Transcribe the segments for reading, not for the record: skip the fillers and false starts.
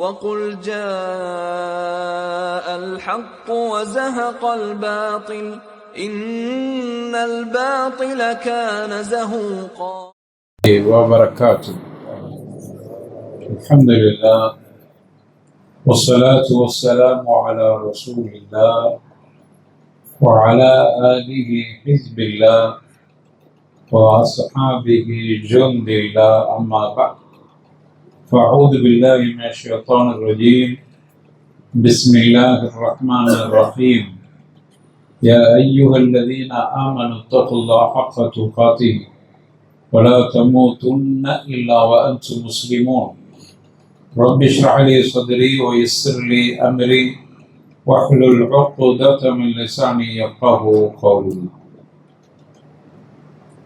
وَقُلْ جَاءَ الْحَقُّ وَزَهَقَ الْبَاطِلُ إِنَّ الْبَاطِلَ كَانَ زَهُوقًا. وبركاته. الحمد لله والصلاة والسلام على رسول الله وعلى آله حزب الله وأصحابه جند الله، أما بعد، فأعوذ بالله من الشيطان الرجيم. بسم الله الرحمن الرحيم. يا أيها الذين آمنوا اتقوا الله حق تقاته ولا تموتن إلا وأنتم مسلمون. رب اشرح لي صدري ويسر لي أمري واحلل عقدة من لساني يفقهوا قولي.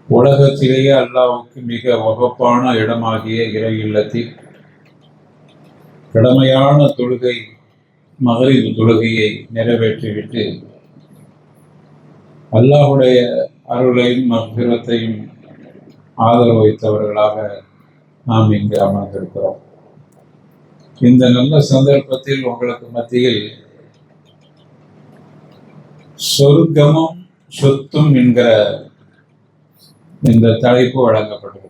உலகத்திலேயே அல்லாஹ்வுக்கு மிக வகுப்பான இடமாகிய இறை இல்லத்தில் கடமையான தொழுகை மகரிப் தொழுகையை நிறைவேற்றிவிட்டு அல்லாஹ்வுடைய அருளையும் மக்ஃபிரத்தையும் ஆதரவு வைத்தவர்களாக நாம் இங்கு அமர்ந்திருக்கிறோம். இந்த நல்ல சந்தர்ப்பத்தில் உங்களுக்கு மத்தியில் சொர்க்கமும் சொத்தும் என்கிற இந்த தலைப்பு வழங்கப்பட்டிருக்கிறது.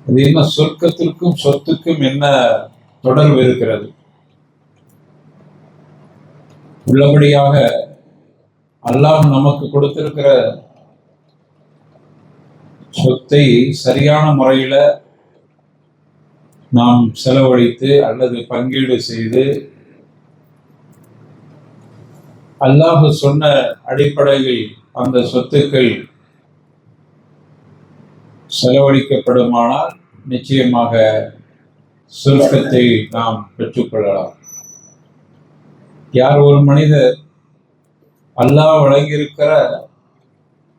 அது என்ன, சொர்க்கத்திற்கும் சொத்துக்கும் என்ன தொடர்பு இருக்கிறது? உள்ளபடியாக அல்லாஹ் நமக்கு கொடுத்திருக்கிற சொத்தை சரியான முறையில் நாம் செலவழித்து அல்லது பங்கீடு செய்து அல்லாஹ் சொன்ன அடிப்படையில் அந்த சொத்துக்கள் செலவழிக்கப்படுமானால் நிச்சயமாக சொர்க்கத்தை நாம் பெற்றுக்கொள்ளலாம். யார் ஒரு மனிதர் அல்லாஹ் வழங்கியிருக்கிற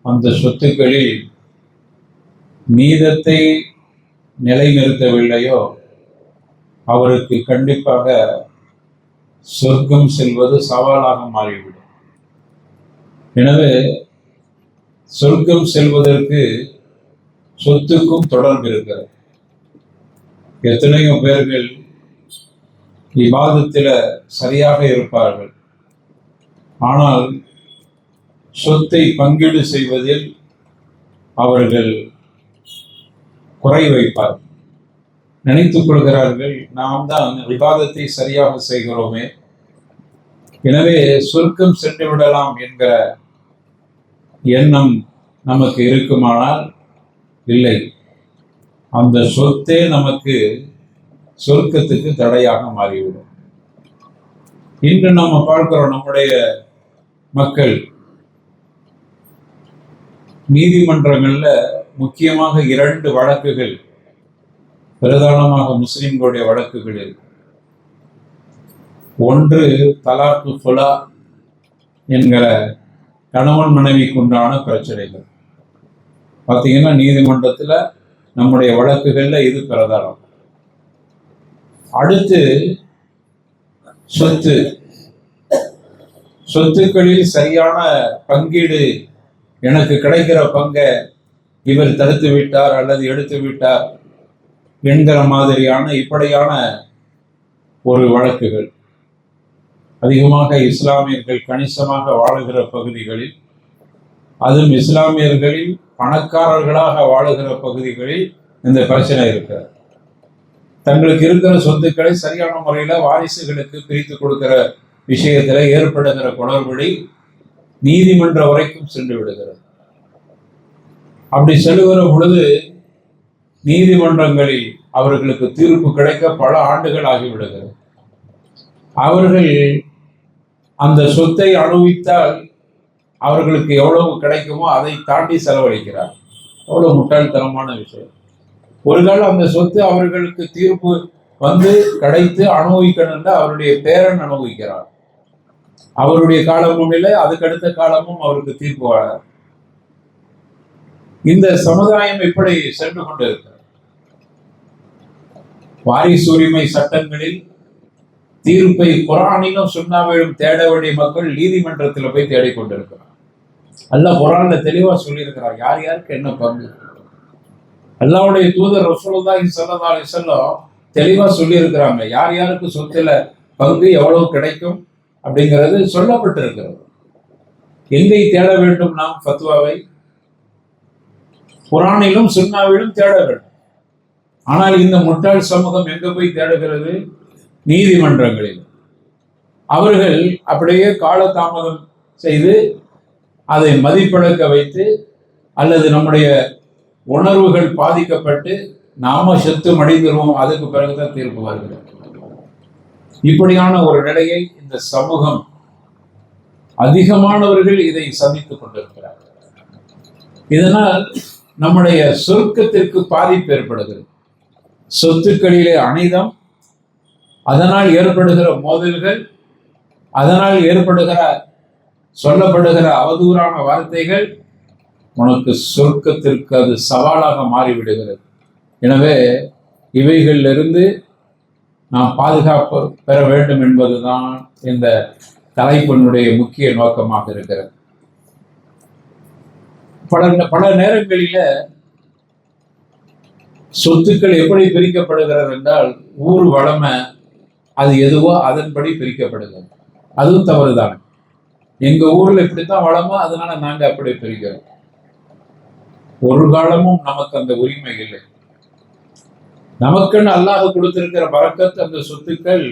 அந்த சொத்துக்களில் நீதத்தை நிலைநிறுத்தவில்லையோ அவருக்கு கண்டிப்பாக சொர்க்கம் செல்வது சவாலாக மாறிவிடும். எனவே சொர்க்கம் செல்வதற்கு சொத்துக்கும் தொடர்பு இருக்கிறது. எத்தனையோ பேர்கள் இபாதத்தில் சரியாக இருப்பார்கள், ஆனால் சொத்தை பங்கீடு செய்வதில் அவர்கள் குறை வைப்பார்கள். நினைத்துக் கொள்கிறார்கள், நாம் தான் இபாதத்தை சரியாக செய்கிறோமே, எனவே சொர்க்கம் சென்று விடலாம் என்கிற எண்ணம் நமக்கு இருக்குமானால் இல்லை, அந்த சொத்தே நமக்கு சொர்க்கத்துக்கு தடையாக மாறிவிடும். இன்று நம்ம பார்க்கிறோம், நம்முடைய மக்கள் நீதிமன்றங்கள்ல முக்கியமாக 2 வழக்குகள் பிரதானமாக முஸ்லிம்களுடைய வழக்குகள் இருக்கு. ஒன்று தலாக்கு ஃபுலா என்கிற கணவன் மனைவிக்கு உண்டான பிரச்சனைகள். பார்த்தீங்கன்னா நீதிமன்றத்தில் நம்முடைய வழக்குகள்ல இது பிரதானம். அடுத்து சொத்துக்களில் சரியான பங்கீடு, எனக்கு கிடைக்கிற பங்கை இவர் தடுத்து விட்டார் அல்லது எடுத்து விட்டார் என்கிற மாதிரியான இப்படியான ஒரு வழக்குகள் அதிகமாக இஸ்லாமியர்கள் கணிசமாக வாழுகிற பகுதிகளில், அதுவும் இஸ்லாமியர்களில் பணக்காரர்களாக வாழுகிற பகுதிகளில் இந்த பிரச்சனை இருக்கிறது. தங்களுக்கு இருக்கிற சொத்துக்களை சரியான முறையில் வாரிசுகளுக்கு பிரித்து கொடுக்கிற விஷயத்தில் ஏற்படுகிற குளறுபடி நீதிமன்றம் வரைக்கும் சென்று விடுகிறது. அப்படி செல்லுகிற பொழுது நீதிமன்றங்களில் அவர்களுக்கு தீர்ப்பு கிடைக்க பல ஆண்டுகள் ஆகிவிடுகிறது. அவர்கள் அந்த சொத்தை அனுபவித்தால் அவர்களுக்கு எவ்வளவு கிடைக்குமோ அதை தாண்டி செலவழிக்கிறார். எவ்வளவு முட்டாள்தனமான விஷயம். ஒரு காலம் அந்த சொத்து அவர்களுக்கு தீர்ப்பு வந்து கிடைத்து அனுபவிக்கணும்னா அவருடைய பேரன் அனுபவிக்கிறார். அவருடைய காலமும் இல்லை, அதுக்கடுத்த காலமும் அவருக்கு தீர்ப்பு வராது. இந்த சமுதாயம் இப்படி சென்று கொண்டிருக்கிறது. வாரிசு உரிமை சட்டங்களில் தீர்ப்பை குரானிலும் சுன்னாவிலும் தேட வேண்டிய மக்கள் நீதிமன்றத்தில் போய் தேடிக்கொண்டிருக்கிறார். அல்லாஹ் குரான்ல தெளிவா சொல்லியிருக்கிறார் யார் யாருக்கு என்ன பங்கு. அல்லாஹ்வுடைய தூதர் ரசூலுல்லாஹி ஸல்லல்லாஹு அலைஹி வஸல்லம் தெளிவா சொல்லி இருக்கிறாங்க. யார் யாருக்கு சொத்துல பங்கு எவ்வளவு கிடைக்கும் அப்படிங்கிறது சொல்லப்பட்டிருக்கிறது. எங்கே தேட வேண்டும் நாம் ஃபத்வாவை? குரானிலும் சுன்னாவிலும் தேட வேண்டும். ஆனால் இந்த முட்டாள் சமூகம் எங்க போய் தேடுகிறது? நீதிமன்றங்களில். அவர்கள் அப்படியே காலதாமதம் செய்து அதை மதிப்பிழக்க வைத்து, அல்லது நம்முடைய உணர்வுகள் பாதிக்கப்பட்டு நாம செத்து மடிந்துருவோம், அதுக்கு பிறகுதான் தீர்ப்பு வருகிறது. இப்படியான ஒரு நிலையை இந்த சமூகம், அதிகமானவர்கள் இதை சந்தித்துக் கொண்டிருக்கிறார்கள். இதனால் நம்முடைய சொர்க்கத்திற்கு பாதிப்பு ஏற்படுகிறது. சொத்துக்களிலே அனிதம், அதனால் ஏற்படுகிற மோதல்கள், அதனால் ஏற்படுகிற சொல்லப்படுகிற அவதூறான வார்த்தைகள் உனக்கு சொர்க்கத்திற்கு அது சவாலாக மாறிவிடுகிறது. எனவே இவைகளிலிருந்து நாம் பாதுகாப்பு பெற வேண்டும் என்பதுதான் இந்த தலைப்பினுடைய முக்கிய நோக்கமாக இருக்கிறது. பல நேரங்களில சொத்துக்கள் எப்படி பிரிக்கப்படுகிறது என்றால், ஊர் வளமை அது எதுவோ அதன்படி பிரிக்கப்படுகிறது. அதுவும் தவறுதானே. எங்க ஊர்ல இப்படித்தான் வளமோ, அதனால நாங்க அப்படி பிரிக்கிறோம். ஒரு காலமும் நமக்கு அந்த உரிமை இல்லை. நமக்குன்னு அல்லாஹ் கொடுத்திருக்கிற பரக்கத், அந்த சொத்துக்கள்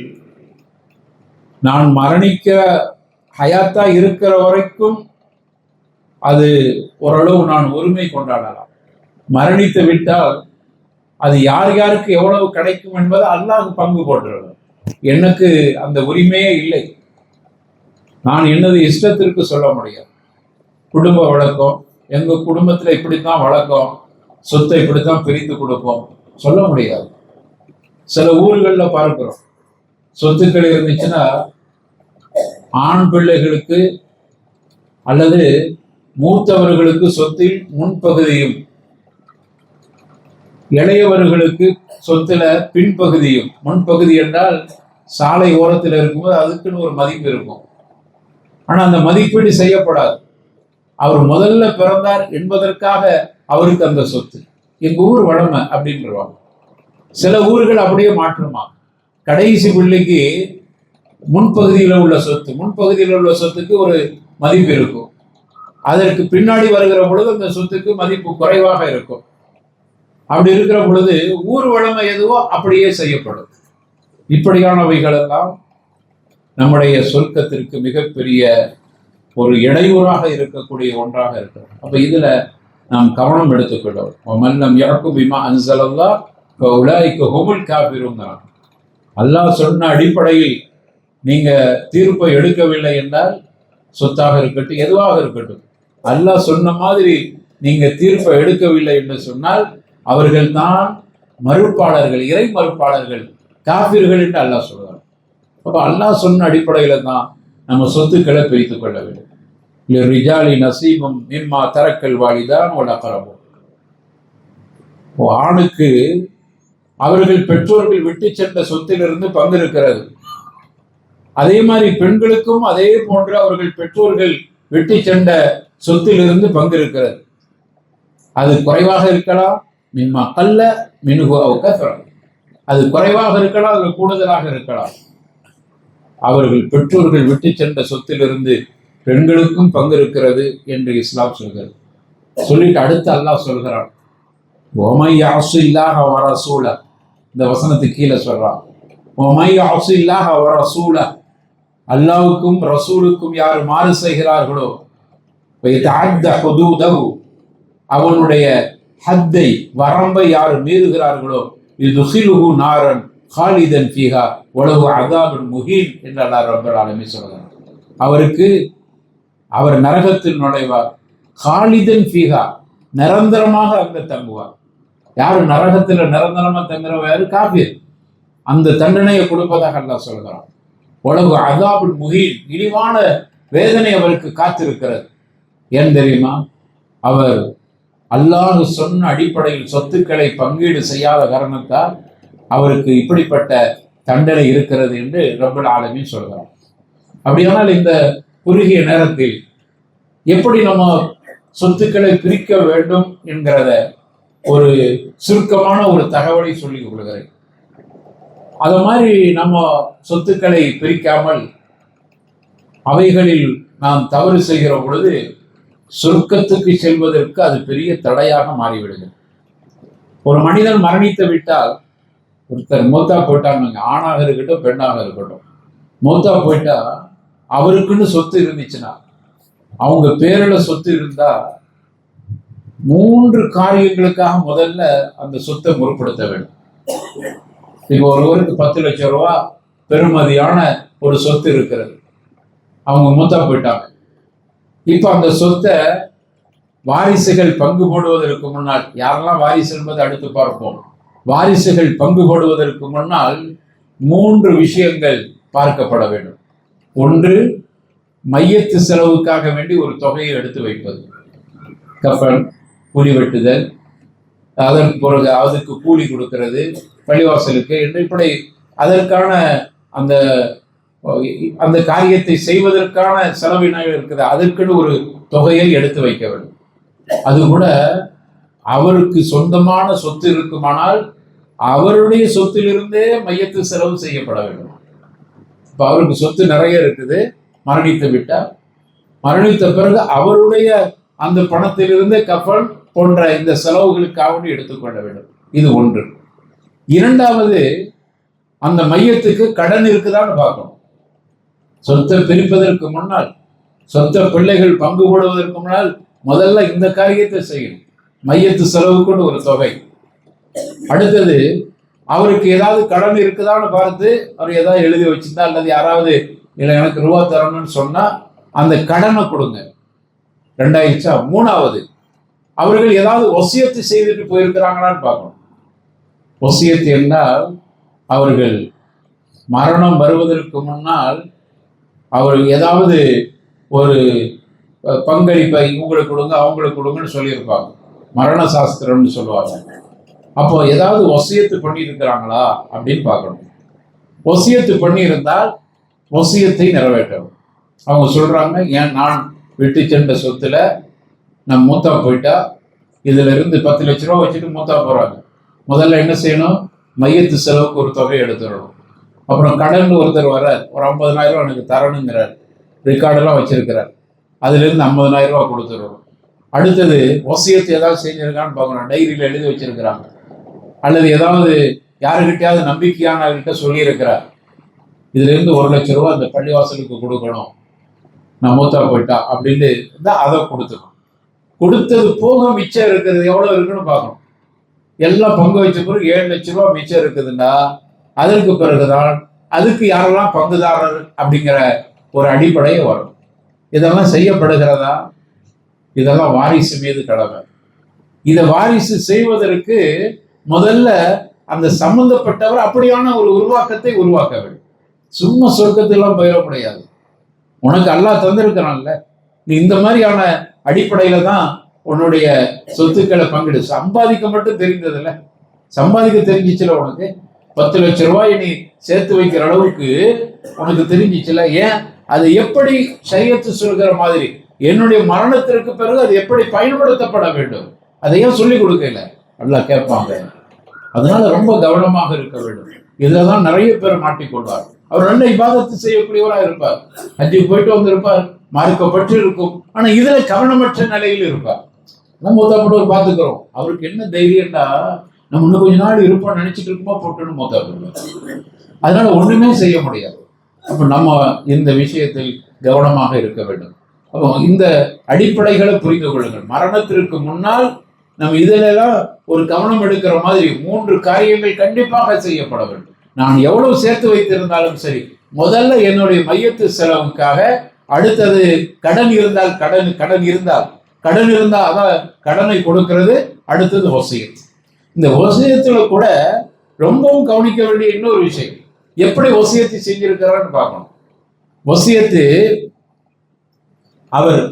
நான் மரணிக்க ஹயாத்தா இருக்கிற வரைக்கும் அது ஓரளவு நான் உரிமை கொண்டாடலாம். மரணித்து விட்டால் அது யார் யாருக்கு எவ்வளவு கிடைக்கும் என்பதை அல்லாஹ் பங்கு போட்டுறது. எனக்கு அந்த உரிமையே இல்லை. நான் என்னது இஷ்டத்திற்கு சொல்ல முடியாது. குடும்ப வழக்கம், எங்க குடும்பத்துல இப்படித்தான் வழக்கம், சொத்தை இப்படித்தான் பிரித்து கொடுப்போம் சொல்ல முடியாது. சில ஊர்கள்ல பார்க்கிறோம், சொத்துக்கள் இருந்துச்சுன்னா ஆண் பிள்ளைகளுக்கு அல்லது மூத்தவர்களுக்கு சொத்தில் முன்பகுதியும், இளையவர்களுக்கு சொத்துல பின்பகுதியும். முன்பகுதி என்றால் சாலை ஓரத்தில் இருக்கும்போது அதுக்குன்னு ஒரு மதிப்பு இருக்கும். ஆனா அந்த மதிப்பீடு செய்யப்படாது. அவர் முதல்ல பிறந்தார் என்பதற்காக அவருக்கு அந்த சொத்து. எங்க ஊர் வளமை அப்படின்றவாங்க. சில ஊர்கள் அப்படியே மாற்றுமா, கடைசி பிள்ளைக்கு முன்பகுதியில் உள்ள சொத்து, முன்பகுதியில் உள்ள சொத்துக்கு ஒரு மதிப்பு இருக்கும். அதற்கு பின்னாடி வருகிற பொழுது அந்த சொத்துக்கு மதிப்பு குறைவாக இருக்கும். அப்படி இருக்கிற பொழுது ஊர் வளமை எதுவோ அப்படியே செய்யப்படும். இப்படியானவைகள் எல்லாம் நம்முடைய சொர்க்கத்திற்கு மிகப்பெரிய ஒரு இடையூறாக இருக்கக்கூடிய ஒன்றாக இருக்கிறது. அப்ப இதுல நாம் கவனம் எடுத்துக்கொள்வோம். மல்லம் யஅ்கும் பிமா அன்ஸலல்லாஹ் ஃபஉலைக ஹுமுல் காஃபிரூன். அல்லாஹ் சொன்ன அடிப்படையில் நீங்க தீர்ப்பை எடுக்கவில்லை என்றால், சொத்தாக இருக்கட்டும் எதுவாக இருக்கட்டும், அல்லாஹ் சொன்ன மாதிரி நீங்க தீர்ப்பை எடுக்கவில்லை என்று சொன்னால் அவர்கள் தான் மறுப்பாளர்கள், இறை மறுப்பாளர்கள், காஃபிர்கள் என்று அல்லாஹ் சொல்றார். அப்ப அல்லாஹ் சொன்ன அடிப்படையில தான் நம்ம சொத்துக்களை பிரித்துக் கொள்ள வேண்டும். லிர்ரிஜாலி நஸீபும் மிம்மா தரக்கல் வாலிதான் வல் அக்ரபூன். ஆணுக்கு அவர்கள் பெற்றோர்கள் விட்டு சென்ற சொத்திலிருந்து பங்கு இருக்கிறது. அதே மாதிரி பெண்களுக்கும் அதே போன்று அவர்கள் பெற்றோர்கள் விட்டு சென்ற சொத்திலிருந்து பங்கு இருக்கிறது. அது குறைவாக இருக்கலாம், மின்மா கல்ல மினுகு கத்ரா, அது குறைவாக இருக்கலாம், அது கூடுதலாக இருக்கலாம். அவர்கள் பெற்றோர்கள் விட்டு சென்ற சொத்திலிருந்து பெண்களுக்கும் பங்கு இருக்கிறது என்று இஸ்லாம் சொல்கிறது. சொல்லிட்டு அடுத்து அல்லாஹ் சொல்கிறான், ஒமை யாசில்லாஹ வ ரசூல. இந்த வசனத்துக்கு கீழே சொல்றான், ஒமை யாசில்லாஹ வ ரசூல, அல்லாஹ்வுக்கும் ரசூலுக்கும் யார் மாறு செய்கிறார்களோ, அவனுடைய ஹத்தை வரம்பை யார் மீறுகிறார்களோ, யுத்கிலுஹு நாரன் காலிதன் ஃபீஹா வலஹு அஸாபுன் முஹீன் என்று அல்லாஹ் ரப்பல் ஆலமீன் சொல்கிறார். அவருக்கு அவர் நரகத்தில் நுழைவார், காலிதன் ஃபீஹா நிரந்தரமாக அங்க தங்குவார். யாரு நரகத்தில் நிரந்தரமா தங்குறவ? யாரு? காஃபிர். அந்த தண்டனையை கொடுப்பதாக அல்லாஹ் சொல்கிறான். வலஹு அஸாபுன் முஹீன், இழிவான வேதனை அவருக்கு காத்திருக்கிறது. ஏன் தெரியுமா? அவர் அல்லாஹ் சொன்ன அடிப்படையில் சொத்துக்களை பங்கீடு செய்யாத காரணத்தால் அவருக்கு இப்படிப்பட்ட தண்டனை இருக்கிறது என்று ரப்பல் ஆலமீன் சொல்கிறார். அப்படியானால் இந்த குறுகிய நேரத்தில் எப்படி நம்ம சொத்துக்களை பிரிக்க வேண்டும் என்கிறத ஒரு சுருக்கமான ஒரு தகவலை சொல்லிக் கொள்கிறேன். அது மாதிரி நம்ம சொத்துக்களை பிரிக்காமல் அவைகளில் நாம் தவறு செய்கிற பொழுது சொர்க்கத்துக்கு செல்வதற்கு அது பெரிய தடையாக மாறிவிடுகிறது. ஒரு மனிதன் மரணித்து விட்டால், ஒருத்தர் மூத்தா போயிட்டாங்க, ஆணாக இருக்கட்டும் பெண்ணாக இருக்கட்டும், மூத்தா போயிட்டா அவருக்குன்னு சொத்து இருந்துச்சுன்னா, அவங்க பேரில் சொத்து இருந்தா 3 காரியங்களுக்காக முதல்ல அந்த சொத்தை முற்படுத்த வேண்டும். இப்போ ஒருவருக்கு 10 லட்சம் ரூபா பெருமதியான ஒரு சொத்து இருக்கிறது, அவங்க மூத்தா போயிட்டாங்க. இப்ப அந்த சொத்தை வாரிசுகள் பங்கு போடுவதற்கு முன்னால், யாரெல்லாம் வாரிசு என்பதை அடுத்து பார்ப்போம், வாரிசுகள் பங்கு போடுவதற்கு முன்னால் 3 விஷயங்கள் பார்க்கப்பட வேண்டும். ஒன்று, மையத்து செலவுக்காக வேண்டி ஒரு தொகையை எடுத்து வைப்பது, கஃன், கூலி வெட்டுதல், அதற்கு பிறகு அதுக்கு கூலி கொடுக்கிறது, பள்ளிவாசலுக்கு என்று இப்படி அதற்கான அந்த அந்த காரியத்தை செய்வதற்கான செலவினம் இருக்குது, அதற்குன்னு ஒரு தொகையை எடுத்து வைக்க வேண்டும். அது கூட அவருக்கு சொந்தமான சொத்து இருக்குமானால் அவருடைய சொத்திலிருந்தே மையத்து செலவு செய்யப்பட வேண்டும். இப்ப அவருக்கு சொத்து நிறைய இருக்குது, மரணித்து விட்டார், மரணித்த பிறகு அவருடைய அந்த பணத்திலிருந்து கஃன் போன்ற இந்த செலவுகளுக்காக எடுத்துக்கொள்ள வேண்டும். இது ஒன்று. இரண்டாவது, அந்த மையத்துக்கு கடன் இருக்குதான்னு பார்க்கணும். சொத்தை பிரிப்பதற்கு முன்னால், சொத்த பிள்ளைகள் பங்கு போடுவதற்கு முன்னால் முதல்ல இந்த காரியத்தை செய்யணும், மையத்து செலவுக்குன்னு ஒரு தொகை. அடுத்தது, அவருக்கு ஏதாவது கடன் இருக்குதான்னு பார்த்து அவர் ஏதாவது எழுதி வச்சிருந்தா, அல்லது யாராவது இல்லை எனக்கு ரூபா தரணும்னு சொன்னா அந்த கடனை கொடுங்க. 2ஆயிடுச்சா? மூணாவது, அவர்கள் ஏதாவது வசியத்து செய்துட்டு போயிருக்கிறாங்களான்னு பார்க்கணும். வசியத்து என்றால் அவர்கள் மரணம் வருவதற்கு முன்னால் அவர் ஏதாவது ஒரு பங்களிப்பை இவங்களுக்கு கொடுங்க அவங்களுக்கு கொடுங்கன்னு சொல்லியிருப்பாங்க, மரண சாஸ்திரம்னு சொல்லுவாங்க. அப்போ ஏதாவது வசியத்து பண்ணி இருக்கிறாங்களா அப்படின்னு பார்க்கணும். வசியத்து பண்ணி இருந்தால் வசியத்தை நிறைவேற்றணும். அவங்க சொல்றாங்க, ஏன் நான் விட்டு சென்ற சொத்துல நான் மூத்தா போயிட்டா இதுல இருந்து 10 லட்ச ரூபா வச்சுட்டு மூத்தா போறாங்க, முதல்ல என்ன செய்யணும், மையத்து செலவுக்கு ஒரு தொகை எடுத்துடணும். அப்புறம் கடன் ஒருத்தர் வர்றார், ஒரு 50,000 ரூபா எனக்கு தரணுங்கிறார், ரெக்கார்டெல்லாம் வச்சிருக்கிறார், அதுல இருந்து 50,000 ரூபா கொடுத்துடணும். அடுத்தது, வசியத்தை ஏதாவது செஞ்சிருக்கான்னு பார்க்கணும், டைரியில எழுதி வச்சிருக்கிறாங்க, அல்லது ஏதாவது யாருக்கிட்டையாவது நம்பிக்கையானவர்கிட்ட சொல்லியிருக்கிறார், இதுல இருந்து 1 லட்ச ரூபா இந்த பள்ளிவாசலுக்கு கொடுக்கணும், நான் மூத்தா போயிட்டா அப்படின்னு தான் அதை கொடுத்துக்கணும். கொடுத்தது போக மிச்சம் இருக்கிறது எவ்வளவு இருக்குன்னு பார்க்கணும். எல்லாம் பங்கு வச்ச பிறகு 7 லட்ச ரூபா மிச்சம் இருக்குதுன்னா அதற்கு பிறகுதான் அதுக்கு யாரெல்லாம் பங்குதாரர் அப்படிங்கிற ஒரு அடிப்படையே வரும். இதெல்லாம் செய்யப்படுகிறதா? இதெல்லாம் வாரிசு மீது கடமை. இதை வாரிசு செய்வதற்கு முதல்ல அந்த சம்பந்தப்பட்டவர் அப்படியான ஒரு உருவாக்கத்தை உருவாக்க வேண்டும். சும்மா சொர்க்கத்திலாம் போயிட முடியாது. உனக்கு அல்லாஹ் தந்திருக்கிறான்ல, நீ இந்த மாதிரியான அடிப்படையில தான் உன்னுடைய சொத்துக்களை பங்கிடு. சம்பாதிக்க மட்டும் தெரிந்ததில்ல, சம்பாதிக்க தெரிஞ்சிச்சுல உனக்கு, 10 லட்ச ரூபாய் நீ சேர்த்து வைக்கிற அளவுக்கு உனக்கு தெரிஞ்சிச்சுல. ஏன் அது எப்படி ஷரியத்து சொல்கிற மாதிரி என்னுடைய மரணத்திற்கு பிறகு அது எப்படி பயன்படுத்தப்பட வேண்டும் அதையும் சொல்லி கொடுக்கல, அல்லாஹ் கேட்பாங்க. அதனால ரொம்ப கவனமாக இருக்க வேண்டும். இதுலதான் நிறைய பேர் மாட்டிக்கொள்வார். அவர் நல்ல இபாதத்து செய்யக்கூடியவராக இருப்பார், ஹஜ்ஜுக்கு போயிட்டு வந்திருப்பார், மார்க்கப்பட்டு இருக்கும், ஆனா இதுல கவனமற்ற நிலையில் இருப்பார். நம்ம மூத்தாப்பட்டவர் பார்த்துக்கிறோம், அவருக்கு என்ன தைரியம்டா, நம்ம இன்னும் கொஞ்ச நாள் இருப்போம் நினைச்சிட்டு இருக்குமோ போட்டுன்னு மூத்தாப்படுவார். அதனால ஒண்ணுமே செய்ய முடியாது. அப்ப நம்ம இந்த விஷயத்தில் கவனமாக இருக்க வேண்டும். அப்போ இந்த அடிப்படைகளை புரிந்து கொள்ளுங்கள். மரணத்திற்கு முன்னால் நம்ம இதிலெல்லாம் ஒரு கவனம் எடுக்கிற மாதிரி 3 காரியங்கள் கண்டிப்பாக செய்யப்பட வேண்டும். நான் எவ்வளவு சேர்த்து வைத்திருந்தாலும் சரி, முதல்ல என்னுடைய மையத்து செலவுக்காக, அடுத்தது கடன் இருந்தால் கடன் இருந்தால் அதான் கடனை கொடுக்கிறது, அடுத்தது வசியத். இந்த வசியத்துல கூட ரொம்பவும் கவனிக்க வேண்டிய இன்னொரு விஷயம், எப்படி வசியத்தை செஞ்சிருக்கிறான்னு பார்க்கணும். வசியத்து அவர்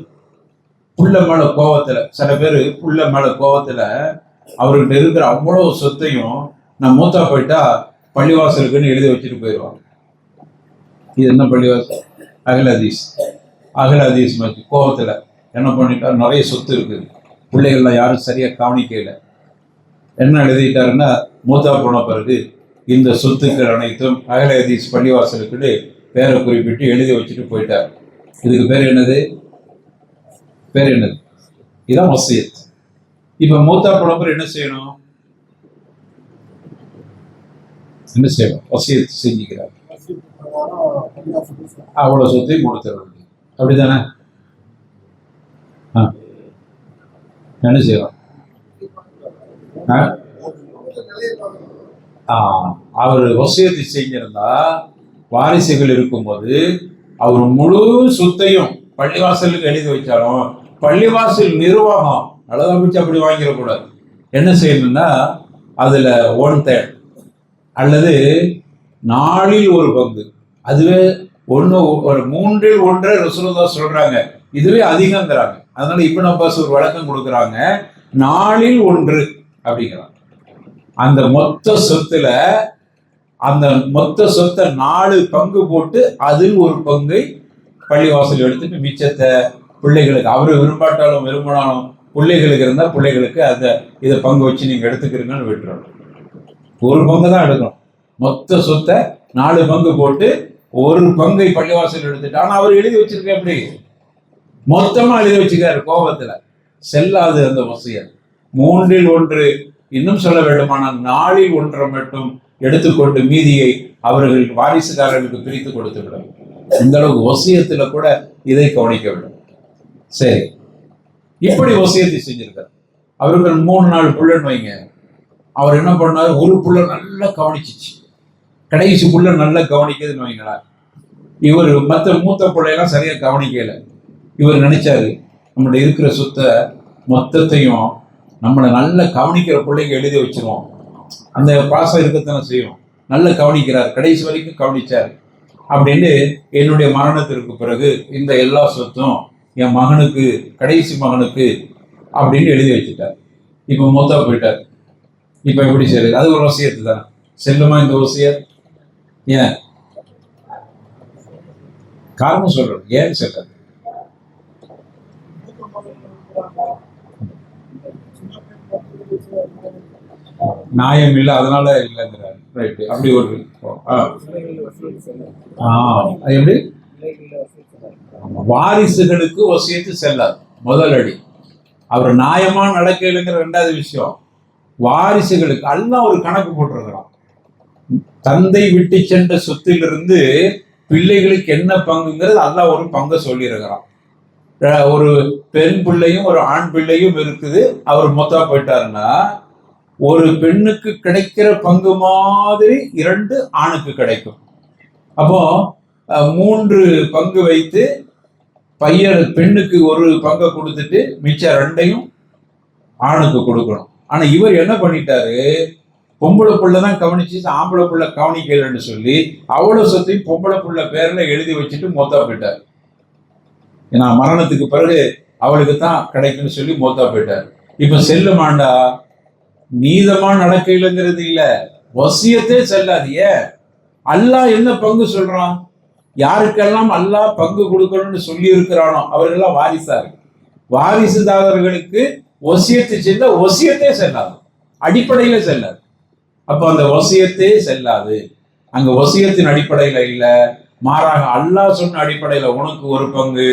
புள்ள மேல கோவத்துல, சில பேர் புள்ள மேல கோவத்துல அவர்கிட்ட இருக்கிற அவ்வளவு சொத்தையும் நான் மூத்தா போயிட்டா பள்ளிவாசலுக்குன்னு எழுதி வச்சுட்டு போயிடுவாங்க. இது என்ன பள்ளிவாசல்? அகல் ஹதீஸ் மாதிரி கோவத்துல என்ன பண்ணிட்டா, நிறைய சொத்து இருக்குது, பிள்ளைகள்லாம் யாரும் சரியா கவனிக்கல, என்ன எழுதிட்டாருன்னா மூத்தா போன பிறகு இந்த சொத்துக்கள் அனைத்தும் அகல ஹதீஸ் பள்ளிவாசலுக்கு பேரை குறிப்பிட்டு எழுதி வச்சுட்டு போயிட்டார். இதுக்கு பேர் என்னது? இதுதான் வசியத். இப்ப மூத்தா புலம்பர் என்ன செய்யணும்? வசியத் செஞ்சுக்கிறார். அவ்வளவு சொத்தையும் கொடுத்துட வேண்டியது, அப்படித்தானே? என்ன செய்யலாம்? அவர் வசியத்தை செஞ்சிருந்தா வாரிசுகள் இருக்கும்போது அவர் முழு சொத்தையும் பள்ளிவாசலுக்கு எழுதி வச்சாலும் பள்ளிவாசல் நிர்வாகம் அழகா வச்சு அப்படி வாங்கிடக்கூடாது. என்ன செய்யணும்னா அதுல 1/3 அல்லது 4 ஒரு பங்கு, அதுவே ஒரு 3 ரசூலுல்லாஹ் சொல்றாங்க, இதுவே அதிகங்கிறாங்க. அதனால இப்னு அப்பாஸ் ஒரு வழக்கம் கொடுக்குறாங்க, 4 அப்படிங்கிறாங்க. அந்த மொத்த சொத்தை 4 பங்கு போட்டு அதில் ஒரு பங்கை பள்ளிவாசல் எடுத்துட்டு மிச்சத்தை பிள்ளைகளுக்கு, அவரு விரும்பாட்டாலும் விரும்பினாலும் பிள்ளைகளுக்கு இருந்தா பிள்ளைகளுக்கு இதை பங்கு வச்சு நீங்க எடுத்துக்கிறீங்கன்னு விட்டுறணும். ஒரு பங்கு தான் எடுக்கணும். மொத்த சொத்தை 4 பங்கு போட்டு ஒரு பங்கை பள்ளிவாசல் எடுத்துட்டு, ஆனா அவர் எழுதி வச்சிருக்க எப்படி? மொத்தமா எழுதி வச்சுக்காரு கோபத்துல. செல்லாது அந்த வசியத். 3 இன்னும் சொல்ல வேண்டுமானால் 4 மட்டும் எடுத்துக்கொண்டு மீதியை அவர்கள் வாரிசுதாரர்களுக்கு பிரித்து கொடுத்து விடும். இந்த அளவுக்கு வசியத்துல கூட இதை கவனிக்க வேண்டும். சரி, இப்படி வசியத்தை செஞ்சிருக்கார். அவர்கள் 3-4 புள்ளன்னு வைங்க. அவர் என்ன பண்ணாரு? ஒரு புள்ள நல்லா கவனிச்சிச்சு, கடைசி புள்ள நல்லா கவனிக்குதுன்னு வைங்களா. இவர் மற்ற மூத்த பிள்ளையெல்லாம் சரியா கவனிக்கல. இவர் நினைச்சாரு, நம்மளுடைய இருக்கிற சொத்தை மொத்தத்தையும் நம்மளை நல்லா கவனிக்கிற பிள்ளைங்க எழுதி வச்சிருவோம், அந்த பாசம் இருக்கத்தானே செய்யும். நல்லா கவனிக்கிறார், கடைசி வரைக்கும் கவனிச்சார் அப்படின்னு, என்னுடைய மரணத்திற்கு பிறகு இந்த எல்லா சொத்தும் என் மகனுக்கு, கடைசி மகனுக்கு அப்படின்னு எழுதி வச்சுட்டார். இப்ப மூத்தா போயிட்டார். இப்ப எப்படி செய்யுது? அது ஒரு வசியத்து தானே. செல்லுமா இந்த வசியத்? ஏன் காரணம் சொல்றது? ஏன் செல்லாது? நியாயம் இல்லை, அதனால இல்லைங்கிறார். ரைட்டு, அப்படி ஒரு எப்படி வாரிசுகளுக்கு வசியத்து செல்லாது. முதல் அடி. அவர் நியாயமா நடக்கலைங்கிற 2வது விஷயம். வாரிசுகளுக்கு அல்லாஹ் ஒரு கணக்கு போட்டிருக்கிறான். தந்தை விட்டு சென்ற சொத்திலிருந்து பிள்ளைகளுக்கு என்ன பங்குங்கிறது அல்லாஹ் ஒரு பங்கை சொல்லி இருக்கிறான். ஒரு பெண் பிள்ளையும் ஒரு ஆண் பிள்ளையும் இருக்குது. அவர் மொத்தா போயிட்டாருன்னா ஒரு பெண்ணுக்கு கிடைக்கிற பங்கு மாதிரி 2 ஆணுக்கு கிடைக்கும். அப்போ 3 பங்கு வைத்து பெண்ணுக்கு ஒரு பங்கை கொடுத்துட்டு மிச்சம் 2ஐயும் ஆணுக்கு கொடுக்கணும். ஆனா இவர் என்ன பண்ணிட்டாரு? பொம்பளை புள்ள தான் கவனிச்சு, ஆம்பளை புள்ள கவனிக்கலன்னு சொல்லி அவ்வளவு சொத்தையும் பொம்பளை புள்ள பேர்ல எழுதி வச்சுட்டு மொத்தா போயிட்டார். ஏன்னா மரணத்துக்கு பிறகு அவளுக்கு தான் கிடைக்குன்னு சொல்லி மொத்தா போயிட்டார். இப்ப செல்லுமாண்டா நீதமா நடக்கலைங்கிறது இல்ல, வசியத்தே செல்லாது. ஏன்? அல்லாஹ் என்ன பங்கு சொல்றான்? யாருக்கெல்லாம் அல்லாஹ் பங்கு கொடுக்கணும்னு சொல்லி இருக்கிறானோ அவர்களெல்லாம் வாரிசாரு. வாரிசுதாரர்களுக்கு வசியத்தை செல்ல வசியத்தே செல்லாது, அடிப்படையில செல்லாது. அப்ப அந்த வசியத்தே செல்லாது. அங்க வசியத்தின் அடிப்படையில இல்ல, மாறாக அல்லாஹ் சொன்ன அடிப்படையில உனக்கு ஒரு பங்கு,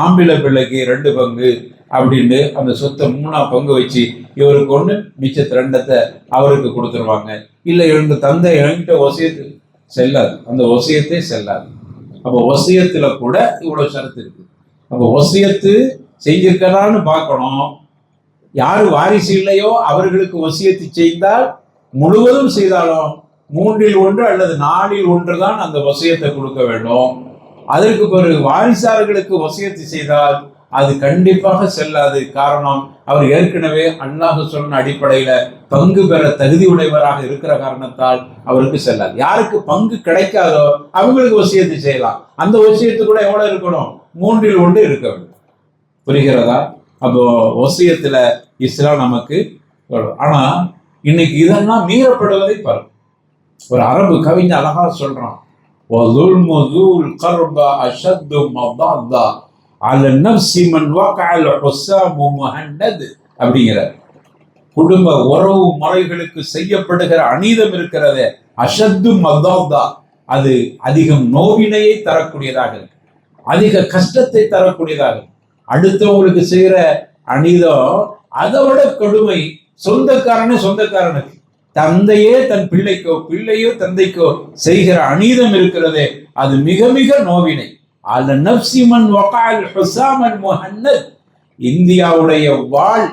ஆம்பிளை பிள்ளைக்கு 2 பங்கு அப்படின்னு அந்த சொத்தை 3ஆ பங்கு வச்சு இவருக்கு 1, மிச்சத்தை 2 அவருக்கு கொடுத்துருவாங்க. இல்ல எங்க தந்தை என்கிட்ட வசியத்து செல்லாது, அந்த வசியத்தே செல்லாது. அப்போ வசியத்துல கூட இவ்வளவு ஷரத்து இருக்கு. அப்போ வசியத்து செஞ்சிருக்கிறான்னு பார்க்கணும். யாரு வாரிசு இல்லையோ அவர்களுக்கு வசியத்து செய்தால், முழுவதும் செய்தாலும் 3 அல்லது 4 தான் அந்த வசியத்தை கொடுக்க வேண்டும். அதற்கு பிறகு வாரிசார்களுக்கு வசியத்து செய்தால் அது கண்டிப்பாக செல்லாது. காரணம், அவர் ஏற்கனவே அல்லாஹ் சொன்ன அடிப்படையில பங்கு பெற தகுதி உடையவராக இருக்கிற காரணத்தால் அவருக்கு செல்லாது. யாருக்கு பங்கு கிடைக்காதோ அவங்களுக்கு வசியத்து செய்யலாம். அந்த வசியத்து கூட எவ்வளவு இருக்கணும்? 3 இருக்க வேண்டும். புரிகிறதா? அப்போ வசியத்துல இஸ்லாம் நமக்கு. ஆனா இன்னைக்கு இதெல்லாம் மீறப்படுவதை பாருங்க. ஒரு அரபு கவிஞர் அழகா சொல்றான், அப்படிங்கிறார். குடும்ப உறவு முறைகளுக்கு செய்யப்படுகிற அநீதம் இருக்கிறதே, அஷத்து மதாதா, அது அதிகம் நோவினையை தரக்கூடியதாக இருக்கு, அதிக கஷ்டத்தை தரக்கூடியதாக. அடுத்தவங்களுக்கு செய்யற அநீதம் அதை விட கொடுமை சொந்தக்காரனுக்கு, தந்தையே தன் பிள்ளைக்கோ பிள்ளையோ தந்தைக்கோ செய்கிற அநீதம் இருக்கிறதே, அது மிக மிக நோவினை. அல நப்சிமன் வகால் ஹுசாமன் முஹன்னத், இந்தியாவுடைய வாள்,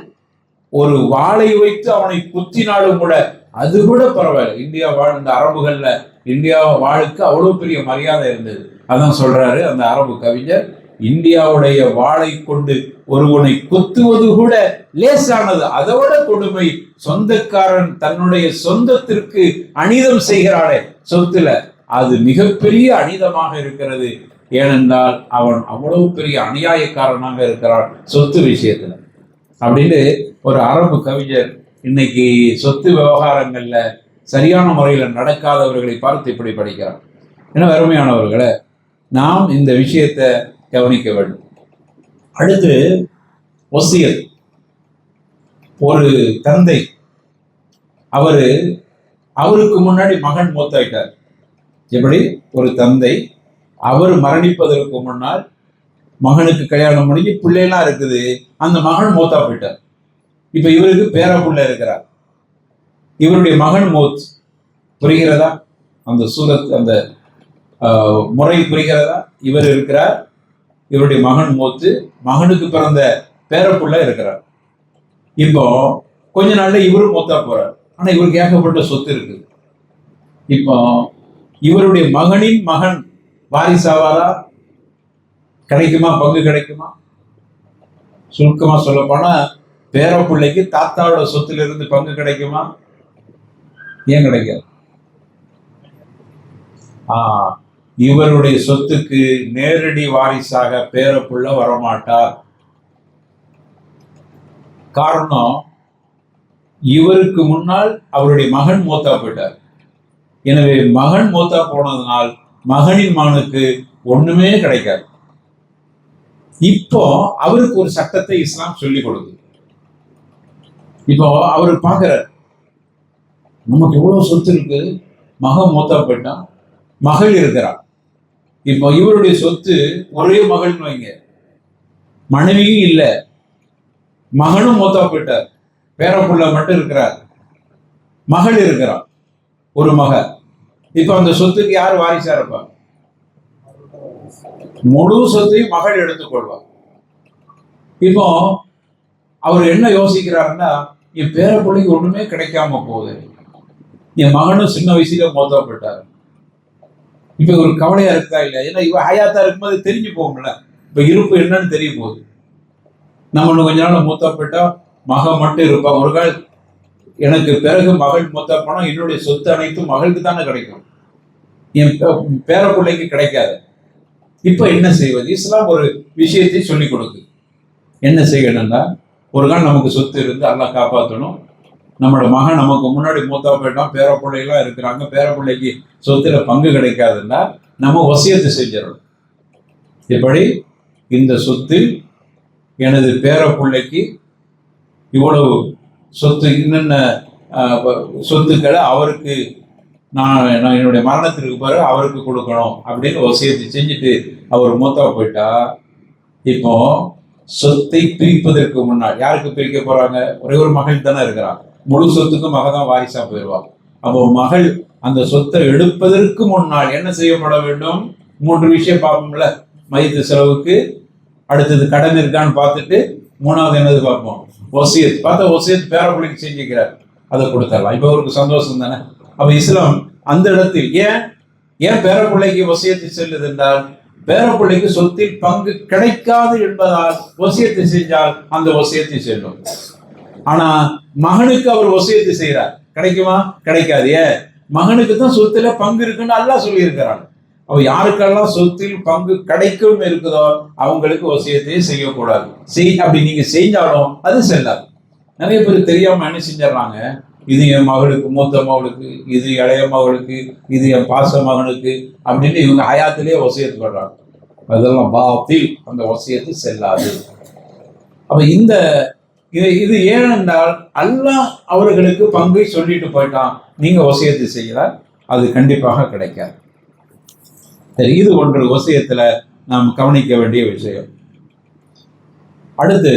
ஒரு வாளை வைத்து அவனை குத்தினாலும் கூட அது கூட பரவாயில்ல. இந்தியா வாழ், இந்த அரபுகள்ல இந்தியா வாளுக்கு அவ்வளவு பெரிய மரியாதை இருந்தது. அதான் சொல்றாரு அந்த அரபு கவிஞர், இந்தியாவுடைய வாளை கொண்டு ஒருவனை குத்துவது கூட லேசானது, அதோட கொடுமை சொந்தக்காரன் தன்னுடைய சொந்தத்திற்கு அநீதம் செய்கிறானே சொத்துல, அது மிகப்பெரிய அநீதமாக இருக்கிறது. ஏனென்றால் அவன் அவ்வளவு பெரிய அநியாயக்காரனாக இருக்கிறான் சொத்து விஷயத்துல அப்படின்னு ஒரு அரபு கவிஞர் இன்னைக்கு சொத்து விவகாரங்கள்ல சரியான முறையில நடக்காதவர்களை பார்த்து இப்படி படிக்கிறார். ஏன்னா அருமையானவர்களை, நாம் இந்த விஷயத்தை கவனிக்க வேண்டும். அடுத்து வசியத். ஒரு தந்தை அவருக்கு முன்னாடி மகன் மூத்தாயிட்டார். எப்படி ஒரு தந்தை அவர் மரணிப்பதற்கு முன்னால் மகனுக்கு கல்யாணம் முடிஞ்சு பிள்ளைலாம் இருக்குது, அந்த மகன் மூத்தா போயிட்டார். இப்ப இவருக்கு பேர பிள்ளை இருக்கிறார், இவருடைய மகன் மூத். புரிகிறதா அந்த சூரத், அந்த முறை புரிகிறதா? இவர் இருக்கிறார், இவருடைய மகன் மூத்து, மகனுக்கு பிறந்த பேரப்புள்ள இருக்கிறார். இப்போ கொஞ்ச நாள்ல இவரும் மூத்தா போறார். ஆனா இவருக்கு ஏகப்பட்ட சொத்து இருக்கு. இப்போ இவருடைய மகனின் மகன் வாரிசாவாரா? கிடைக்குமா? பங்கு கிடைக்குமா? சுருக்கமா சொல்ல போனா பேரப்பிள்ளைக்கு தாத்தாவோட சொத்துல இருந்து பங்கு கிடைக்குமா? ஏன் கிடைக்காது? இவருடைய சொத்துக்கு நேரடி வாரிசாக பேரப்புள்ள வரமாட்டார். காரணம், இவருக்கு முன்னால் அவருடைய மகன் மூத்தா போயிட்டார். எனவே மகன் மூத்தா போனதுனால் மகனின் மகனுக்கு ஒண்ணுமே கிடைக்காது. இப்போ அவருக்கு ஒரு சட்டத்தை இஸ்லாம் சொல்லிக் கொடுக்குது. இப்போ அவரு பாக்குறார், நமக்கு எவ்வளவு சொத்து இருக்கு, மகன் மூத்தா போயிட்டான், மகள் இருக்கிறார். இப்போ இவருடைய சொத்து ஒரே மகள்னு வைங்க, மனைவியும் இல்ல, மகனும் மூத்தா போயிட்டார், பேரப்புள்ள மட்டும் இருக்கிறார், மகள் இருக்கிறார், ஒரு மகள். இப்ப அந்த சொத்துக்கு யார் வாரிசா இருப்பா? முழு சொத்தையும் மகள் எடுத்துக்கொள்வார். இப்போ அவர் என்ன யோசிக்கிறாருன்னா, என் பேரப்பிள்ளைக்கு ஒண்ணுமே கிடைக்காம போகுது, என் மகனும் சின்ன வயசுல மூத்தா போயிட்டாரு. இப்ப ஒரு கவலையா இருக்கா இல்லையா? ஏன்னா இவ ஹயாத்தா இருக்கும்போது தெரிஞ்சு போகும்ல, இப்ப இருப்பு என்னன்னு தெரிய போகுது. நம்ம இன்னும் கொஞ்ச நாள் மூத்தா போயிட்டா மகன் மட்டும் இருப்பா. ஒரு கால் எனக்கு பிறகு மகள் மூத்தா போனா என்னுடைய சொத்து அனைத்தும் மகளுக்கு தானே கிடைக்கும், என் பேரப்பிள்ளைக்கு கிடைக்காது. இப்ப என்ன செய்வது? இஸ்லாம் ஒரு விஷயத்தை சொல்லிக் கொடுக்கு. என்ன செய்யணும்னா, ஒரு கால் நமக்கு சொத்து இருந்து அல்லாஹ் காப்பாற்றணும், நம்மளோட மகன் நமக்கு முன்னாடி மூத்தா போயிட்டான், பேரப்பிள்ளைகளாம் இருக்கிறாங்க, பேரப்பிள்ளைக்கு சொத்துல பங்கு கிடைக்காதுன்னா நம்ம வசியத்தை செஞ்சிடணும். எப்படி? இந்த சொத்து எனது பேரப்பிள்ளைக்கு இவ்வளவு சொத்து, என்னென்ன சொத்துக்களை அவருக்கு நான் என்னுடைய மரணத்திற்கு பிறகு அவருக்கு கொடுக்கணும் அப்படின்னு வசியத்தை செஞ்சுட்டு அவர் மூத்தா போயிட்டா, இப்போ சொத்தை பிரிப்பதற்கு முன்னால் யாருக்கு பிரிக்க போறாங்க? ஒரே ஒரு மகள் தானே இருக்கிறான், முழு சொத்துக்கும் மகன் தான் வாரிசா போயிடுவார். அப்போ மகள் அந்த சொத்தை எடுப்பதற்கு முன்னால் என்ன செய்யப்பட வேண்டும்? 3 விஷயம் பார்ப்போம்ல. மையத்து செலவுக்கு, அடுத்தது கடன் இருக்கான்னு பார்த்துட்டு, 3வது என்னது பார்ப்போம்? வசியத். பார்த்தா வசியத் பேரப்பிள்ளைக்கு செஞ்சுக்கிறார், அதை கொடுத்துடலாம். இப்போ அவருக்கு சந்தோஷம் தானே. அப்ப இஸ்லாம் அந்த இடத்தில் ஏன் பேரப்பிள்ளைக்கு வசியத்தை செல்லுது என்றால், பேரப்பிள்ளைக்கு சொத்தில் பங்கு கிடைக்காது என்பதால் வசியத்தை செஞ்சால் அந்த வசியத்தை செல்லும். ஆனா மகனுக்கு அவர் வசியத்தை செய்யறார், கிடைக்குமா? கிடைக்காது. ஏன்? மகனுக்கு தான் சொத்துல பங்கு இருக்குன்னு அல்லாஹ் சொல்லி இருக்கிறான். அவ யாருக்கெல்லாம் சொத்தில் பங்கு கிடைக்கும் இருக்குதோ அவங்களுக்கு வசியத்தையே செய்யக்கூடாது. அப்படி நீங்க செஞ்சாலும் அது செல்லாது. நிறைய பேர் தெரியாம என்ன செஞ்சிடறாங்க, இது என் மகளுக்கு, மூத்த மகளுக்கு, இது இளைய மகளுக்கு, இது என் பாச மகனுக்கு அப்படின்னு இவங்க ஹயாத்திலேயே வசியத்து பண்றாங்க. அதெல்லாம் பாத்தில், அந்த வசியத்து செல்லாது. அப்ப இந்த இது ஏனென்றால் அல்லாஹ் அவர்களுக்கு பங்கை சொல்லிட்டு போயிட்டான். நீங்க வசியத்து செய்யலாம், அது கண்டிப்பாக கிடைக்காது. சரி, இது ஒன்று வசியத்துல நாம் கவனிக்க வேண்டிய விஷயம். அடுத்து,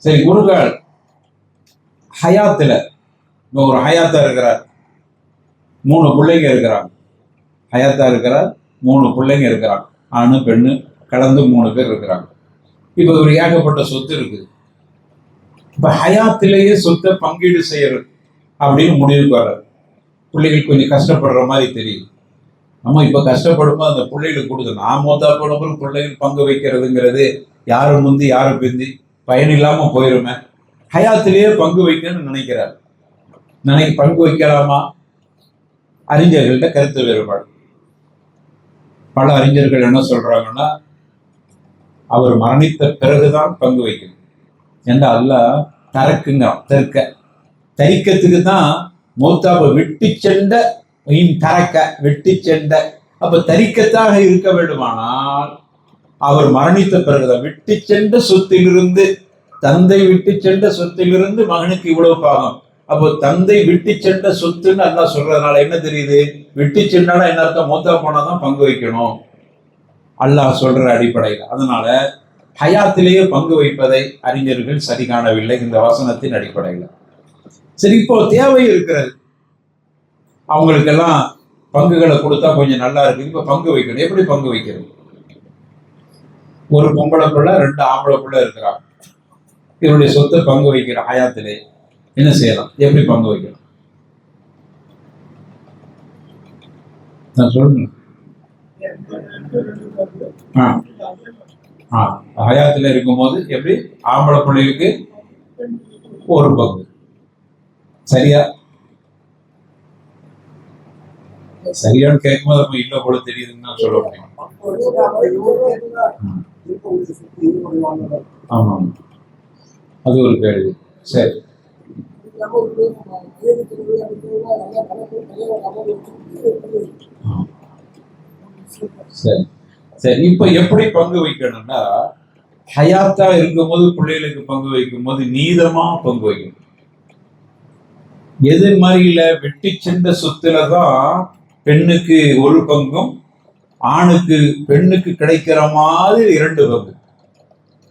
சரி, குருகால் ஹயாத்துல ஒரு ஹயாத்தா இருக்கிறார், 3 பிள்ளைங்க இருக்கிறாங்க. ஹயாத்தா இருக்கிறார், 3 பிள்ளைங்க இருக்கிறாங்க, ஆணு பெண்ணு கலந்து 3 பேர் இருக்கிறாங்க. இப்ப ஒரு ஏகப்பட்ட சொத்து இருக்குது. இப்ப ஹயாத்திலேயே சொத்தை பங்கீடு செய்யறது அப்படின்னு முடிவுக்கு வர்றாரு. பிள்ளைகள் கொஞ்சம் கஷ்டப்படுற மாதிரி தெரியுது. நம்ம இப்ப கஷ்டப்படும்போது அந்த பிள்ளைகளுக்கு கொடுத்து நான் மூத்தா போனப்பறம் பிள்ளைகள் பங்கு வைக்கிறதுங்கிறது யாரு முந்தி யாரு பிந்தி பயனில்லாம போயிருமே. ஹயாத்திலேயே பங்கு வைக்கணும்னு நினைக்கிறார். பங்கு வைக்கலாமா? அறிஞர்கள்ட்ட கருத்து வேறுபாடு. பல அறிஞர்கள் என்ன சொல்றாங்கன்னா, அவர் மரணித்த பிறகுதான் பங்கு வைக்கணும். ஏன்னா அல்லாஹ் தரக்குங்கிறான். தரிக்கத்துக்கு தான் மௌத்தாவை வெட்டி சென்ற தரக்க வெட்டி சென்ற. அப்ப தரிக்கத்தாக இருக்க வேண்டுமானால் அவர் மரணித்த பிறகுதான் விட்டு சென்ற சொத்திலிருந்து, தந்தை விட்டு சென்ற சொத்திலிருந்து மகனுக்கு இவ்வளவு பாகம். அப்போ தந்தை விட்டு சென்ற சொத்துன்னு அல்லாஹ் சொல்றதுனால என்ன தெரியுது? விட்டு சென்றாலும் என்ன அர்த்தம்? மூத்தா போனாதான் பங்கு வைக்கணும் அல்லாஹ் சொல்ற அடிப்படையில். அதனால ஹயாத்திலேயே பங்கு வைப்பதை அறிஞர்கள் சரி காணவில்லை இந்த வசனத்தின் அடிப்படையில். சரி, இப்போ தேவை இருக்கிறது, அவங்களுக்கெல்லாம் பங்குகளை கொடுத்தா கொஞ்சம் நல்லா இருக்கு, இப்ப பங்கு வைக்கணும். எப்படி பங்கு வைக்கிறது? ஒரு பொம்பளை பிள்ளை 2 ஆம்பளை பிள்ளை இருக்கிறாங்க. இவருடைய சொத்தை பங்கு வைக்கிற ஹயாத்திலே என்ன செய்யலாம்? எப்படி பங்கு வைக்கணும்? நான் சொல்றேன். ஹயாத்துல இருக்கும் போது எப்படி ஆம்பளை பிள்ளைகளுக்கு 1 பங்கு, சரியா? சரியான்னு கேட்கும்போது நம்ம இல்ல போல தெரியுதுன்னு தான் சொல்ல முடியும். ஆமா, அது ஒரு கேள்வி. சரி, சரி, சரி. இப்ப எப்படி பங்கு வைக்கணும்னா, ஹயாத்தா இருக்கும்போது பிள்ளைகளுக்கு பங்கு வைக்கும் போது நீதமா பங்கு வைக்கணும். எது மாதிரில வெட்டி சென்ற சொத்துலதான் பெண்ணுக்கு 1 பங்கும் ஆணுக்கு பெண்ணுக்கு கிடைக்கிற மாதிரி 2 பங்கு.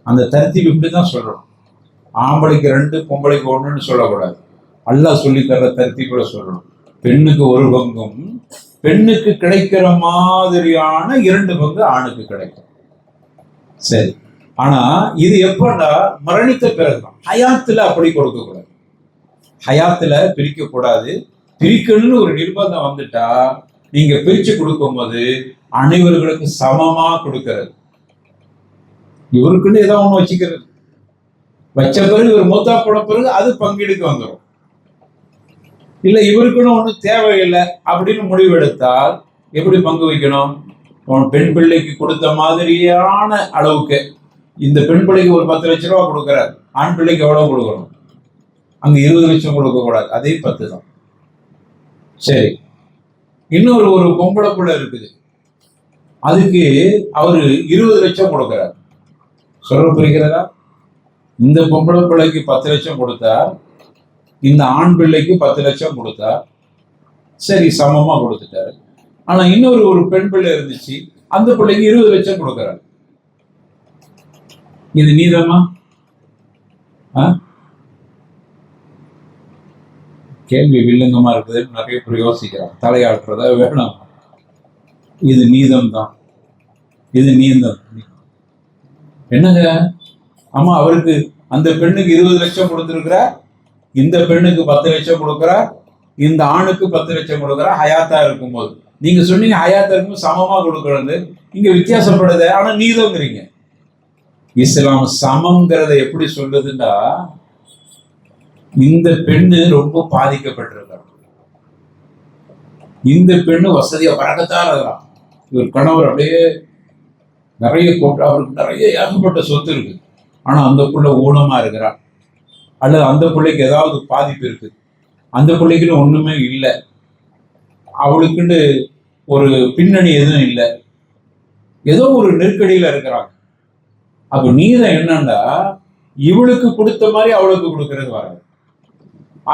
அந்த தர்த்தீப் இப்படிதான் சொல்றோம். ஆம்பளைக்கு 2 பொம்பளைக்கு 1ன்னு சொல்லக்கூடாது. அல்லாஹ் சொல்லி தர்ற தர்த்தீப்ல சொல்லணும். பெண்ணுக்கு 1 பங்கும் பெண்ணுக்கு கிடைக்கிற மாதிரியான 2 பங்கு ஆணுக்கு கிடைக்கும். சரி, ஆனா இது எப்படா? மரணித்த பிறகுதான். ஹயாத்துல அப்படி கொடுக்க கூடாது. ஹயாத்துல பிரிக்க கூடாது. பிரிக்கணும்னு ஒரு நிர்பந்தம் வந்துட்டா நீங்க பிரிச்சு கொடுக்கும் போது அனைவர்களுக்கு சமமா கொடுக்கிறது. இவருக்குன்னு ஏதோ ஒண்ணு வச்சுக்கிறது, வச்ச பிறகு இவர் மூத்தா போன பிறகு அது பங்கீடுக்கு வந்துடும். இல்ல இவருக்குன்னு ஒண்ணு தேவையில்லை அப்படின்னு முடிவெடுத்தால் எப்படி பங்கு வைக்கணும்? பெண் பிள்ளைக்கு கொடுத்த மாதிரியான அளவுக்கு இந்த பெண் பிள்ளைக்கு ஒரு 10 லட்சம் ரூபாய் கொடுக்கிறார், ஆண் பிள்ளைக்கு எவ்வளவு கொடுக்கணும்? அங்க 20 லட்சம் கொடுக்க கூடாது, அதே 10 தான். சரி, இன்னொரு ஒரு பொம்பளை பிள்ளை இருக்குது, அதுக்கு அவரு 20 லட்சம் கொடுக்கிறார். சொல்ல புரிகிறதா? இந்த பொம்பளை பிள்ளைக்கு 10 லட்சம் கொடுத்தார், இந்த ஆண் பிள்ளைக்கு 10 லட்சம் கொடுத்தார். சரி, சமமா கொடுத்துட்டாரு. ஆனா இன்னொரு ஒரு பெண் பிள்ளை இருந்துச்சு, அந்த பிள்ளைக்கு 20 லட்சம் கொடுக்கிறார். இது நீதமா? கேள்வி வில்லங்கமா இருக்குது. நிறைய பேர் யோசிக்கிறாங்க, தலையாட்டுறதா வேணும். இது நீதம் தான், இது நீதம். என்னங்க? ஆமா, அவருக்கு அந்த பெண்ணுக்கு 20 லட்சம் கொடுத்திருக்கிற, இந்த பெண்ணுக்கு 10 லட்சம் கொடுக்குறா, இந்த ஆணுக்கு 10 லட்சம் கொடுக்குறா ஹயாத்தா இருக்கும்போது. நீங்க சொன்னீங்க ஹயாத்தா இருக்கும்போது சமமா கொடுக்கறது, இங்க வித்தியாசப்படுது. ஆனா நீதம்ங்கிறீங்க. இஸ்லாம் சமங்கிறத எப்படி சொல்லுதுன்னா, இந்த பெண்ணு ரொம்ப பாதிக்கப்பட்டிருக்காங்க, இந்த பெண்ணு வசதியா பறக்கத்தான் இருக்கலாம், இவர் கணவர் அப்படியே நிறைய அவருக்கு நிறைய ஏகப்பட்ட சொத்து இருக்கு, ஆனா அந்த புள்ள ஊனமா இருக்கிறான், அல்லது அந்த பிள்ளைக்கு ஏதாவது பாதிப்பு இருக்கு, அந்த பிள்ளைக்குன்னு ஒண்ணுமே இல்லை, அவளுக்குன்னு ஒரு பின்னணி எதுவும் இல்லை, ஏதோ ஒரு நெருக்கடியில இருக்கிறாங்க. அப்ப நீதான் என்னன்னா, இவளுக்கு கொடுத்த மாதிரி அவளுக்கு கொடுக்கறது வராது.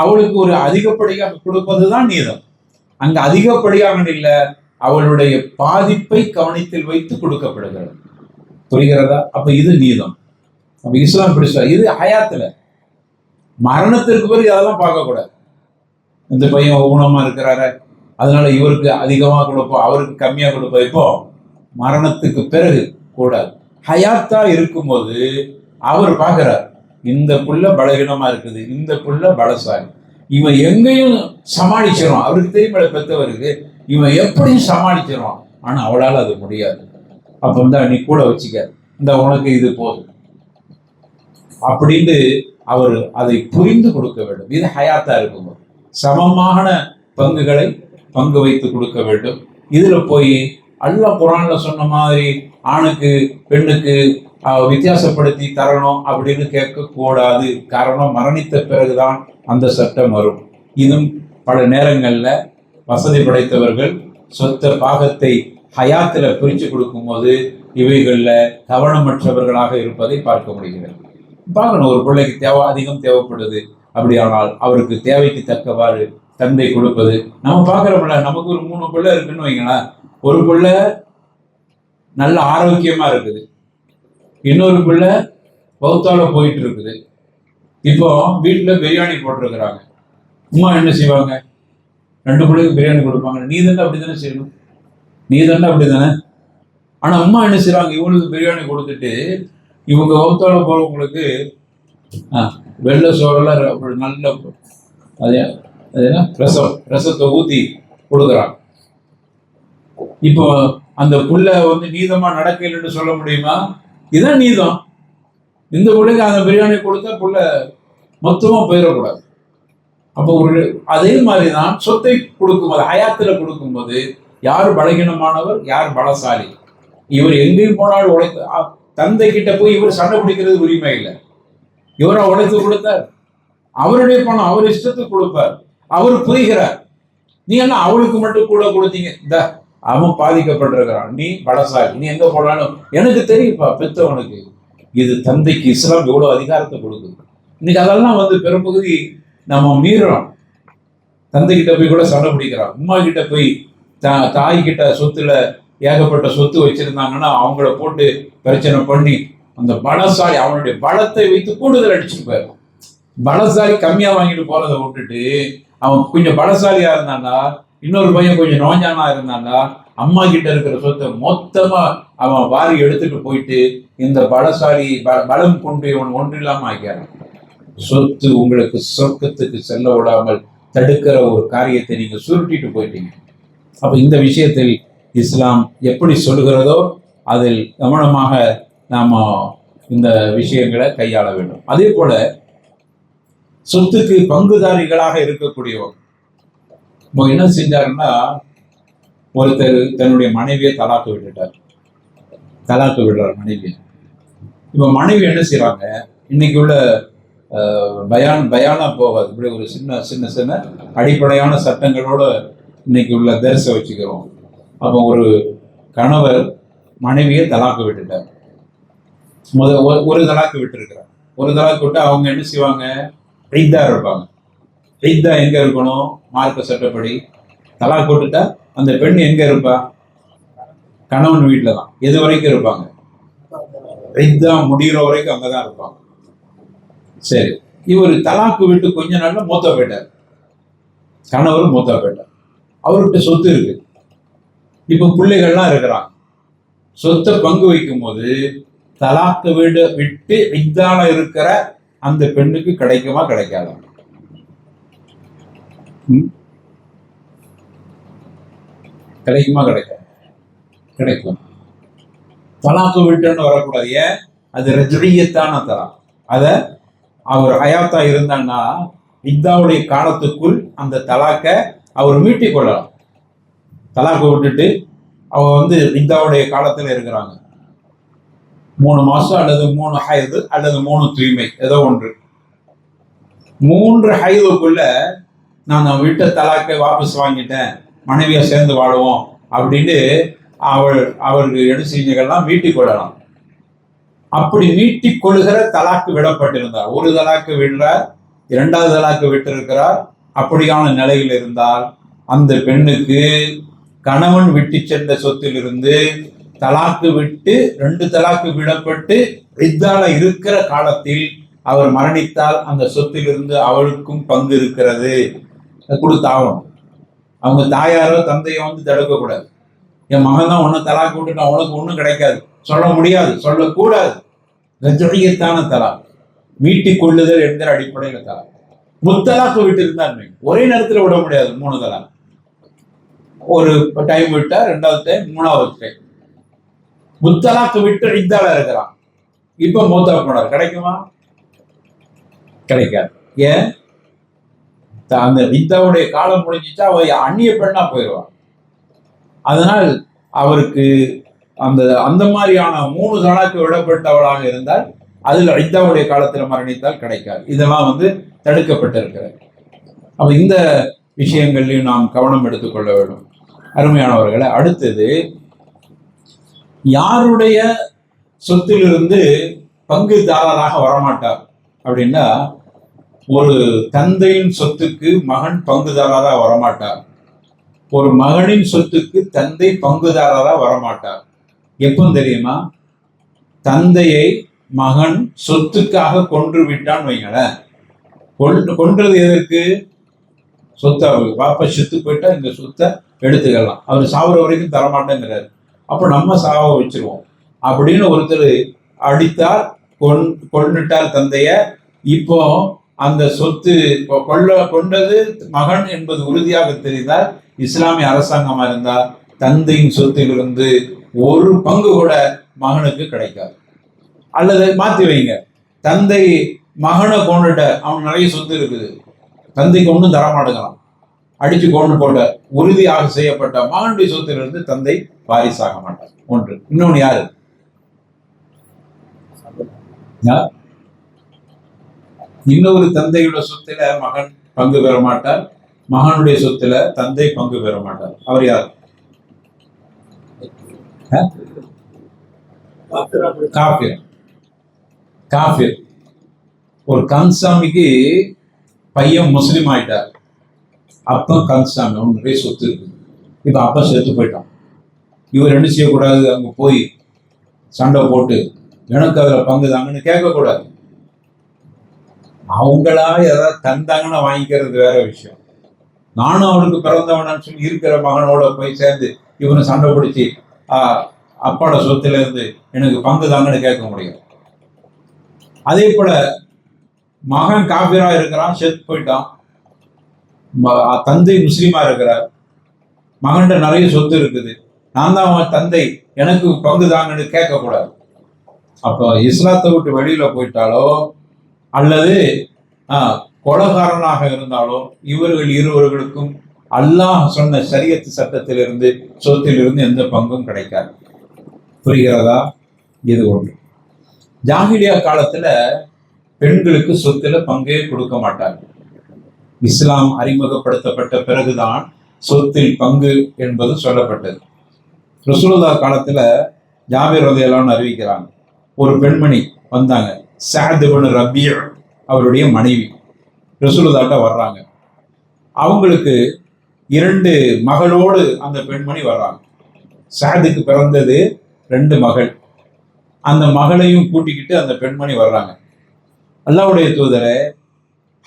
அவளுக்கு ஒரு அதிகப்படியாக கொடுப்பதுதான் நீதம். அங்க அதிகப்படியாக இல்ல, அவளுடைய பாதிப்பை கவனத்தில் வைத்து கொடுக்கப்படுகிறது. புரிகிறதா? அப்ப இது நீதம். அப்ப இஸ்லாம் பிடிச்சா இது ஹயாத்துல. மரணத்திற்கு பிறகு அதெல்லாம் பார்க்க கூடாது. இந்த பையன் ஊனமா இருக்கிறாரு, அதனால இவருக்கு அதிகமா கொடுப்போம், அவருக்கு கம்மியா கொடுப்போம். இப்போ மரணத்துக்கு பிறகு கூடாது. ஹயாத்தா இருக்கும்போது அவர் பார்க்கிறார், இந்த புள்ள பலகீனமா இருக்குது, இந்த புள்ள பலசாலி, இவன் எங்கேயும் சமாளிச்சிருவான். அவருக்கு தெரியுமா பெற்றவருக்கு இவன் எப்படியும் சமாளிச்சிருவான். ஆனா அவளால் அது முடியாது. அப்ப நீ கூட வச்சுக்க, இந்த உனக்கு இது போதும் அப்படின்னு அவர் அதை புரிந்து கொடுக்க வேண்டும். இது ஹயாத்தா இருக்கும்போது சமமான பங்குகளை பங்கு வைத்து கொடுக்க வேண்டும். இதுல போய் அல்லாஹ் குர்ஆன்ல சொன்ன மாதிரி ஆணுக்கு பெண்ணுக்கு வித்தியாசப்படுத்தி தரணும் அப்படின்னு கேட்க கூடாது. காரணம், மரணித்த பிறகுதான் அந்த சட்டம் வரும். இதுவும் பல நேரங்கள்ல வசதி படைத்தவர்கள் சொத்த பாகத்தை ஹயாத்துல பிரிச்சு கொடுக்கும் போது இவைகள்ல கவனமற்றவர்களாக இருப்பதை பார்க்க முடிகிறது. பார்க்கணும், ஒரு பிள்ளைக்கு அதிகம் தேவைப்படுது, அப்படியானால் அவருக்கு தேவைக்கு தக்கவாறு தந்தை கொடுப்பது. நம்ம பார்க்கிறோம்ல, நமக்கு ஒரு 3 பிள்ளை இருக்குன்னு வைங்களேன். ஒரு பிள்ளை நல்ல ஆரோக்கியமா இருக்குது, இன்னொரு பிள்ளை பௌத்தால போயிட்டு இருக்குது. இப்போ வீட்டுல பிரியாணி போட்டிருக்கிறாங்க. அம்மா என்ன செய்வாங்க? 2 பிள்ளைக்கு பிரியாணி கொடுப்பாங்க. நீ தானே அப்படித்தானே செய்யணும், நீ தானே அப்படித்தானே. ஆனா அம்மா என்ன செய்வாங்க? இவனுக்கு பிரியாணி கொடுத்துட்டு இவங்க பௌத்தால போறவங்களுக்கு வெள்ளை சோறெல்லாம் நல்ல ரசத்தை ஊத்தி கொடுக்குறாங்க. இப்போ அந்த புள்ள நீதமா நடக்கலன்னு சொல்ல முடியுமா? இதுதான் நீதம். இந்த புள்ளைக்கு அந்த பிரியாணி கொடுத்தா புள்ள மொத்தமா போயிடக்கூடாது. அப்போ அதே மாதிரிதான் சொத்தை கொடுக்கும்போது, ஹயாத்துல கொடுக்கும்போது யார் பலகீனமானவர், யார் பலசாலி, இவர் எங்கேயும் போனாலும் உழைத்து, தந்தை கிட்ட போய் இவர் சண்டை பிடிக்கிறது உரிமை இல்லை. இவரா உழைத்து கொடுத்தார், அவருடைய பணம் அவர் இஷ்டத்துக்கு கொடுப்பார், அவர் புரிகிறார். நீ என்ன அவளுக்கு மட்டும் கூட கொடுத்தீங்க, இந்த அவன் பாதிக்கப்பட்டிருக்கிறான், நீ பலசாலி, நீ எங்க போனாலும் எனக்கு தெரியுப்பா பெத்தவனுக்கு. இது தந்தைக்கு இஸ்லாம் எவ்வளவு அதிகாரத்தை கொடுக்குது. இன்னைக்கு அதெல்லாம் பெரும்பகுதி நம்ம மீறோம். தந்தை கிட்ட போய் கூட சண்டை பிடிக்கிறான், அம்மா கிட்ட போய் தாய் கிட்ட சொத்துல ஏகப்பட்ட சொத்து வச்சிருந்தாங்கன்னா அவங்கள போட்டு பிரச்சனை பண்ணி அந்த பலசாலி அவனுடைய பலத்தை வைத்து கூடுதல் அடிச்சுப்பாரு. பலசாலி கம்மியா வாங்கிட்டு போறதை விட்டுட்டு அவன் கொஞ்சம் பலசாலியா இருந்தான்னா, இன்னொரு பையன் கொஞ்சம் நோஞ்சானா இருந்தான்னா, அம்மா கிட்ட இருக்கிற சொத்தை மொத்தமா அவன் வாரி எடுத்துட்டு போயிட்டு இந்த பலசாலி பலம் கொண்டு இவன் ஒன்றில்லாம ஆக்கிறான். சொத்து உங்களுக்கு சொர்க்கத்துக்கு செல்ல விடாமல் தடுக்கிற ஒரு காரியத்தை நீங்க சுருட்டிட்டு போயிட்டீங்க. அப்ப இந்த விஷயத்தில் இஸ்லாம் எப்படி சொல்லுகிறதோ அதில் கவனமாக நாம இந்த விஷயங்களை கையாள வேண்டும். அதே போல சொத்துக்கு பங்குதாரிகளாக இருக்கக்கூடியவர் இப்போ என்ன செஞ்சாருன்னா, ஒருத்தர் தன்னுடைய மனைவியை தலாக்கு விட்டுட்டார். தலாக்கு விடுறார் மனைவியை. இப்போ மனைவி என்ன செய்யறாங்க, இன்னைக்கு உள்ள பயானா போகாது, இப்படி ஒரு சின்ன சின்ன சின்ன அடிப்படையான சட்டங்களோட இன்னைக்கு உள்ள தரிசை வச்சுக்கிறோம். அப்போ ஒரு கணவர் மனைவியை தலாக்கு விட்டுட்டார். ஒரு தலாக்கு விட்டுருக்கிறார். ஒரு தலாக்கு விட்டு அவங்க என்ன செய்வாங்க, ஐதா இருப்பாங்க. ஐதா எங்க இருக்கணும்? மார்க்க சட்டப்படி தலாக்கு விட்டுட்டா அந்த பெண் எங்க இருப்பா? கணவன் வீட்டுல தான். எது வரைக்கும் இருப்பாங்க? ஐதா முடிகிற வரைக்கும் அங்கதான் இருப்பாங்க. சரி, இவர் தலாக்கு விட்டு கொஞ்ச நாள்ல மூத்தா போயிட்டார். கணவர் மூத்தா போயிட்டார். அவர்கிட்ட சொத்து இருக்கு. இப்ப பிள்ளைகள்லாம் இருக்கிறாங்க. சொத்தை பங்கு வைக்கும் போது தலாக்கு வீடு விட்டு இதால இருக்கிற அந்த பெண்ணுக்கு கிடைக்குமா கிடைக்காதா? கிடைக்குமா கிடைக்காது? கிடைக்கும். தலாக்கு விட்டுன்னு வரக்கூடாது. ஏன்? அது ரஜ்ரியத்தான தலாக். அத அவர் ஹயாத்தா இருந்தான்னா இத்தாவுடைய காலத்துக்குள் அந்த தலாக்க அவர் மீட்டிக் கொள்ளலாம். தலாக்கு விட்டுட்டு அவங்க இத்தாவுடைய காலத்துல இருக்கிறாங்க, 3 மாசம் அல்லது 3 ஹைது அல்லது 3 தூய்மை, ஏதோ ஒன்று. 3 ஹைதுக்குள்ள நான் விட்ட தலாக்கை வாபஸ் வாங்கிட்டேன், மனைவியா சேர்ந்து வாழுவோம் அப்படின்னு அவருக்கு எடுசீங்கள்லாம் மீட்டிக் கொள்ளலாம். அப்படி நீட்டிக் கொள்கிற தலாக்கு விடப்பட்டிருந்தார். ஒரு தலாக்கு விடுறார், இரண்டாவது தலாக்கு விட்டிருக்கிறார். அப்படியான நிலையில் இருந்தால் அந்த பெண்ணுக்கு கணவன் விட்டு சென்ற சொத்திலிருந்து தலாக்கு விட்டு 2 தலாக்கு விடப்பட்டு இத்தால இருக்கிற காலத்தில் அவர் மரணித்தால் அந்த சொத்திலிருந்து அவளுக்கும் பங்கு இருக்கிறது, கொடுத்தாகணும். அவங்க தாயாரோ தந்தையோ தடுக்க கூடாது. என் மகன் தான் ஒன்னு தலாக்கு விட்டுட்டான், உனக்கு ஒன்றும் கிடைக்காது சொல்ல முடியாது, சொல்லக்கூடாது. ரஜ்இயத்தான தலாக், மீட்டிக் கொள்ளுதல் என்கிற அடிப்படையில் தலாக். முத்தலாக்கு விட்டு இருந்தாருமே ஒரே நேரத்தில் விட முடியாது. 3 தலாக், ஒரு டைம் விட்டா, 2வது டைம், 3வது டைம். முத்தலாக்கு விட்டு இத்தால இருக்கிறான், இப்ப மூத்தா போனார், கிடைக்குமா? கிடைக்காது. ஏன்? அந்த இத்தாவுடைய காலம் முடிஞ்சிச்சா அவ அந்நிய பெண்ணா போயிடுவான். அதனால் அவருக்கு அந்த மாதிரியான 3 தலாக்கு விடப்பட்டவளாக இருந்தால் அதுல இத்தாவுடைய காலத்துல மரணித்தால் கிடைக்காது. இதெல்லாம் தடுக்கப்பட்டிருக்கிறது. அப்ப இந்த விஷயங்களையும் நாம் கவனம் எடுத்துக்கொள்ள வேண்டும். அருமையானவர்களை, அடுத்தது யாருடைய சொத்திலிருந்து பங்குதாரராக வரமாட்டார் அப்படின்னா, ஒரு தந்தையின் சொத்துக்கு மகன் பங்குதாரராக வரமாட்டார், ஒரு மகனின் சொத்துக்கு தந்தை பங்குதாரராக வரமாட்டார். எப்போ தெரியுமா? தந்தையை மகன் சொத்துக்காக கொன்று விட்டான்னு வைங்களேன். கொன்றது எதற்கு? சொத்தை, பாப்பா செத்து போயிட்டா இந்த சொத்தை எடுத்துக்கலாம், அவர் சாவுற வரைக்கும் தரமாட்டேங்கிறாரு, அப்ப நம்ம சாவ வச்சிருவோம் அப்படின்னு ஒருத்தர் அடித்தார், கொன்னுட்டார் தந்தைய. இப்போ அந்த சொத்து கொண்டது மகன் என்பது உறுதியாக தெரிந்தால், இஸ்லாமிய அரசாங்கமா இருந்தால் தந்தையின் சொத்திலிருந்து ஒரு பங்கு கூட மகனுக்கு கிடைக்காது. அல்லது மாத்தி வைங்க, தந்தை மகனை கொண்டுட்ட, அவன் நிறைய சொத்து இருக்குது, தந்தைக்கு ஒன்றும் தரமாட்டேங்கிறான், அடிச்சு கொண்டு போட்ட உறுதியாக செய்யப்பட்ட மகனுடைய சொத்திலிருந்து தந்தை வாரிசாக மாட்டார். ஒன்று. இன்னொன்னு யாரு? இன்னொரு தந்தையோட சொத்துல மகன் பங்கு பெற மாட்டார், மகனுடைய சொத்துல தந்தை பங்கு பெற மாட்டார். அவர் யார்? காஃபிர். காஃபிர். ஒரு கன்சாமிக்கு பையன் முஸ்லீம் ஆயிட்டார், அப்ப கன்சாமி அவன் நிறைய சொத்து இருக்கு, இப்ப அப்ப செத்து போயிட்டான். இவர் என்ன செய்யக்கூடாது? அங்க போய் சண்டை போட்டு எனக்கு அதுல பங்கு தாங்கன்னு கேட்கக்கூடாது. அவங்களா ஏதாவது தந்தாங்கன்னா வாங்கிக்கிறது வேற விஷயம். நானும் அவனுக்கு பிறந்தவனான்னு சொல்லி இருக்கிற மகனோட போய் சேர்ந்து இவனை சண்டை பிடிச்சி அப்பாட சொத்துல இருந்து எனக்கு பங்கு தாங்கன்னு கேட்க முடியும். அதே போல மகன் காபிரா இருக்கிறான், செத்து போயிட்டான், தந்தை முஸ்லீமா இருக்கிறார், மகன்கிட்ட நிறைய சொத்து இருக்குது, நான் தான் அவன் தந்தை, எனக்கு பங்கு தாங்கன்னு கேட்கக்கூடாது. அப்போ இஸ்லாத்தை விட்டு வெளியில போயிட்டாலோ அல்லது கொலைகாரனாக இருந்தாலோ இவர்கள் இருவர்களுக்கும் அல்லாஹ் சொன்ன ஷரியத் சட்டத்திலிருந்து சொத்திலிருந்து எந்த பங்கும் கிடைக்காது. புரிகிறதா? இது ஒன்று. ஜாஹிலியா காலத்துல பெண்களுக்கு சொத்துல பங்கே கொடுக்க மாட்டாங்க. இஸ்லாம் அறிமுகப்படுத்தப்பட்ட பிறகுதான் சொத்தில் பங்கு என்பது சொல்லப்பட்டது. ரசூலுல்லாஹ் காலத்துல ஜாபிர் ரலியல்லாஹு அன்ஹு அறிவிக்கிறாங்க, ஒரு பெண்மணி வந்தாங்க, சஅத் இப்னு ரபீ அவருடைய மனைவி ரசூலுல்லாஹ்ட்ட வர்றாங்க. அவங்களுக்கு 2 மகளோடு அந்த பெண்மணி வர்றாங்க. சஅதுக்கு பிறந்தது 2 மகள். அந்த மகளையும் கூட்டிக்கிட்டு அந்த பெண்மணி வர்றாங்க. அல்லாஹ்வுடைய தூதரே,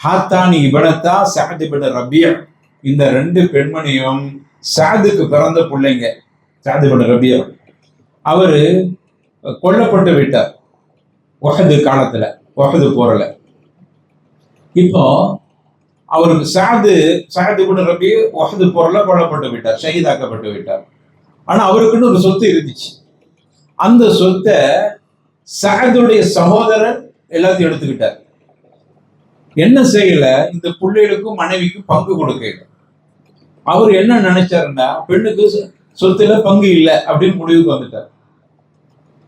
ஹாத்தானி இப்னத்தா சஅத் இப்னு ரபீ, இந்த 2 பெண்மணியும் சஅதுக்கு பிறந்த பிள்ளைங்க. சஅத் இப்னு ரபீ அவரு கொல்லப்பட்டு விட்டார் உஹது காலத்துல, உஹது போர்ல. இப்போ அவருக்கு சஅத் இப்னு ரபீ உஹது போர்ல கொல்லப்பட்டு விட்டார், ஷஹீதாக்கப்பட்டு விட்டார். ஆனா அவருக்குன்னு ஒரு சொத்து இருந்துச்சு. அந்த சொத்தை சஅதுடைய சகோதரர் எல்லாத்தையும் எடுத்துக்கிட்டார். என்ன செய்யல? இந்த பிள்ளைகளுக்கும் மனைவிக்கும் பங்கு கொடுக்கல. அவர் என்ன நினைச்சாருன்னா, பெண்ணுக்கு சொத்துல பங்கு இல்லை அப்படின்னு முடிவுக்கு வந்துட்டார்.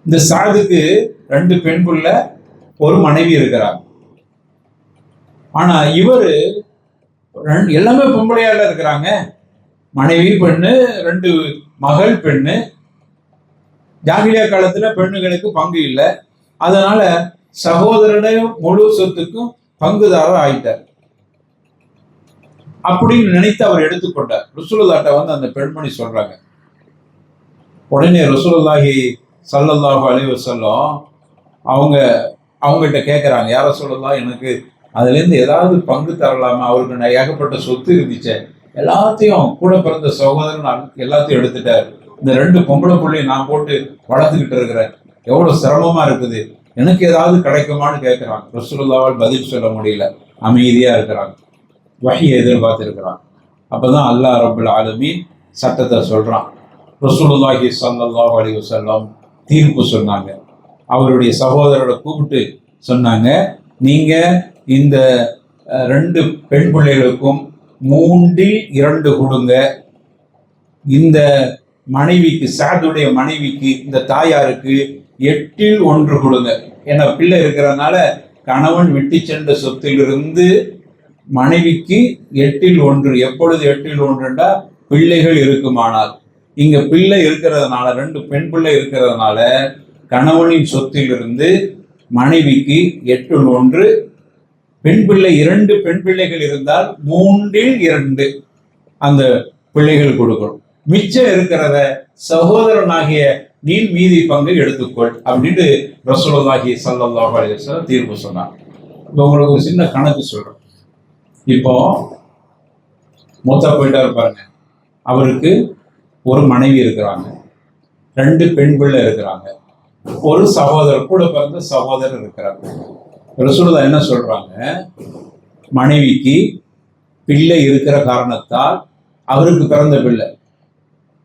இந்த சஅதுக்கு 2 பெண் புள்ள, ஒரு மனைவி இருக்கிறார். ஆனா இவரு எல்லாமே பொம்பளையால இருக்கிறாங்க, மனைவி பெண்ணு, 2 மகள் பெண்ணு. ஜாகிலியா காலத்துல பெண்ணுகளுக்கு பங்கு இல்லை. அதனால சகோதரனுடைய முழு சொத்துக்கும் பங்குதாரர் ஆயிட்டார் அப்படின்னு நினைத்து அவர் எடுத்துக்கொண்டார். ரசூலுல்லாஹ்ட்ட வந்து அந்த பெண்மணி சொல்றாங்க. உடனே ரசூலுல்லாஹி ஸல்லல்லாஹு அலைஹி வஸல்லம் அவங்கள்ட்ட கேட்கறாங்க, யார ரசூலுல்லாஹ், எனக்கு அதுல இருந்து ஏதாவது பங்கு தரலாமா? அவருக்கு ஏகப்பட்ட சொத்து இருந்துச்சு, எல்லாத்தையும் கூட பிறந்த சகோதரன் எல்லாத்தையும் எடுத்துட்டார். இந்த 2 பொம்பளை பிள்ளையை நான் போட்டு வளர்த்துக்கிட்டு இருக்கிறேன், எவ்வளவு சிரமமா இருக்குது, எனக்கு ஏதாவது கிடைக்குமான்னு கேட்கிறான். ரசூலுல்லாஹ்வால் பதில் சொல்ல முடியல, அமைதியா இருக்கிறாங்க, வஹி எதிர்பார்த்து இருக்கிறான். அப்பதான் அல்லாஹ் ரப்பல் ஆலமீன் சட்டத்தை சொல்றான். ரசூலுல்லாஹி ஸல்லல்லாஹு அலைஹி வஸல்லம் தீர்ப்பு சொன்னாங்க. அவருடைய சகோதரரை கூப்பிட்டு சொன்னாங்க, நீங்க இந்த 2 பெண் பிள்ளைகளுக்கும் 3/2 கொடுங்க. இந்த மனைவிக்கு, சாதுடைய மனைவிக்கு, இந்த தாயாருக்கு 8/1 கொடுங்க. ஏன்னா பிள்ளை இருக்கிறதுனால கணவன் விட்டு சென்ற சொத்திலிருந்து மனைவிக்கு 8/1. எப்பொழுது 8/1? பிள்ளைகள் இருக்குமானால். இங்க பிள்ளை இருக்கிறதுனால, 2 பெண் பிள்ளை இருக்கிறதுனால கணவனின் சொத்திலிருந்து மனைவிக்கு 8/1. பெண் பிள்ளை 2 பெண் பிள்ளைகள் இருந்தால் 3/2 அந்த பிள்ளைகள் கொடுக்கணும். மிச்சம் இருக்கிறத சகோதரனாகிய நீ மீதி பங்கு எடுத்துக்கொள் அப்படின்னு ரசூலுல்லாஹி ஸல்லல்லாஹு அலைஹி வஸல்லம் தீர்ப்பு சொன்னாங்க. இப்போ உங்களுக்கு ஒரு சின்ன கணக்கு சொல்றேன். இப்போ மூத்தா போயிட்டாரு பாருங்க, அவருக்கு ஒரு மனைவி இருக்கிறாங்க, 2 பெண் பிள்ளை இருக்கிறாங்க, ஒரு சகோதரர், கூட பிறந்த சகோதரர் இருக்கிறாங்க. ரசூலுல்லாஹ் என்ன சொல்றாங்க, மனைவிக்கு பிள்ளை இருக்கிற காரணத்தால் அவருக்கு பிறந்த பிள்ளை,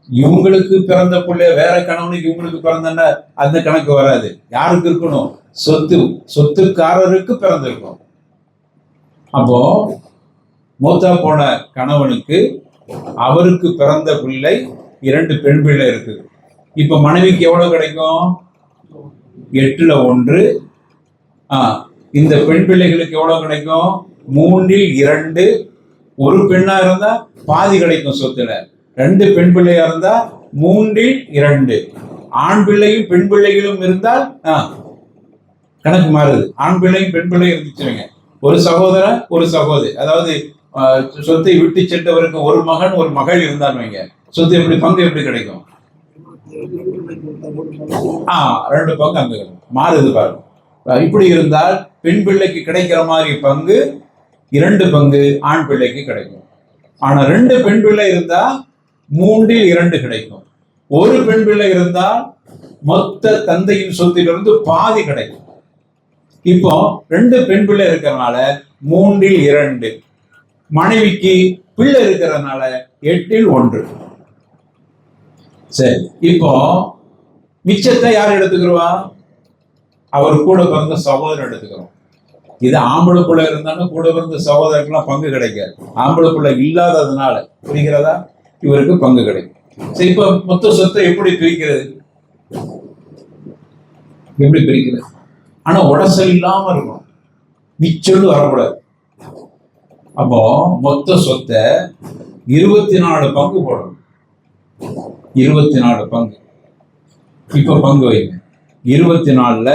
இவங்களுக்கு பிறந்த பிள்ளை வேற கணவனுக்கு இவங்களுக்கு பிறந்தா அந்த கணக்கு வராது. யாருக்கு இருக்கணும்? சொத்துக்காரருக்கு பிறந்திருக்கும். அப்போ மூத்தா போன கணவனுக்கு அவருக்கு பிறந்த பிள்ளை 2 பெண் பிள்ளை இருக்குது. இப்ப மனைவிக்கு எவ்வளவு கிடைக்கும்? 8/1. இந்த பெண் பிள்ளைகளுக்கு எவ்வளவு கிடைக்கும்? 3/2. ஒரு பெண்ணா இருந்தா பாதி கிடைக்கும் சொத்துல, 2 பெண் பிள்ளையா இருந்தா 3/2. ஆண் பிள்ளையும் பெண் பிள்ளைகளும் இருந்தால் கணக்கு மாறுது. ஆண் பிள்ளையும் பெண் பிள்ளையும் இருந்துச்சுங்க, ஒரு சகோதரன் ஒரு சகோதரி, அதாவது சொத்தை விட்டு சென்றவருக்கு ஒரு மகன் ஒரு மகள் இருந்தான்னு வைங்க, சொத்து எப்படி பங்கு எப்படி கிடைக்கும்? 2 பங்கு அங்க மாறுது பாருங்க. இப்படி இருந்தால் பெண் பிள்ளைக்கு கிடைக்கிற மாதிரி பங்கு 2 பங்கு ஆண் பிள்ளைக்கு கிடைக்கும். ஆனா 2 பெண் பிள்ளை இருந்தா 3/2 கிடைக்கும். ஒரு பெண் பிள்ளை இருந்தால் மொத்த தந்தையின் சொத்திலிருந்து பாதி கிடைக்கும். இப்போ 2 பெண் பிள்ளை இருக்கிறதுனால 3/2, மனைவிக்கு பிள்ளை இருக்கிறதுனால 8/1. சரி, இப்போ மிச்சத்தை யார் எடுத்துக்கிறவா? அவர் கூட பிறந்த சகோதரர் எடுத்துக்கிறோம். இது ஆம்பளை பிள்ளை இருந்தாலும் கூட பிறந்த சகோதரருக்குலாம் பங்கு கிடைக்காது. ஆம்பளை பிள்ளை இல்லாததுனால, புரிகிறதா, இவருக்கு பங்கு கிடைக்கும். சரி, இப்ப மொத்த சொத்தை எப்படி பிரிக்கிறது? எப்படி பிரிக்கிறது? ஆனா உடசல் இல்லாம இருக்கணும், மிச்சம் வரக்கூடாது. அப்போ மொத்த சொத்தை 24 பங்கு போடணும். 24 பங்கு. இப்ப பங்கு வைங்க. 24ல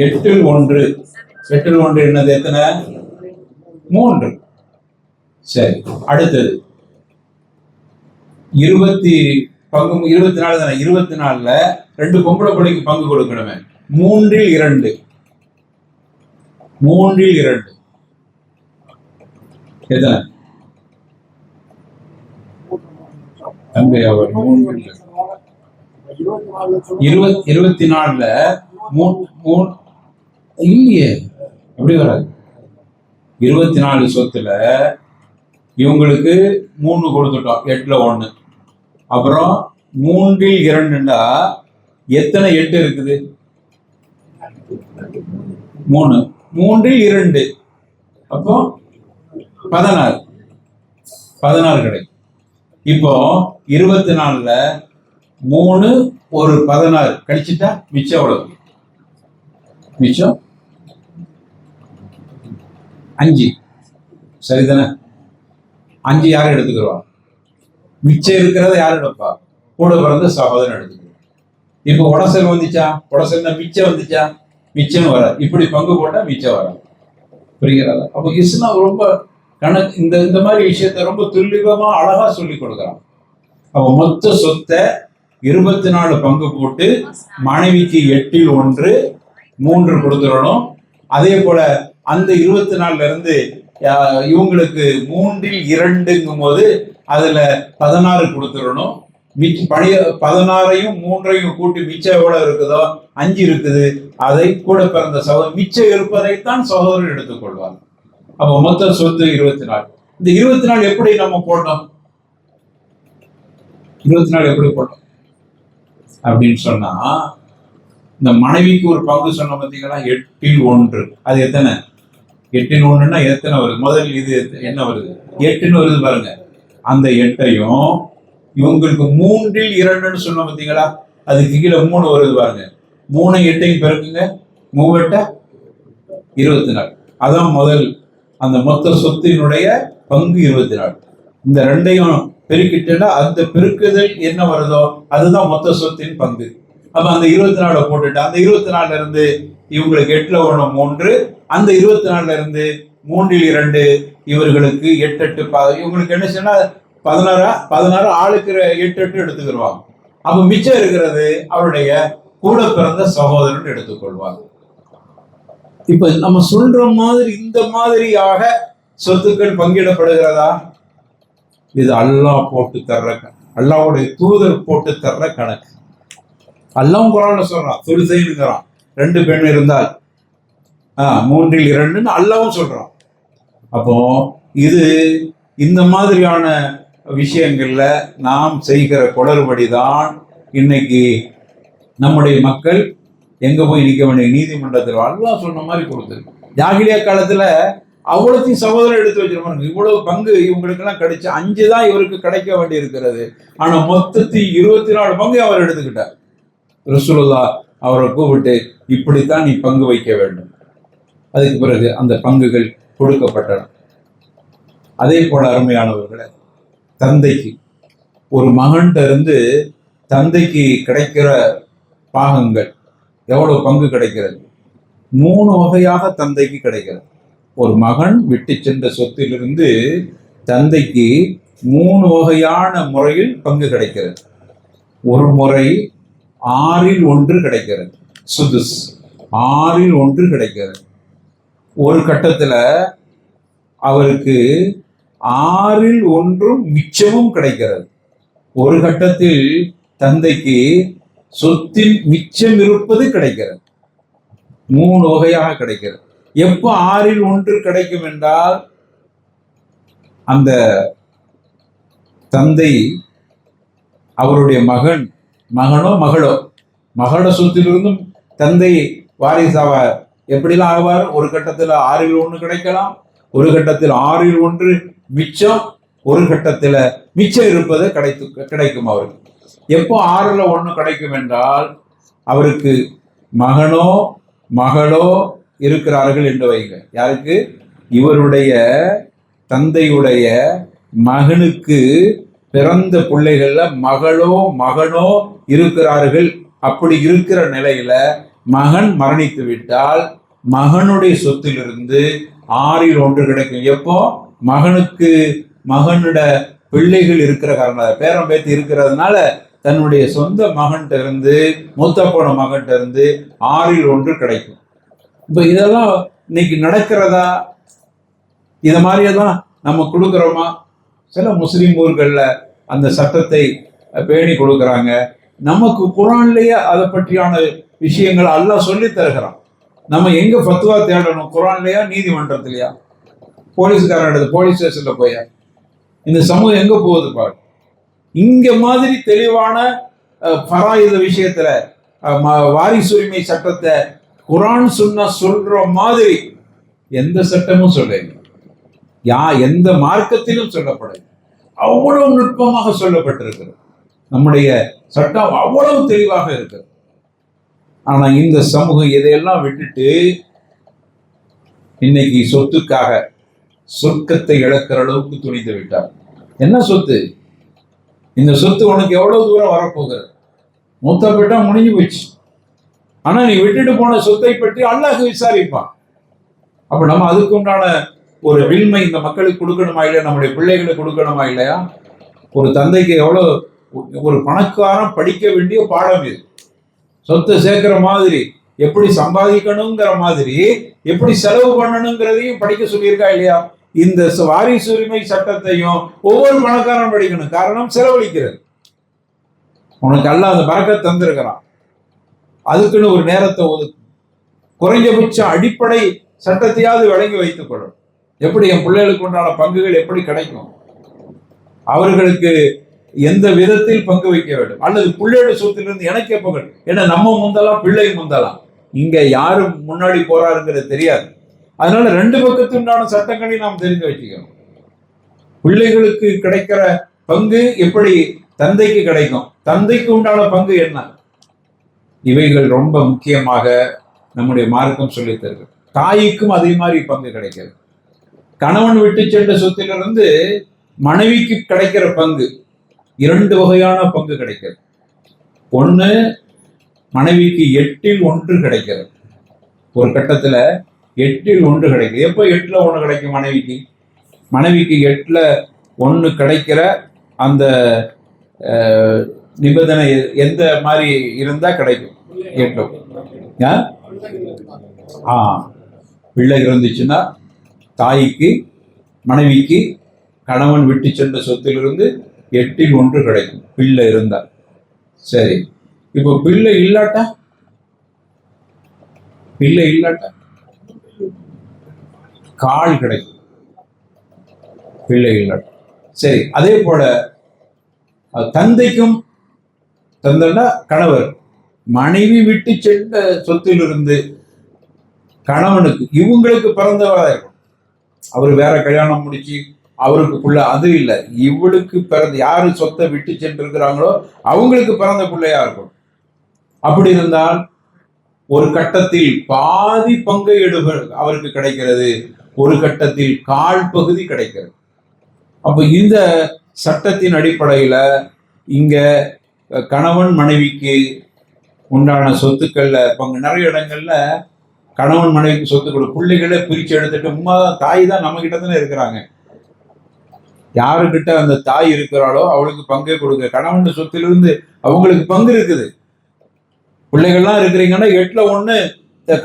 8/1. 8/1 என்னது? எத்தனை? 3. சரி, அடுத்தது 24 தானே. 24ல 2 பொம்பளை பிள்ளைக்கு பங்கு கொடுக்கணுமே. 3/2. 3/2 எத்தனை? தம்பி அவர் 24ல இல்லையே, அப்படி வராது. 24 சொத்துல இவங்களுக்கு 3 கொடுத்துட்டோம், 8/1. அப்புறம் 3/2 எத்தனை 8 இருக்குது? 3. 3/2 அப்போ 16 கிடைக்கும். இப்போ 24ல 3 ஒரு 16 கழிச்சுட்டா மிச்சம் எவ்வளவு? மிச்சம் 5. சரிதானே? 5 யாரும் எடுத்துக்கிறவா? மிச்சம் இருக்கிறத யார் எடுப்பா? கூட பிறந்த சகோதரன் எடுத்துக்கிறோம். இப்போ உடசல் வந்துச்சா? உடசல்னா மிச்சம் வந்துச்சா? மிச்சம் வராது. இப்படி பங்கு போட்டா மிச்சம் வராது. புரிகிறதா? அப்போ இஸ்லாம் ரொம்ப இந்த மாதிரி விஷயத்த ரொம்ப துல்லியமா அழகா சொல்லி கொடுக்குறான். அப்போ மொத்த சொத்தை 24 பங்கு போட்டு மனைவிக்கு 8/1 3 கொடுத்துடணும். அதே போல அந்த 24 இருந்து இவங்களுக்கு 3/2 போது அதுல 16 கொடுத்துடணும். 16ஐயும் 3ஐயும் கூட்டி மிச்சம் எவ்வளவு இருக்குதோ 5 இருக்குது, அதை கூட பிறந்த சகோதரர் மிச்சம் இருப்பதைத்தான் சகோதரர் எடுத்துக்கொள்வார். அப்ப மொத்த சொத்து 24. இந்த 24 எப்படி நம்ம போட்டோம்? 24 எப்படி போட்டோம் அப்படின்னு சொன்னா, இந்த மனைவிக்கு ஒரு பங்கு சொன்ன பார்த்தீங்கன்னா 8/1. அது எத்தனை? 8/1ன்னா எத்தனை வருது? முதல் இது என்ன வருது? 8ன்னு வருது பாருங்க. அந்த 8ஐயும் இவங்களுக்கு 3/2 சொன்ன பார்த்தீங்களா, அதுக்கு கீழே 3 வருது பாருங்க. 3 8ஐயும் பெருக்குங்க, 3 24. அதான் முதல் அந்த மொத்த சொத்தினுடைய பங்கு 24. இந்த ரெண்டையும் பெருக்கிட்டா அந்த பெருக்குதல் என்ன வருதோ அதுதான் மொத்த சொத்தின் பங்கு. அப்ப அந்த 24 போட்டுட்டு அந்த 24 இருந்து இவங்களுக்கு 8/1 3, அந்த 24 இருந்து 3/2 இவர்களுக்கு 8 இவங்களுக்கு என்ன சொன்னா 16 ஆளுக்கு 8 எடுத்துக்கிடுவாங்க. அப்ப மிச்சம் இருக்கிறது அவருடைய கூட பிறந்த சகோதரன் எடுத்துக்கொள்வாங்க. இப்ப நம்ம சொல்ற மாதிரி இந்த மாதிரியாக சொத்துக்கள் பங்கிடப்படுகிறதா? இது அல்லாஹ் போட்டு தர்ற, அல்லாஹ்வுடைய தூதர் போட்டு தர்ற கணக்கு. அல்லாஹ் குர்ஆன்ல சொல்றான், சுலுசைங்கிறான். 2 பெண் இருந்தால் 3/2 அல்லாஹ்வும் சொல்றான். அப்போ இது இந்த மாதிரியான விஷயங்கள்ல நாம் செய்கிற குளறுபடிதான் இன்னைக்கு நம்முடைய மக்கள் எங்க போய் நிற்க வேண்டிய நீதிமன்றத்தில் அல்லாஹ் சொன்ன மாதிரி கொடுத்தது. ஜாகிலியா காலத்துல அவ்வளோத்தையும் சகோதரர் எடுத்து வச்சிருப்பாங்க. இவ்வளவு பங்கு இவங்களுக்கு எல்லாம் கிடைச்சு 5 தான் இவருக்கு கிடைக்க வேண்டி இருக்கிறது. ஆனா மொத்தத்தில் 24 பங்கு அவர் எடுத்துக்கிட்டார். ரசூலுல்லாஹ் அவரை கூப்பிட்டு இப்படித்தான் நீ பங்கு வைக்க வேண்டும். அதுக்கு பிறகு அந்த பங்குகள் கொடுக்கப்பட்டன. அதே போல அருமையானவர்களை, தந்தைக்கு ஒரு மகன்கிட்ட இருந்து தந்தைக்கு கிடைக்கிற பாகங்கள் எவ்வளவு பங்கு கிடைக்கிறது? 3 வகையாக தந்தைக்கு கிடைக்கிறது. ஒரு மகன் விட்டு சென்ற சொத்திலிருந்து தந்தைக்கு 3 வகையான முறையில் பங்கு கிடைக்கிறது. ஒரு முறை 6/1 கிடைக்கிறது, சுதுஸ் 6/1 கிடைக்கிறது. ஒரு கட்டத்துல அவருக்கு 6/1 மிச்சமும் கிடைக்கிறது. ஒரு கட்டத்தில் தந்தைக்கு சொத்தில் மிச்சம் இருப்பது கிடைக்கிறது. 3 வகையாக கிடைக்கிறது. எப்போ 6/1 கிடைக்கும் என்றால், அந்த தந்தை அவருடைய மகனோ மகளோட சொத்திலிருந்தும் தந்தை வாரிசாவ எப்படிலாம் ஆவார்? ஒரு கட்டத்தில் 6/1 கிடைக்கலாம், ஒரு கட்டத்தில் 6/1 மிச்சம், ஒரு கட்டத்தில் மிச்சம் இருப்பது கிடைக்கும் அவருக்கு. எப்போ 6/1 கிடைக்கும் என்றால், அவருக்கு மகனோ மகளோ இருக்கிறார்கள் என்று வைங்க. யாருக்கு? இவருடைய தந்தையுடைய மகனுக்கு பிறந்த பிள்ளைகள்ல மகனோ இருக்கிறார்கள். அப்படி இருக்கிற நிலையில மகன் மரணித்து விட்டால் மகனுடைய சொத்திலிருந்து 6/1 கிடைக்கும். எப்போ? மகனோட பிள்ளைகள் இருக்கிற காரணம், பேரம் பேத்தி இருக்கிறதுனால தன்னுடைய சொந்த மகன்கிட்ட இருந்து, மூத்த போன மகன்கிட்ட இருந்து 6/1 கிடைக்கும். இப்ப இதெல்லாம் இன்னைக்கு நடக்கிறதா? இத மாதிரியெல்லாம் நம்ம கொடுக்குறோமா? சில முஸ்லிம் ஊர்கள்ல அந்த சட்டத்தை பேணி கொடுக்குறாங்க. நமக்கு குர்ஆன்லயே அதை பற்றியான விஷயங்கள் அல்லாஹ் சொல்லி தருகிறான். நம்ம எங்க ஃபத்வா தேடணும்? குர்ஆன்லயா, நீதிமன்றத்திலையா, போலீஸ்காரன் எடுத்து போலீஸ் ஸ்டேஷன்ல போயா? இந்த சமூகம் எங்க போகுது பாரு. இங்க மாதிரி தெளிவான ஃபராயித விஷயத்துல வாரிசுரிமை சட்டத்தை குர்ஆன் சுன்னா சொல்ற மாதிரி எந்த சட்டமும் சொல்லல, எந்த மார்க்கத்திலும் சொல்லப்படல. அவ்வளவு நுட்பமாக சொல்லப்பட்டிருக்கிறது. நம்முடைய சட்டம் அவ்வளவு தெளிவாக இருக்கிறது. ஆனா இந்த சமூகம் இதையெல்லாம் விட்டுட்டு இன்னைக்கு சொத்துக்காக சொர்க்கத்தை இழக்கிற அளவுக்கு துணிந்து விட்டார். என்ன சொத்து? இந்த சொத்து உனக்கு எவ்வளவு தூரம் வரப்போகிறது? மூத்தா போயிட்டா முடிஞ்சு போச்சு. ஆனா நீ விட்டுட்டு போன சொத்தை பற்றி அல்லாஹ் விசாரிப்பான். அப்ப நம்ம அதுக்கு உண்டான ஒரு வில்மை இந்த மக்களுக்கு கொடுக்கணுமா இல்லையா, நம்முடைய பிள்ளைகளுக்கு கொடுக்கணுமா இல்லையா? ஒரு தந்தைக்கு எவ்வளவு ஒரு பணக்காரன் படிக்க வேண்டிய பாடம் இது. சொத்தை சேர்க்கிற மாதிரி, எப்படி சம்பாதிக்கணுங்கிற மாதிரி, எப்படி செலவு பண்ணணுங்கிறதையும் படிக்க சொல்லியிருக்கா இல்லையா? இந்த வாரிசு உரிமை சட்டத்தையும் ஒவ்வொரு பணக்காரன் படிக்கணும். காரணம் செலவழிக்கிறது. உனக்கு அல்லாஹ் அந்த பரக்கத்தை தந்திருக்கிறான், அதுக்குன்னு ஒரு நேரத்தை ஒதுக்கு. குறைஞ்சபட்ச அடிப்படை சட்டத்தையாவது வழங்கி வைத்துக் கொள்ளும். எப்படி என் பிள்ளைகளுக்கு உண்டான பங்குகள் எப்படி கிடைக்கும், அவர்களுக்கு எந்த விதத்தில் பங்கு வைக்க வேண்டும், அல்லது பிள்ளையோட சொத்திலிருந்து எனக்கு எப்ப, ஏன்னா நம்ம முந்தலாம் பிள்ளை முந்தலாம், இங்க யாரு முன்னாடி போறாருங்கிறது தெரியாது. அதனால ரெண்டு பக்கத்துண்டான சட்டங்களை நாம் தெரிந்து வச்சுக்கணும். பிள்ளைகளுக்கு கிடைக்கிற பங்கு எப்படி தந்தைக்கு கிடைக்கும், தந்தைக்கு உண்டான பங்கு என்ன, இவைகள் ரொம்ப முக்கியமாக நம்முடைய மார்க்கம் சொல்லித் தருது. தாய்க்கும் அதே மாதிரி பங்கு கிடைக்கிறது. கணவன் விட்டு சென்ற சொத்திலிருந்து மனைவிக்கு கிடைக்கிற பங்கு இரண்டு வகையான பங்கு கிடைக்கிறது. ஒன்று, மனைவிக்கு 8/1 கிடைக்கிறது. ஒரு கட்டத்துல 8/1 கிடைக்குது. எப்போ 8/1 கிடைக்கும் மனைவிக்கு? மனைவிக்கு 8/1 கிடைக்கிற அந்த நிபந்தனை எந்த மாதிரி இருந்தா கிடைக்கும்? 8 பிள்ளை இருந்துச்சுன்னா தாய்க்கு மனைவிக்கு கணவன் விட்டு சென்ற சொத்திலிருந்து 8/1 கிடைக்கும் பிள்ளை இருந்தா. சரி, இப்போ பிள்ளை இல்லாட்டா கால் கிடைக்கும். பிள்ளை இல்லாட்டா சரி. அதே போல தந்தைக்கும், தந்தைன்னா கணவர், மனைவி விட்டு சென்ற சொத்திலிருந்து கணவனுக்கு, இவங்களுக்கு பிறந்தவராக இருக்கும். அவர் வேற கல்யாணம் முடிச்சு அவருக்கு புள்ள, அது இல்லை, இவளுக்கு பிறந்த, யாரு சொத்தை விட்டு சென்றிருக்கிறாங்களோ அவங்களுக்கு பிறந்த பிள்ளையா இருக்கும். அப்படி இருந்தால் ஒரு கட்டத்தில் பாதி பங்கு அவருக்கு கிடைக்கிறது, ஒரு கட்டத்தில் கால் பகுதி கிடைக்கிறது. அப்ப இந்த சட்டத்தின் அடிப்படையில இங்க கணவன் மனைவிக்கு உண்டான சொத்துக்கள்ல பங்கு, நிறைய இடங்கள்ல கணவன் மனைவிக்கு சொத்துக்கள் பிள்ளைகளே பிரிச்சு எடுத்துட்டு, உண்மைதான் தாய் தான் நம்ம கிட்ட தானே இருக்கிறாங்க, யாருக்கிட்ட அந்த தாய் இருக்கிறாளோ அவளுக்கு பங்கே கொடுக்க. கணவன் சொத்திலிருந்து அவங்களுக்கு பங்கு இருக்குது. பிள்ளைகள்லாம் இருக்கிறீங்கன்னா 8/1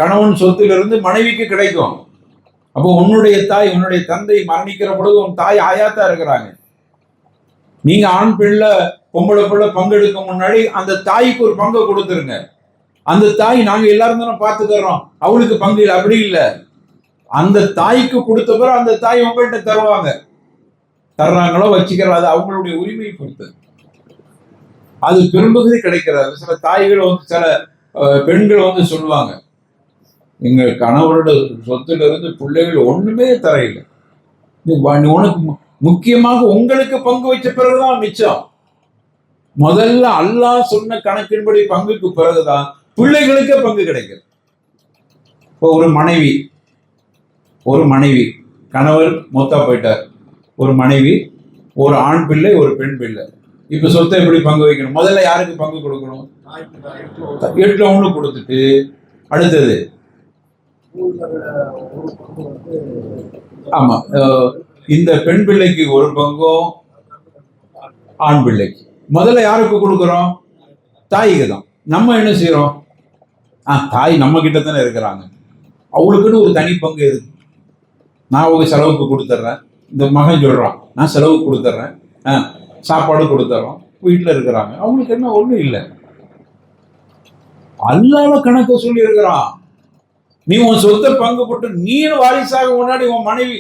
கணவன் சொத்திலிருந்து மனைவிக்கு கிடைக்கும். அப்போ உன்னுடைய தாய், உன்னுடைய தந்தை மரணிக்கிற பொழுது உன் தாய் ஆயாத்தா இருக்கிறாங்க. நீங்க ஆண் பிள்ளை பொம்பளை பிள்ளை பங்கெடுக்க முன்னாடி அந்த தாய்க்கு ஒரு பங்கை கொடுத்துருங்க. அந்த தாய் நாங்க எல்லாரும் தானே பார்த்துக்கிறோம், அவளுக்கு பங்கு இல்லை, அப்படி இல்லை. அந்த தாய்க்கு கொடுத்த பிறகு அந்த தாய் உங்கள்கிட்ட தருவாங்க, தர்றாங்களோ வச்சுக்கிறோம், அது அவங்களுடைய உரிமையை பொறுத்து. அது பெரும்பகுதி கிடைக்கிறது. சில தாய்கள் வந்து, சில பெண்கள் சொல்லுவாங்க, எங்க கணவரோட சொத்துல இருந்து பிள்ளைகள் ஒண்ணுமே தரையில்லை, உனக்கு முக்கியமாக உங்களுக்கு பங்கு வச்ச பிறகுதான் மிச்சம். முதல்ல அல்லாஹ் சொன்ன கணக்கின்படி பங்குக்கு பிறகுதான் பிள்ளைகளுக்கே பங்கு கிடைக்கிறது. இப்போ ஒரு மனைவி கணவர் மூத்தா போயிட்டார், ஒரு மனைவி, ஒரு ஆண் பிள்ளை ஒரு பெண் பிள்ளை. இப்ப சொத்தை எப்படி பங்கு வைக்கணும்? முதல்ல யாருக்கு பங்கு கொடுக்கணும்? 8/1 கொடுத்துட்டு அடுத்தது, ஆமா, இந்த பெண் பிள்ளைக்கு ஒரு பங்கும் ஆண் பிள்ளைக்கு. முதல்ல யாருக்கு கொடுக்குறோம்? தாய்க்கு தான். நம்ம என்ன செய்யறோம்? தாய் நம்ம கிட்ட தானே இருக்கிறாங்க, அவளுக்குன்னு ஒரு தனி பங்கு இருக்கு. நான் அவங்க செலவுக்கு கொடுத்துட்றேன், இந்த மகன் சொல்றான் நான் செலவுக்கு கொடுத்துட்றேன், சாப்பாடு கொடுத்துறோம், வீட்டில் இருக்கிறாங்க, அவங்களுக்கு என்ன ஒண்ணும் இல்லை. அல்லாஹ் கணக்க சொல்லி இருக்கிறான், நீ உன் சொத்தை பங்கு போட்டு நீ வாரிசாக முன்னாடி உன் மனைவி,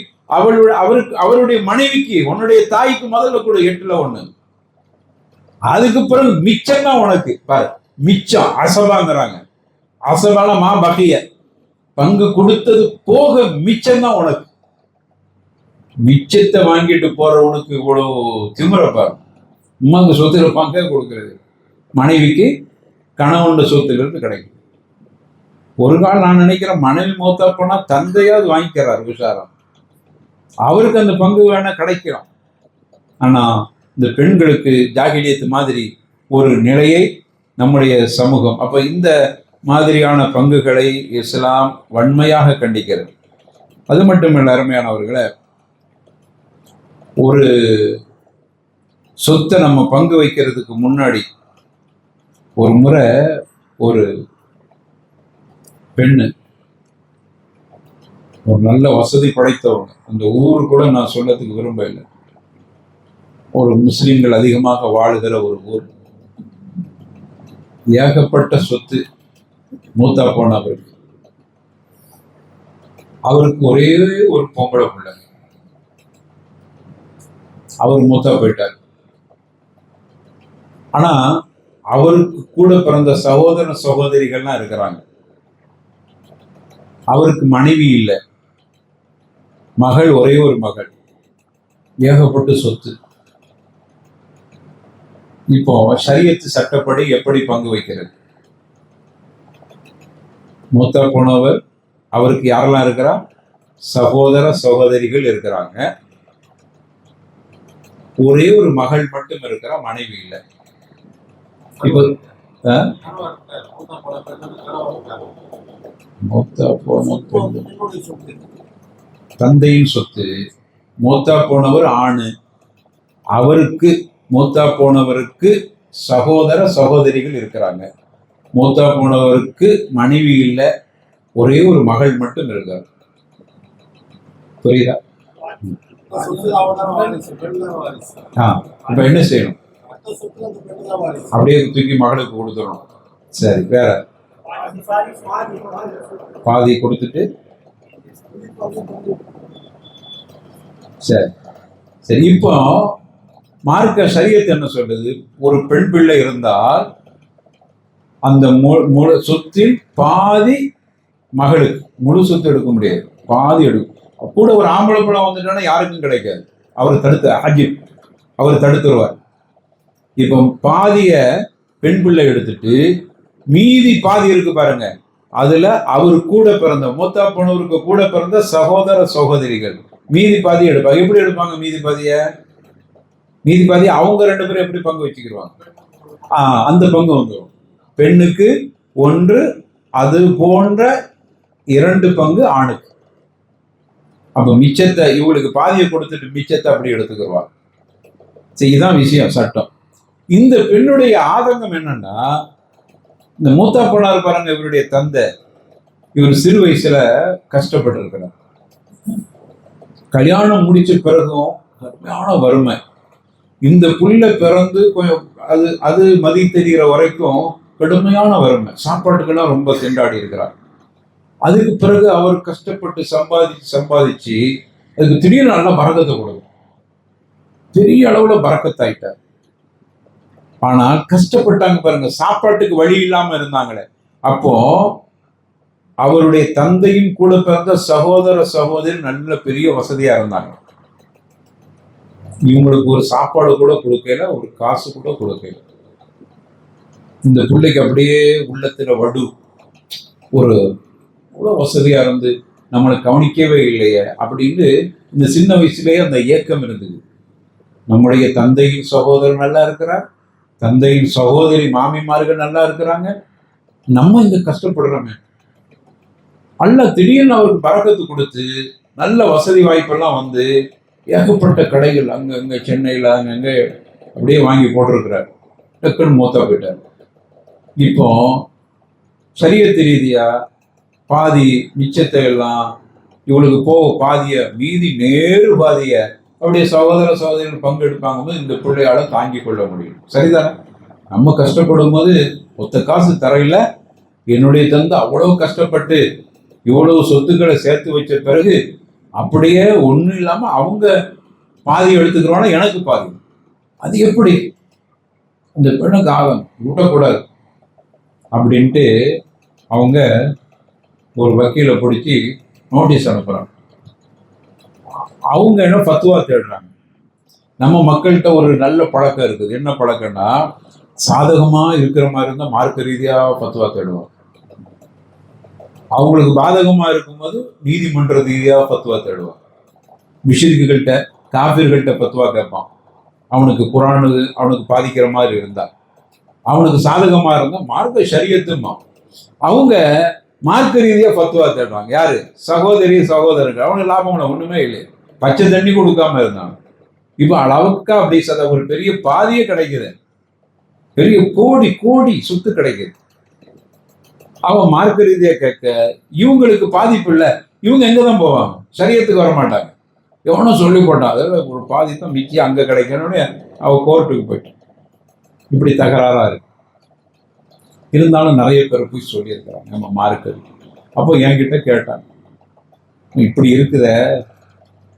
அவருடைய மனைவிக்கு, உன்னுடைய தாய்க்கு முதல்ல கூட 8/1. அதுக்கு பிறகு மிச்சம் தான் உனக்கு. பாரு, மிச்சம் அசபாங்கிறாங்க, அசபாலமா பகிய, பங்கு கொடுத்தது போக மிச்சம் தான் உனக்கு. மிச்சத்தை வாங்கிட்டு போறவனுக்கு இவ்வளவு திமிரப்பாரு. உமாங்க சொத்துல பங்கே கொடுக்கிறது, மனைவிக்கு கணவன் சொத்திலிருந்து கிடைக்கும். ஒரு கால் நான் நினைக்கிறேன், மனைவி மூத்தா போனா தந்தையாவது வாங்கிக்கிறார் விசாரம், அவருக்கு அந்த பங்கு வேணா கிடைக்கும். ஆனா இந்த பெண்களுக்கு ஜாகிலியத்து மாதிரி ஒரு நிலையை நம்முடைய சமூகம், அப்ப இந்த மாதிரியான பங்குகளை இஸ்லாம் வன்மையாக கண்டிக்கிறது. அது மட்டுமல்ல அருமையானவர்களை, ஒரு சொத்தை நம்ம பங்கு வைக்கிறதுக்கு முன்னாடி ஒரு முறை ஒரு பெண்ணு, ஒரு நல்ல வசதி படைத்தவங்க, அந்த ஊர் கூட நான் சொல்லத்துக்கு விரும்ப இல்லை, ஒரு முஸ்லிம்கள் அதிகமாக வாழுகிற ஒரு ஊர், ஏகப்பட்ட சொத்து, மூத்தா போனவருக்கு. அவருக்கு ஒரே ஒரு பொம்பளை பிள்ளை, அவர் மூத்தா போயிட்டார். ஆனா அவருக்கு கூட பிறந்த சகோதர சகோதரிகள்லாம் இருக்கிறாங்க. அவருக்கு மனைவி இல்லை, மகள், ஒரே ஒரு மகள், ஏகப்பட்ட சொத்து. இப்போ ஷரியத்து சட்டப்படி எப்படி பங்கு வைக்கிறது? மூத்தா போனவர், அவருக்கு யாரெல்லாம் இருக்கிறா? சகோதர சகோதரிகள் இருக்கிறாங்க, ஒரே ஒரு மகள் மட்டும் இருக்கிறா, மனைவி இல்லை. இப்போ மூத்தா போன தந்தையின் சொத்து, மூத்தா போனவர் ஆணு, அவருக்கு மூத்தா போனவருக்கு சகோதர சகோதரிகள் இருக்கிறாங்க, மூத்தா போனவருக்கு மனைவி இல்லை, ஒரே ஒரு மகள் மட்டும் இருக்கார். புரியுதா? இப்ப என்ன செய்யணும்? அப்படியே தூக்கி மகளுக்கு கொடுத்துடணும். சரி, வேற பாதி கொடுத்துட்டு, சரி சரி. இப்போ மார்க்க ஷரியத் என்ன சொல்றது? ஒரு பெண் பிள்ளை இருந்தால் அந்த சொத்தில் பாதி மகளுக்கு, முழு சொத்து எடுக்க முடியாது, பாதி எடுக்கும். கூட ஒரு ஆம்பளை பிள்ளை வந்துட்டோன்னா யாருக்கும் கிடைக்காது, அவர் தடுத்து அஜிப், அவர் தடுத்துருவார். இப்போ பாதிய பெண் பிள்ளை எடுத்துட்டு மீதி பாதி இருக்கு பாருங்க, அதுல அவர் கூட பிறந்த, மூத்தா போனவருக்கு கூட பிறந்த சகோதர சகோதரிகள் மீதி பாதி எடுப்பாங்க. எப்படி எடுப்பாங்க மீதி பாதிய? மீதி பாதி அவங்க ரெண்டு பேரும் எப்படி பங்கு வச்சுக்கிடுவாங்க? அந்த பங்கு வந்துடும். பெண்ணுக்கு ஒன்று, அது போன்ற 2 பங்கு ஆணுக்கு. அப்ப மிச்சத்தை இவளுக்கு பாதியை கொடுத்துட்டு மிச்சத்தை அப்படி எடுத்துக்கிடுவாங்க. சரி, இதுதான் விஷயம், சட்டம். இந்த பெண்ணுடைய ஆதங்கம் என்னன்னா, இந்த மூத்தா போனார் பாருங்க, இவருடைய தந்தை, இவர் சிறு வயசுல கஷ்டப்பட்டு இருக்கிறார். கல்யாணம் முடிச்ச பிறகும் கடுமையான வறுமை. இந்த புள்ள பிறந்து கொஞ்சம் அது மதி தெரிகிற வரைக்கும் கடுமையான வறுமை, சாப்பாட்டுக்கெல்லாம் ரொம்ப திண்டாடி இருக்கிறார். அதுக்கு பிறகு அவர் கஷ்டப்பட்டு சம்பாதிச்சு அதுக்கு திடீர்னு நல்லா பறக்கத்தை கொடுக்கும், பெரிய அளவுல பறக்கத்தாயிட்டார். ஆனால் கஷ்டப்பட்டாங்க பாருங்க, சாப்பாட்டுக்கு வழி இல்லாம இருந்தாங்களே. அப்போ அவருடைய தந்தையும் கூட பிறந்த சகோதர சகோதரி நல்ல பெரிய வசதியா இருந்தாங்க. இவங்களுக்கு ஒரு சாப்பாடு கூட கொடுக்கல, ஒரு காசு கூட கொடுக்கல. இந்த பிள்ளைக்கு அப்படியே உள்ளத்துல வடு, ஒரு அவ்வளோ வசதியா இருந்து நம்மளை கவனிக்கவே இல்லையே அப்படின்னு இந்த சின்ன வயசுலேயே அந்த ஏக்கம் இருந்தது. நம்முடைய தந்தையின் சகோதரர் நல்லா இருக்கிறார், தந்தையின் சகோதரி மாமிமார்கள் நல்லா இருக்கிறாங்க, நம்ம இங்க கஷ்டப்படுறோமே. அல்ல திடீர்னு அவருக்கு பறக்கத்து கொடுத்து நல்ல வசதி வாய்ப்பெல்லாம் வந்து ஏகப்பட்ட கடைகள் அங்கங்க சென்னையில் அங்கங்க அப்படியே வாங்கி போட்டிருக்கிறார். டக்குன்னு மூத்தா போயிட்டார். இப்போ சரியத்து ரீதியா பாதி மிச்சத்தை எல்லாம் இவளுக்கு போக பாதிய, மீதி நேரு பாதிய அப்படியே சகோதர சகோதரிகள் பங்கு எடுப்பாங்க போது இந்த பிள்ளையால தாங்கி கொள்ள முடியும். சரிதானே? நம்ம கஷ்டப்படும் போது ஒத்த காசு தரையில என்னுடைய தந்தை அவ்வளவு கஷ்டப்பட்டு இவ்வளவு சொத்துக்களை சேர்த்து வச்ச பிறகு அப்படியே ஒன்றும் இல்லாம அவங்க பாதி எடுத்துக்கிறோன்னா எனக்கு பாதி, அது எப்படி? இந்த பெண்ணுக்கு ஆகும், விடக்கூடாது அப்படின்ட்டு அவங்க ஒரு வக்கீலை பிடிச்சி நோட்டீஸ் அனுப்புறாங்க. அவங்க என்ன ஃபத்வா தேடுறாங்க. நம்ம மக்கள்கிட்ட ஒரு நல்ல பழக்கம் இருக்குது. என்ன பழக்கம்னா, சாதகமா இருக்கிற மாதிரி இருந்தால் மார்க்க ரீதியா ஃபத்வா தேடுவாங்க. அவங்களுக்கு பாதகமா இருக்கும்போது நீதிமன்ற ரீதியா ஃபத்வா தேடுவான். முஷ்ரிக்குகள்கிட்ட, காஃபிர்கள்ட்ட ஃபத்வா கேட்பான். அவனுக்கு குர்ஆன் அவனுக்கு பாதிக்கிற மாதிரி இருந்தா, அவனுக்கு சாதகமா இருந்தா மார்க்க ஷரியத்துமா அவங்க மார்க்க ரீதியா ஃபத்வா தேடுறாங்க. யாரு? சகோதரி சகோதரர்கள். அவங்க லாபம் ஒண்ணுமே இல்லை, பச்சை தண்ணி கொடுக்காம இருந்தாங்க. இப்ப அளவுக்கா அப்படி ஒரு பெரிய பாதியே கிடைக்குது, பெரிய கோடி கோடி சொத்து கிடைக்குது. அவங்க மார்க்க ரீதியா கேட்க இவங்களுக்கு பாதிப்பு இல்லை. இவங்க எங்கதான் போவாங்க? சரியத்துக்கு வர மாட்டாங்க. எவனும் சொல்லி போட்டான், அதில் ஒரு பாதி தான் மிச்சம் அங்க கிடைக்கணும்னு அவ கோர்ட்டுக்கு போயிட்டு இப்படி தகராறா இருக்கு. இருந்தாலும் நிறைய பேர் போய் சொல்லியிருக்கிறாங்க நம்ம மார்க்க. அப்போ என்கிட்ட கேட்டாங்க, இப்படி இருக்குத,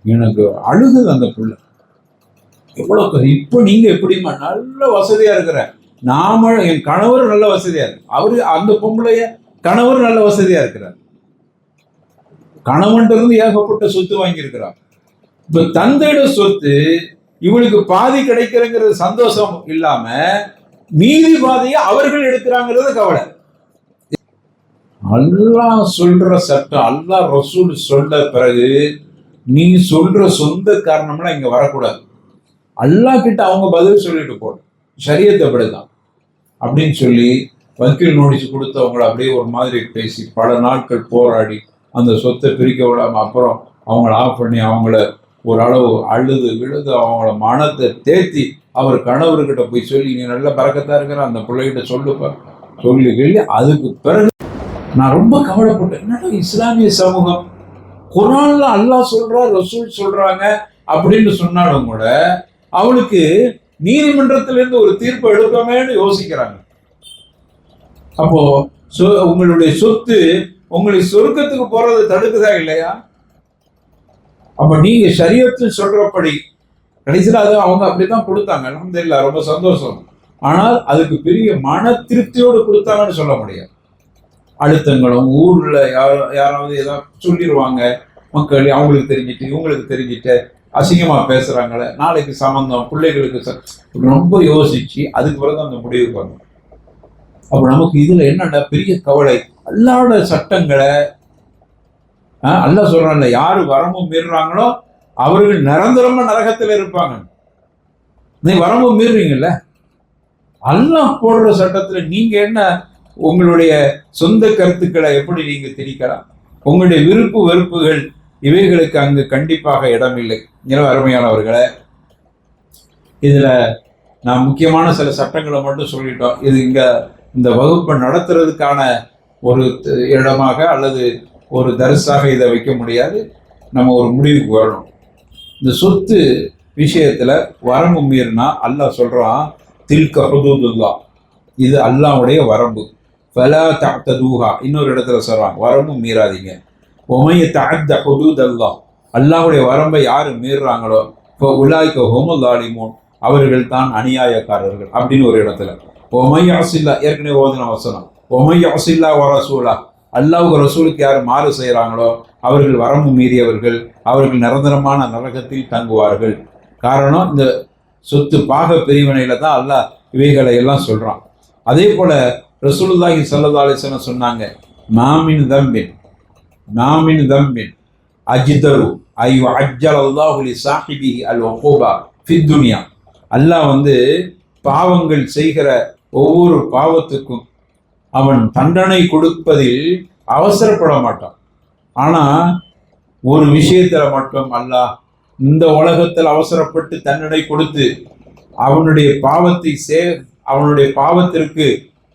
எனக்கு அழுகுது அந்த புள்ள, எவ்வளவு. இப்போ நீங்க எப்படிமா நல்ல வசதியா இருக்கிற, நாம என் கணவர் நல்ல வசதியா இருக்கு, அவரு அந்த பொம்பளைய கணவர் நல்ல வசதியா இருக்கிறார், கணவன் இருந்து ஏகப்பட்ட சொத்து வாங்கி இருக்கிறார். இப்ப தந்தையோட சொத்து இவளுக்கு பாதி கிடைக்கிறங்கிறது சந்தோஷம் இல்லாம மீதி பாதியை அவர்கள் எடுக்கிறாங்கிறது கவலை. அல்லாஹ் சொல்ற சட்டம், அல்லாஹ் ரசூல் சொல்ற பிறகு நீ சொல்ற சொந்த காரணம்லாம் இங்க வரக்கூடாது. அல்லாஹ் கிட்ட அவங்க பதில் சொல்லிட்டு போடும், ஷரியத்தை அப்படிதான் அப்படின்னு சொல்லி வக்கீல் நோட்டீஸ் கொடுத்தவங்களை அப்படியே ஒரு மாதிரி பேசி பல நாட்கள் போராடி அந்த சொத்தை பிரிக்க விடாம அப்புறம் அவங்கள ஆஃப் பண்ணி அவங்கள ஓரளவு அழுது விழுது அவங்கள மனத்தை தேத்தி அவர் கணவர்கிட்ட போய் சொல்லி நீ நல்ல பறக்கத்தா இருக்கிற அந்த பிள்ளைகிட்ட சொல்லுப்பா சொல்லி கேள்வி. அதுக்கு பிறகு நான் ரொம்ப கவலைப்பட்டேன், என்னடா இஸ்லாமிய சமூகம் குர்ஆன்ல அல்லாஹ் சொல்றா ரசூல் சொல்றாங்க அப்படின்னு சொன்னாலும் கூட அவளுக்கு நீதிமன்றத்திலிருந்து ஒரு தீர்ப்பு எடுக்கமேன்னு யோசிக்கிறாங்க. அப்போ உங்களுடைய சொத்து உங்களை சொர்க்கத்துக்கு போறது தடுக்குதா இல்லையா? அப்ப நீங்க ஷரியத்தில் சொல்றபடி கடைசியில் அது அவங்க அப்படித்தான் கொடுத்தாங்க, அல்ஹம்துலில்லாஹ், ரொம்ப சந்தோஷம். ஆனால் அதுக்கு பெரிய மன திருப்தியோடு கொடுத்தாங்கன்னு சொல்ல முடியாது. அழுத்தங்களும் ஊர்ல யாராவது ஏதாவது சொல்லிடுவாங்க, மக்கள் அவங்களுக்கு தெரிஞ்சிட்டு இவங்களுக்கு தெரிஞ்சிட்டு அசிங்கமா பேசுறாங்களே, நாளைக்கு சம்பந்தம் பிள்ளைகளுக்கு ரொம்ப யோசிச்சு அதுக்கு பிறகு அந்த முடிவுக்கு வரணும். அப்ப நமக்கு இதுல என்னடா பெரிய கவலை, அல்லாஹ்வோட சட்டங்களை அல்லாஹ் சொல்றான்ல, யாரு வரம்பு மீறுறாங்களோ அவர்கள் நிரந்தரமா நரகத்துல இருப்பாங்க. நீ வரம்பு மீறுறீங்கல்ல, அல்லாஹ் போடுற சட்டத்துல நீங்க என்ன உங்களுடைய சொந்த கருத்துக்களை எப்படி நீங்க திணிக்கலாம்? உங்களுடைய விருப்பு வெறுப்புகள் இவைகளுக்கு அங்கு கண்டிப்பாக இடமில்லை. அருமையானவர்களை, இதுல நான் முக்கியமான சில சட்டங்களை மட்டும் சொல்லிட்டோம். இது இங்க இந்த வகுப்பை நடத்துறதுக்கான ஒரு இடமாக அல்லது ஒரு தரிசாக இதை வைக்க முடியாது. நம்ம ஒரு முடிவுக்கு வரணும். இந்த சொத்து விஷயத்துல வரம்பு மீறினா அல்லாஹ் சொல்றான், தில்க ஹுதூதுல்லாஹ், இது அல்லாஹ்வுடைய வரம்பு. ஃபலா தஅதூஹா, இன்னொரு இடத்துல சொல்றான் வரம்பு மீறாதீங்க. ஒமை தஅத்த ஹுதூதல்லாஹ், அல்லாஹ்வுடைய வரம்பை யாரு மீறுறாங்களோ உலாய்க ஹுமுல் ஸாலிமூன், அவர்கள் தான் அநியாயக்காரர்கள் அப்படின்னு ஒரு இடத்துல. ஒமை யஸில்லா, ஏற்கனவே ஓதுன வசனம், ஒமை யஸில்லா வ ரசூலா, அல்லாஹ்வுக்கு ரசூலுக்கு யார் மாறு செய்கிறாங்களோ அவர்கள் வரம்பு மீறியவர்கள், அவர்கள் நிரந்தரமான நரகத்தில் தங்குவார்கள். காரணம், இந்த சொத்து பாக பிரிவினையில தான் அல்லாஹ் இவைகளை எல்லாம் சொல்றான். அதே போல ரசூலுல்லாஹி ஸல்லல்லாஹு அலைஹி வஸல்லம் சொன்னாங்க, மாமின் தம்பின் அஜ்தரு ஐயு அஜ்ஜல் அல்லாஹு லி சாஹிபிஹி அல் உகூபா ஃபித் துன்யா, அல்லாஹ் பாவங்கள் செய்கிற ஒவ்வொரு பாவத்துக்கும் அவன் தண்டனை கொடுப்பதில் அவசரப்பட மாட்டான். ஆனா ஒரு விஷயத்துல மட்டும் அல்லாஹ் இந்த உலகத்தில் அவசரப்பட்டு தண்டனை கொடுத்து அவனுடைய பாவத்திற்கு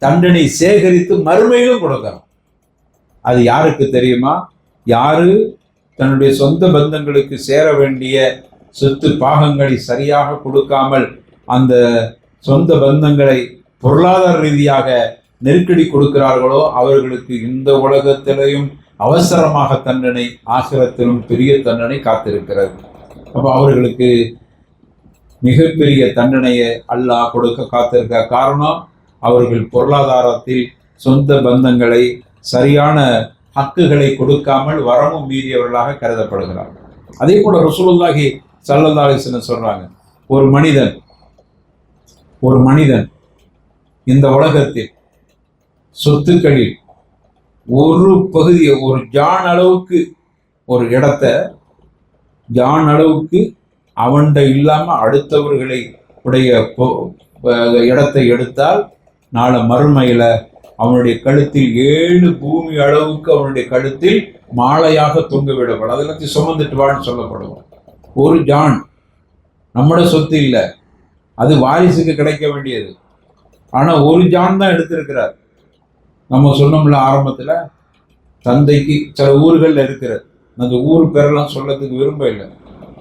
தண்டனை சேகரித்து மறுமையிலும் கொடுக்கிறான். அது யாருக்கு தெரியுமா? யாரு தன்னுடைய சொந்த பந்தங்களுக்கு சேர வேண்டிய சொத்து பாகங்களை சரியாக கொடுக்காமல் அந்த சொந்த பந்தங்களை பொருளாதார ரீதியாக நெருக்கடி கொடுக்கிறார்களோ அவர்களுக்கு இந்த உலகத்திலையும் அவசரமாக தண்டனை, ஆகிரத்திலும் பெரிய தண்டனை காத்திருக்கிறது. அப்போ அவர்களுக்கு மிகப்பெரிய தண்டனையை அல்லாஹ் கொடுக்க காத்திருக்க காரணம், அவர்கள் பொருளாதாரத்தில் சொந்த பந்தங்களை சரியான ஹக்குகளை கொடுக்காமல் வரமும் மீறியவர்களாக கருதப்படுகிறார். அதே போல ரசூலுல்லாஹி ஸல்லல்லாஹு அலைஹி வஸல்லம் சொல்றாங்க, ஒரு மனிதன் இந்த உலகத்தில் சொத்துக்களில் ஒரு பகுதியை, ஒரு ஜான் அளவுக்கு ஒரு இடத்தை, ஜான் அளவுக்கு அவன்கிட்ட இல்லாம அடுத்தவர்களை உடைய இடத்தை எடுத்தால் நாளை மறுமையில அவனுடைய கழுத்தில் 7 பூமி அளவுக்கு அவனுடைய கழுத்தில் மாலையாக தொங்க விடப்படும். அதெல்லாத்தையும் சுமந்துட்டு வான்னு சொல்லப்படும். ஒரு ஜான் நம்மட சொத்து இல்லை, அது வாரிசுக்கு கிடைக்க வேண்டியது. ஆனா ஒரு ஜான் தான் எடுத்திருக்கிறார். நம்ம சொன்னோம்ல ஆரம்பத்துல, தந்தைக்கு சில ஊர்கள்ல இருக்கிறது, அந்த ஊர் பேரெல்லாம் சொல்லத்துக்கு விரும்ப இல்லை,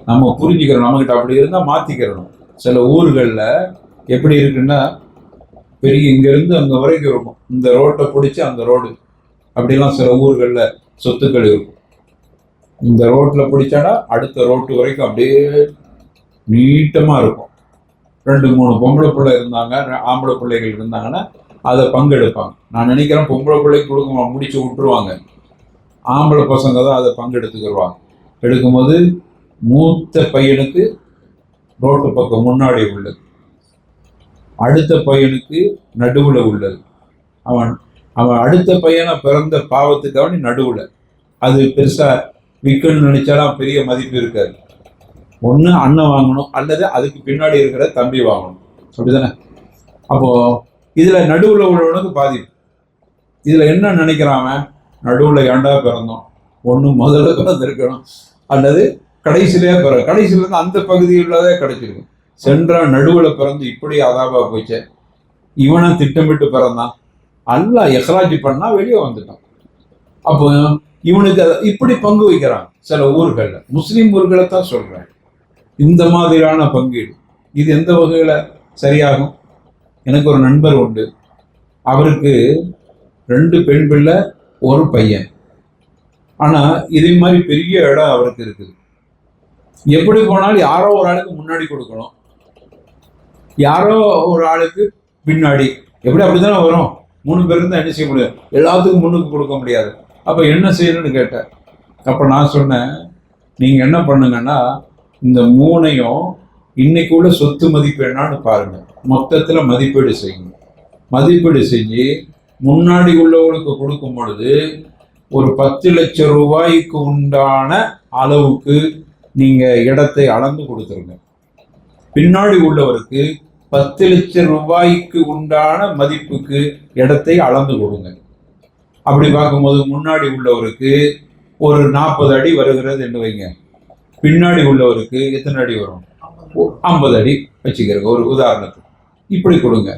நம்ம புரிஞ்சுக்கிறோம். நம்மகிட்ட அப்படி இருந்தா மாத்திக்கிறோம். சில ஊர்கள்ல எப்படி இருக்குன்னா, பெரிய இங்கிருந்து அங்க வரைக்கும் இருக்கும், இந்த ரோட்டை பிடிச்சி அந்த ரோடு, அப்படிலாம் சில ஊர்கள்ல சொத்துக்கள் இருக்கும். இந்த ரோட்ல பிடிச்சாடா அடுத்த ரோட்டு வரைக்கும் அப்படியே நீட்டமா இருக்கும். 2-3 பொம்பளை பிள்ளை இருந்தாங்க, ஆம்பளை பிள்ளைகள் இருந்தாங்கன்னா அதை பங்கெடுப்பாங்க. நான் நினைக்கிறேன் பொம்பளை பிள்ளைக்கு கொடுக்க முடிச்சு விட்டுருவாங்க, ஆம்பளை பசங்க தான் அதை பங்கெடுத்துக்கிடுவாங்க. எடுக்கும்போது மூத்த பையனுக்கு ரோட்டு பக்கம் முன்னாடி உள்ளது, அடுத்த பையனுக்கு நடுவுல உள்ளது. அவன் அவன் அடுத்த பையனை பிறந்த பாவத்துக்கு நடுவுல. அது பெருசா விற்கணும்னு நினைச்சாலும் பெரிய மதிப்பு இருக்காது. ஒன்று அண்ணன் வாங்கணும், அல்லது அதுக்கு பின்னாடி இருக்கிற தம்பி வாங்கணும், அப்படிதானே? அப்போ இதுல நடுவுல உள்ளவனுக்கு பாதிப்பு. இதுல என்ன நினைக்கிறான், நடுவுல ஏண்டா பிறந்தோம், ஒன்று முதல்ல பிறந்திருக்கணும், அல்லது கடைசியிலே கடைசியில இருந்து அந்த பகுதியிலதே கிடைச்சிருக்கும். சென்ற நடுவுல பிறந்து இப்படி அதாபா போச்சு, இவனை திட்டமிட்டு பிறந்தான், அல்லா எஹ்ராஜி பண்ணா வெளியே வந்துட்டான். அப்போ இவனுக்கு இப்படி பங்கு வைக்கிறான். சில ஊர்கள்ல, முஸ்லீம் ஊர்களை தான் சொல்றேன், இந்த மாதிரியான பங்கீடு. இது எந்த வகையில சரியாகும்? எனக்கு ஒரு நண்பர் உண்டு, அவருக்கு 2 பெண் பிள்ளை 1 பையன். ஆனா இதே மாதிரி பெரிய இடம் அவருக்கு இருக்குது. எப்படி போனாலும் யாரோ ஒரு ஆளுக்கு முன்னாடி கொடுக்கணும், யாரோ ஒரு ஆளுக்கு பின்னாடி, எப்படி அப்படித்தானே வரும். 3 பேர் இருந்தா என்ன செய்ய முடியாது, எல்லாத்துக்கும் முன்னுக்கு கொடுக்க முடியாது. அப்ப என்ன செய்யணும்னு கேட்டேன். அப்ப நான் சொன்னேன், நீங்க என்ன பண்ணுங்கன்னா, இந்த 3ஐயும் இன்னைக்கு உள்ள சொத்து மதிப்பு என்னன்னு பாருங்க, மொத்தத்துல மதிப்பீடு செய்யுங்க. மதிப்பீடு செஞ்சு முன்னாடி உள்ளவங்களுக்கு கொடுக்கும் பொழுது ஒரு 10 லட்சம் ரூபாய்க்கு உண்டான அளவுக்கு நீங்க இடத்தை அளந்து கொடுத்துருங்க. பின்னாடி உள்ளவருக்கு 10 லட்சம் ரூபாய்க்கு உண்டான மதிப்புக்கு இடத்தை அளந்து கொடுங்க. அப்படி பார்க்கும்போது முன்னாடி உள்ளவருக்கு ஒரு 40 அடி வருகிறது என்று வைங்க, பின்னாடி உள்ளவருக்கு எத்தனை அடி வரும்? 50 அடி வச்சுக்கிறங்க ஒரு உதாரணத்துக்கு. இப்படி கொடுங்க.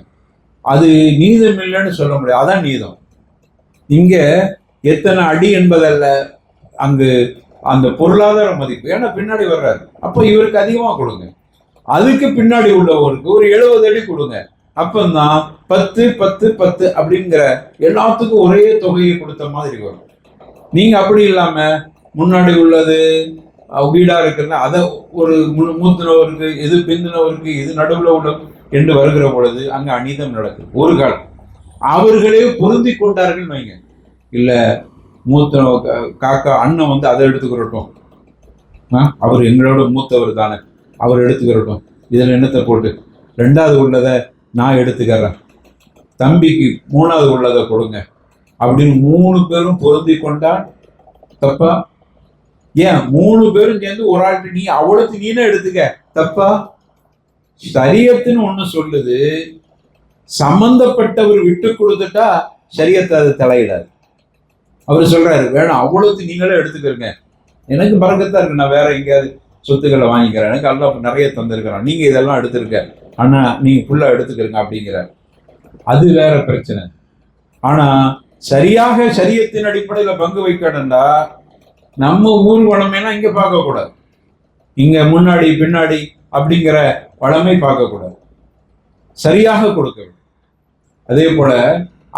அது நீதம் இல்லைன்னு சொல்ல முடியாது, அதான் நீதம். இங்க எத்தனை அடி என்பதல்ல, அங்கு அந்த பொருளாதார மதிப்பு. ஏன்னா பின்னாடி வர்றாரு, அப்ப இவருக்கு அதிகமா கொடுங்க. அதுக்கு பின்னாடி உள்ளவருக்கு ஒரு 70 அடி கொடுங்க. அப்பந்தான் 10 10 10 அப்படிங்கிற எல்லாத்துக்கும் ஒரே தொகையை கொடுத்த மாதிரி வரும். நீங்க அப்படி இல்லாம முன்னாடி உள்ளது வீடா இருக்குன்னா அதை ஒரு மூத்தினவருக்கு, எது பிந்தினவருக்கு, இது நடுவுல உள்ள என்று வருகிற பொழுது அங்க அநீதம் நடக்குது. ஒரு காலம் அவர்களே பொருந்தி கொண்டார்கள் வைங்க, இல்ல மூத்த காக்கா அண்ணன் அதை எடுத்துக்கிறட்டும், அவர் எங்களோட மூத்தவர் தானே, அவர் எடுத்துக்கிறட்டும், இதுல எண்ணத்தை போட்டு 2வது உள்ளதை நான் எடுத்துக்கிறேன், தம்பிக்கு 3வது உள்ளதை கொடுங்க அப்படின்னு 3 பேரும் பொருந்தி கொண்டா தப்பா? ஏன் 3 பேரும் சேர்ந்து ஒரு ஆள்கிட்ட நீ அவ்வளவு நீனே எடுத்துக்க தப்பா? ஷரியத்துன்னு ஒண்ணு சொல்லுது, சம்பந்தப்பட்டவர் விட்டு கொடுத்துட்டா ஷரியத்தை அது தலையிடாது. அவர் சொல்றாரு, வேணாம் அவ்வளவு நீங்களே எடுத்துக்கிறங்க, எனக்கு பறக்கத்தா இருக்கு, நான் வேற எங்கேயாவது சொத்துக்களை வாங்கிக்கிறேன், எனக்கு அல்லாஹ் நிறைய தந்திருக்கிறான், நீங்க இதெல்லாம் எடுத்திருக்க, ஆனா நீங்க ஃபுல்லா எடுத்துக்கிறங்க அப்படிங்கிறார். அது வேற பிரச்சனை. ஆனா சரியாக ஷரியத்தின் அடிப்படையில பங்கு வைக்கணும்டா நம்ம ஊர் வளமையெல்லாம் இங்க பார்க்க கூடாது, இங்க முன்னாடி பின்னாடி அப்படிங்கிற வளமை பார்க்க கூடாது, சரியாக கொடுக்க வேண்டும். அதே போல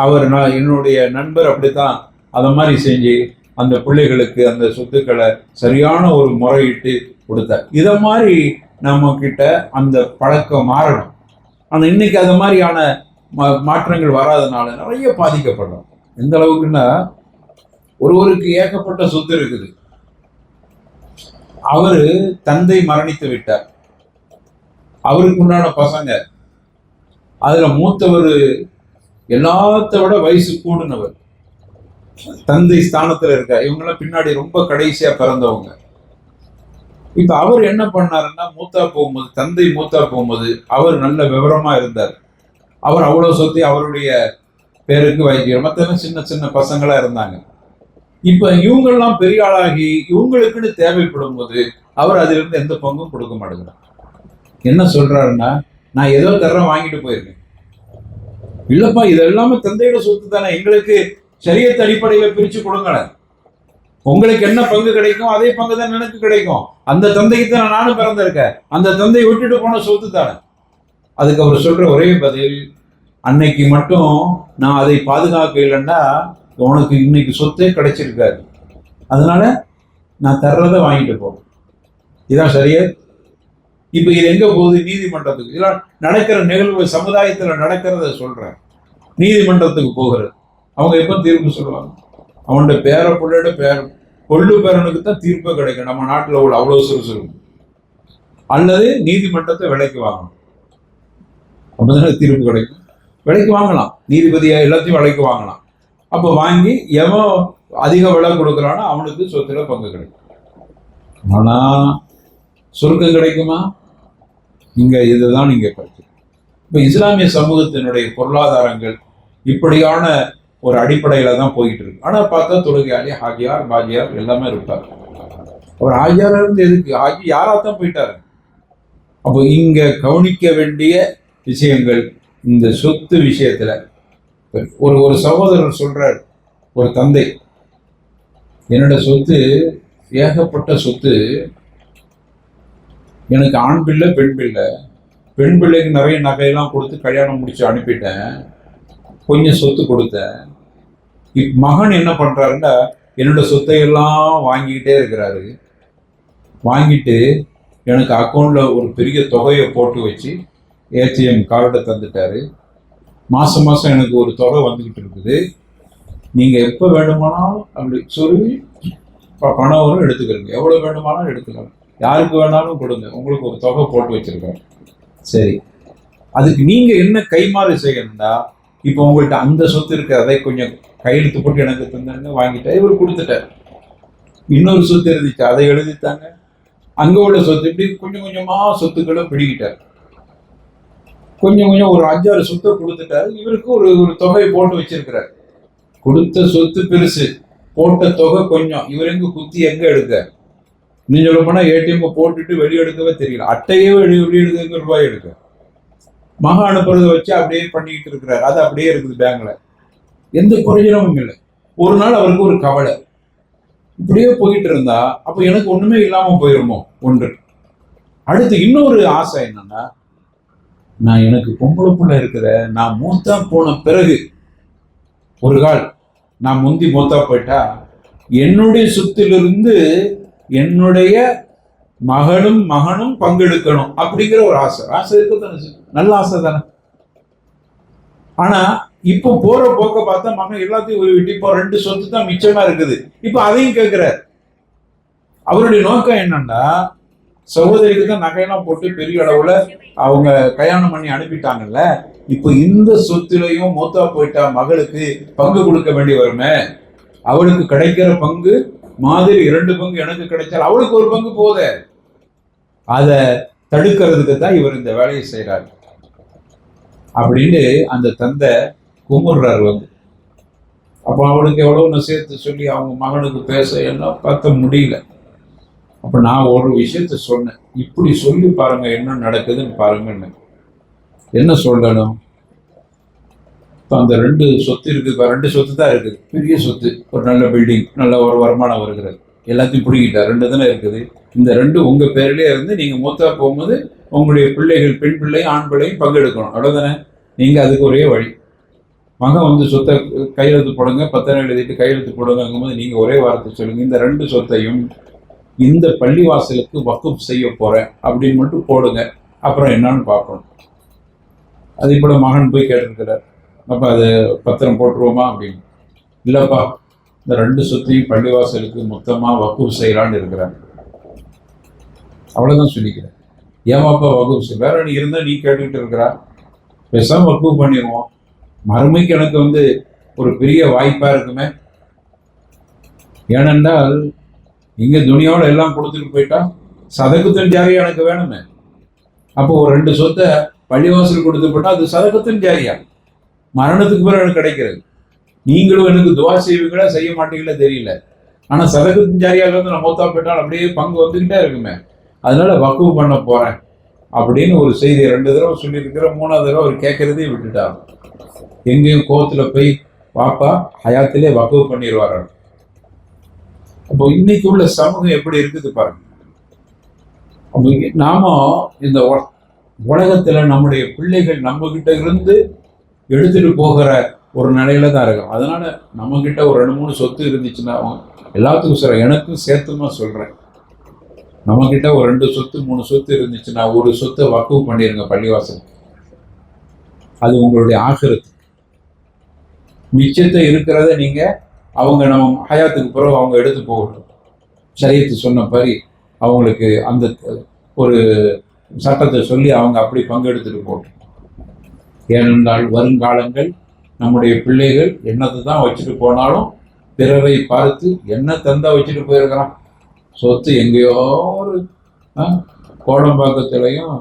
அவர், நான் என்னுடைய நண்பர் அப்படித்தான் அதை மாதிரி செஞ்சு அந்த பிள்ளைகளுக்கு அந்த சொத்துக்களை சரியான ஒரு முறையிட்டு கொடுத்தார். இதை மாதிரி நம்ம கிட்ட அந்த பழக்கம் மாறணும். ஆனா இன்னைக்கு அது மாதிரியான மாற்றங்கள் வராதனால நிறைய பாதிக்கப்படுறோம். எந்த அளவுக்குன்னா, ஒருவருக்கு ஏகப்பட்ட சொத்து இருக்குது, அவரு தந்தை மரணித்து விட்டார், அவருக்கு உண்டான பசங்க, அதுல மூத்தவர் எல்லாத்த விட வயசு கூடுனவர், தந்தை ஸ்தானத்துல இருக்க, இவங்கெல்லாம் பின்னாடி ரொம்ப கடைசியா பிறந்தவங்க. இப்ப அவர் என்ன பண்ணாருன்னா, தந்தை மூத்தா போகும்போது அவர் நல்ல விவரமா இருந்தார். அவர் அவ்வளவு சொத்தை அவருடைய பேருக்கு வைத்தியர், மற்றவங்க சின்ன சின்ன பசங்களா இருந்தாங்க. இப்ப இவங்கெல்லாம் பெரிய ஆளாகி இவங்களுக்குன்னு தேவைப்படும் போது அவர் அதிலிருந்து எந்த பங்கும் கொடுக்க மாட்டேங்கிறார். என்ன சொல்றாருன்னா, நான் ஏதோ தர்றேன் வாங்கிட்டு போயிருக்கேன். இல்லப்பா, இது எல்லாமே தந்தையோட சொத்து தானே, எங்களுக்கு ஷரியத் அடிப்படையில பிரிச்சு கொடுங்கள. உங்களுக்கு என்ன பங்கு கிடைக்கும் அதே பங்கு தான் எனக்கு கிடைக்கும். அந்த தந்தைக்கு தான் நானும் பிறந்திருக்கேன். அந்த தந்தையை விட்டுட்டு போன சொத்து தானே. அதுக்கு அவர் சொல்ற ஒரே பதில், அன்னைக்கு மட்டும் நான் அதை பாதுகாக்க இல்லைன்னா உனக்கு இன்னைக்கு சொத்தே கிடைச்சிருக்காரு. அதனால நான் தர்றதை வாங்கிட்டு போறேன். இதான் சரியா? இப்ப இது எங்க போகுது? நீதிமன்றத்துக்கு. இதெல்லாம் நடக்கிற நிகழ்வு சமுதாயத்துல நடக்கிறத சொல்றேன். நீதிமன்றத்துக்கு போகிறது. அவங்க எப்ப தீர்ப்பு சொல்லுவாங்க? அவனோட பேர பிள்ளையோட கொள்ளு பேரனுக்கு தான் தீர்ப்பே கிடைக்கும். நம்ம நாட்டுல உள்ள அவ்வளவு சுறுசுறுப்பு. அல்லது நீதிமன்றத்தை விலைக்கு வாங்கணும், அப்பதானே தீர்ப்பு கிடைக்கும். விலைக்கு வாங்கலாம், நீதிபதியா எல்லாத்தையும் விலைக்கு வாங்கலாம். அப்ப வாங்கி எவன் அதிக விலை கொடுக்குறானோ அவனுக்கு சொத்துல பங்கு கிடைக்கும். ஆனா சொர்க்கம் கிடைக்குமா? இங்க இதுதான் நீங்க படிச்சு. இப்ப இஸ்லாமிய சமூகத்தினுடைய பொருளாதாரங்கள் இப்படியான ஒரு அடிப்படையில தான் போயிட்டு இருக்கு. ஆனா பார்த்தா தொழுகையாளி, ஹாஜியார், பாஜியார் எல்லாமே இருப்பார். அவர் ஹாஜியாரா இருந்து எதுக்கு? ஹாஜி யாராத்தான் போயிட்டாரு. அப்போ இங்க கவனிக்க வேண்டிய விஷயங்கள் இந்த சொத்து விஷயத்துல. ஒரு சகோதரர் சொல்றார், ஒரு தந்தை, என்னோட சொத்து ஏகப்பட்ட சொத்து, எனக்கு ஆண் பிள்ளை பெண் பிள்ளை, பெண் பிள்ளைக்கு நிறைய நகையெல்லாம் கொடுத்து கல்யாணம் முடிச்சு அனுப்பிட்டேன், கொஞ்சம் சொத்து கொடுத்தேன். மகன் என்ன பண்றாருன்னா என்னோட சொத்தையெல்லாம் வாங்கிக்கிட்டே இருக்கிறாரு. வாங்கிட்டு எனக்கு அக்கௌண்ட்ல ஒரு பெரிய தொகையை போட்டு வச்சு ஏடிஎம் கார்டை தந்துட்டாரு. மாசம் மாசம் எனக்கு ஒரு தொகை வந்துகிட்டு இருக்குது. நீங்க எப்ப வேணுமானாலும் அப்படி சொல்லி பணம் வரும் எடுத்துக்கிறீங்க, எவ்வளவு வேணுமானாலும் எடுத்துக்கலாம், யாருக்கு வேணாலும் கொடுங்க, உங்களுக்கு ஒரு தொகை போட்டு வச்சிருக்கேன். சரி, அதுக்கு நீங்க என்ன கைமாறு செய்யணும்டா, இப்போ உங்கள்கிட்ட அந்த சொத்து இருக்கு, அதை கொஞ்சம் கையெழுத்து போட்டு எனக்கு தந்தாங்க, வாங்கிட்டேன், இவர் கொடுத்துட்டார். இன்னொரு சொத்து இருந்துச்சு, அதை எழுதித்தாங்க. அங்க உள்ள சொத்து இப்படி கொஞ்சம் கொஞ்சமா சொத்துக்களை பிடிக்கிட்டார். கொஞ்சம் கொஞ்சம் ஒரு 5-6 சொத்தை கொடுத்துட்டாரு. இவருக்கு ஒரு தொகையை போட்டு வச்சிருக்கிறார். கொடுத்த சொத்து பெருசு, போட்ட தொகை கொஞ்சம். இவர் எங்க குத்தி எங்க எடுக்க? நீங்க சொல்ல போனா ஏடிஎம் போட்டுட்டு வெளியே எடுக்கவே தெரியல, அட்டையே வெளியே எடுக்க, ரூபாய் எடுக்க, மக அனுப்புறதை வச்சு அப்படியே பண்ணிக்கிட்டு இருக்கிறார். அது அப்படியே இருக்குது பேங்க்ல, எந்த பிரயோஜனமும் இல்லை. ஒரு நாள் அவருக்கு ஒரு கவலை, இப்படியே போயிட்டு இருந்தா அப்ப எனக்கு ஒண்ணுமே இல்லாம போயிருமோ ஒன்று. அடுத்து இன்னொரு ஆசை என்னன்னா, நான் எனக்கு பொம்பளை பிள்ளை இருக்கிற, நான் மூத்தா போன பிறகு ஒரு கால் நான் முந்தி மூத்தா போயிட்டா என்னுடைய சொத்திலிருந்து என்னுடைய மகளும் மகனும் பங்கெடுக்கணும் அப்படிங்கிற ஒரு ஆசை. ஆசை இருக்கத்தானே, நல்ல ஆசை தானே. ஆனா இப்போ போற போக்க பார்த்தா மகன் எல்லாத்தையும் ஒரு விட்டு இப்போ 2 சொத்து தான் மிச்சமா இருக்குது. இப்ப அதையும் கேட்கிறார். அவருடைய நோக்கம் என்னன்னா, சகோதரிக்கு தான் நகையெல்லாம் போட்டு பெரிய அளவுல அவங்க கல்யாணம் பண்ணி அனுப்பிட்டாங்கல்ல, இப்ப இந்த சொத்திலையும் மூத்தா போயிட்டா மகளுக்கு பங்கு கொடுக்க வேண்டி வருமே, அவளுக்கு கிடைக்கிற பங்கு மாதிரி 2 பங்கு எனக்கு கிடைச்சால் அவளுக்கு ஒரு பங்கு போத, அதை தடுக்கிறதுக்கு தான் இவர் இந்த வேலையை செய்யறாரு அப்படின்னு அந்த தந்தை குமுறாரு வந்து. அப்ப அவளுக்கு எவ்வளவு சேர்த்து சொல்லி அவங்க மகனுக்கு பேச எல்லாம் பார்த்த முடியல. அப்ப நான் ஒரு விஷயத்த சொன்னேன், இப்படி சொல்லி பாருங்க என்ன நடக்குதுன்னு பாருங்கன்னு. என்ன சொல்லணும்? இப்போ அந்த 2 சொத்து இருக்குது, 2 சொத்து தான் இருக்குது, பெரிய சொத்து, ஒரு நல்ல பில்டிங், நல்ல ஒரு வருமானம் வருகிறது, எல்லாத்தையும் பிடிக்கிட்டார். 2 தானே இருக்குது. இந்த 2 உங்க பேர்லயே இருந்து நீங்க மூத்தா போகும்போது உங்களுடைய பிள்ளைகள், பெண் பிள்ளையும் ஆண் பிள்ளையும் பங்கெடுக்கணும், அவ்வளவுதானே. நீங்க அதுக்கு ஒரே வழி, மகன் வந்து சொத்தை கையெழுத்து போடுங்க, பத்திரம் எழுதிட்டு கையெழுத்து போடுங்கும்போது நீங்க ஒரே வார்த்தை சொல்லுங்க, இந்த 2 சொத்தையும் இந்த பள்ளிவாசலுக்கு வக்குப் செய்ய போறேன் அப்படின்னு மட்டும் போடுங்க, அப்புறம் என்னன்னு பார்க்கணும். அது இப்ப மகன் போய் கேட்டிருக்கிறார், அப்ப அது பத்திரம் போட்டுருவோமா அப்படின்னு. இல்லப்பா, இந்த 2 சொத்தையும் பள்ளிவாசலுக்கு மொத்தமா வக்குப் செய்யலான்னு இருக்கிறாங்க, அவ்வளவுதான் சொல்லிக்கிறேன். ஏமாப்பா வகுப்பு செய்ய, வேற நீ இருந்தா நீ கேட்டுக்கிட்டு இருக்கிறா, பேசாம வகுப்பு பண்ணிடுவோம், மறுமைக்கு எனக்கு வந்து ஒரு பெரிய வாய்ப்பா இருக்குமே. ஏனென்றால் இங்க துணியோட எல்லாம் கொடுத்துட்டு போயிட்டா சதகுத்தன் ஜாரியா எனக்கு வேணுமே. அப்போ ஒரு 2 சொத்தை பள்ளிவாசல் கொடுத்து போட்டா அது சதகுத்தன் ஜாரியா. மரணத்துக்கு பிறகு எனக்கு கிடைக்கிறது. நீங்களும் எனக்கு துவா செய்வீங்களா செய்ய மாட்டீங்களா தெரியல. ஆனா சதகத்தின் ஜாரியாக வந்து நான் மௌத்தா போயிட்டால் அப்படியே பங்கு வந்துகிட்டே இருக்குமே. அதனால வக்குவு பண்ண போறேன் அப்படின்னு ஒரு செய்தி 2 தடவை சொல்லியிருக்கிற, 3வது தடவை அவர் கேட்கறதே விட்டுட்டார். எங்கேயும் கோவத்துல போய் பாப்பா ஹயாத்திலே வக்குவு பண்ணிடுவார். அப்போ இன்னைக்கு உள்ள சமூகம் எப்படி இருக்குது பாருங்க. நாம இந்த உலகத்துல நம்முடைய பிள்ளைகள் நம்ம கிட்ட இருந்து எடுத்துட்டு போகிற ஒரு நிலையில தான் இருக்கும். அதனால நம்ம கிட்ட ஒரு 2-3 சொத்து இருந்துச்சுன்னா, எல்லாத்துக்கும் சொல்றேன், எனக்கும் சேர்த்துமா சொல்றேன், நம்ம கிட்ட ஒரு 2 சொத்து 3 சொத்து இருந்துச்சுன்னா ஒரு சொத்தை வக்குவு பண்ணிருங்க பள்ளிவாசல். அது உங்களுடைய ஆகிரத்து. மிச்சத்தை இருக்கிறத நீங்க அவங்க நம்ம ஹயாத்துக்கு பிறகு அவங்க எடுத்து போகட்டும். ஷரியத்து சொன்ன படி அவங்களுக்கு அந்த ஒரு சட்டத்தை சொல்லி அவங்க அப்படி பங்கெடுத்துட்டு போகட்டும். ஏனென்றால் வருங்காலங்கள் நம்முடைய பிள்ளைகள் என்னத்தை தான் வச்சுட்டு போனாலும் பிறரை பார்த்து என்ன தந்தா வச்சுட்டு போயிருக்கிறான். சொத்து எங்கேயோ ஒரு கோடம்பாக்கத்திலையும்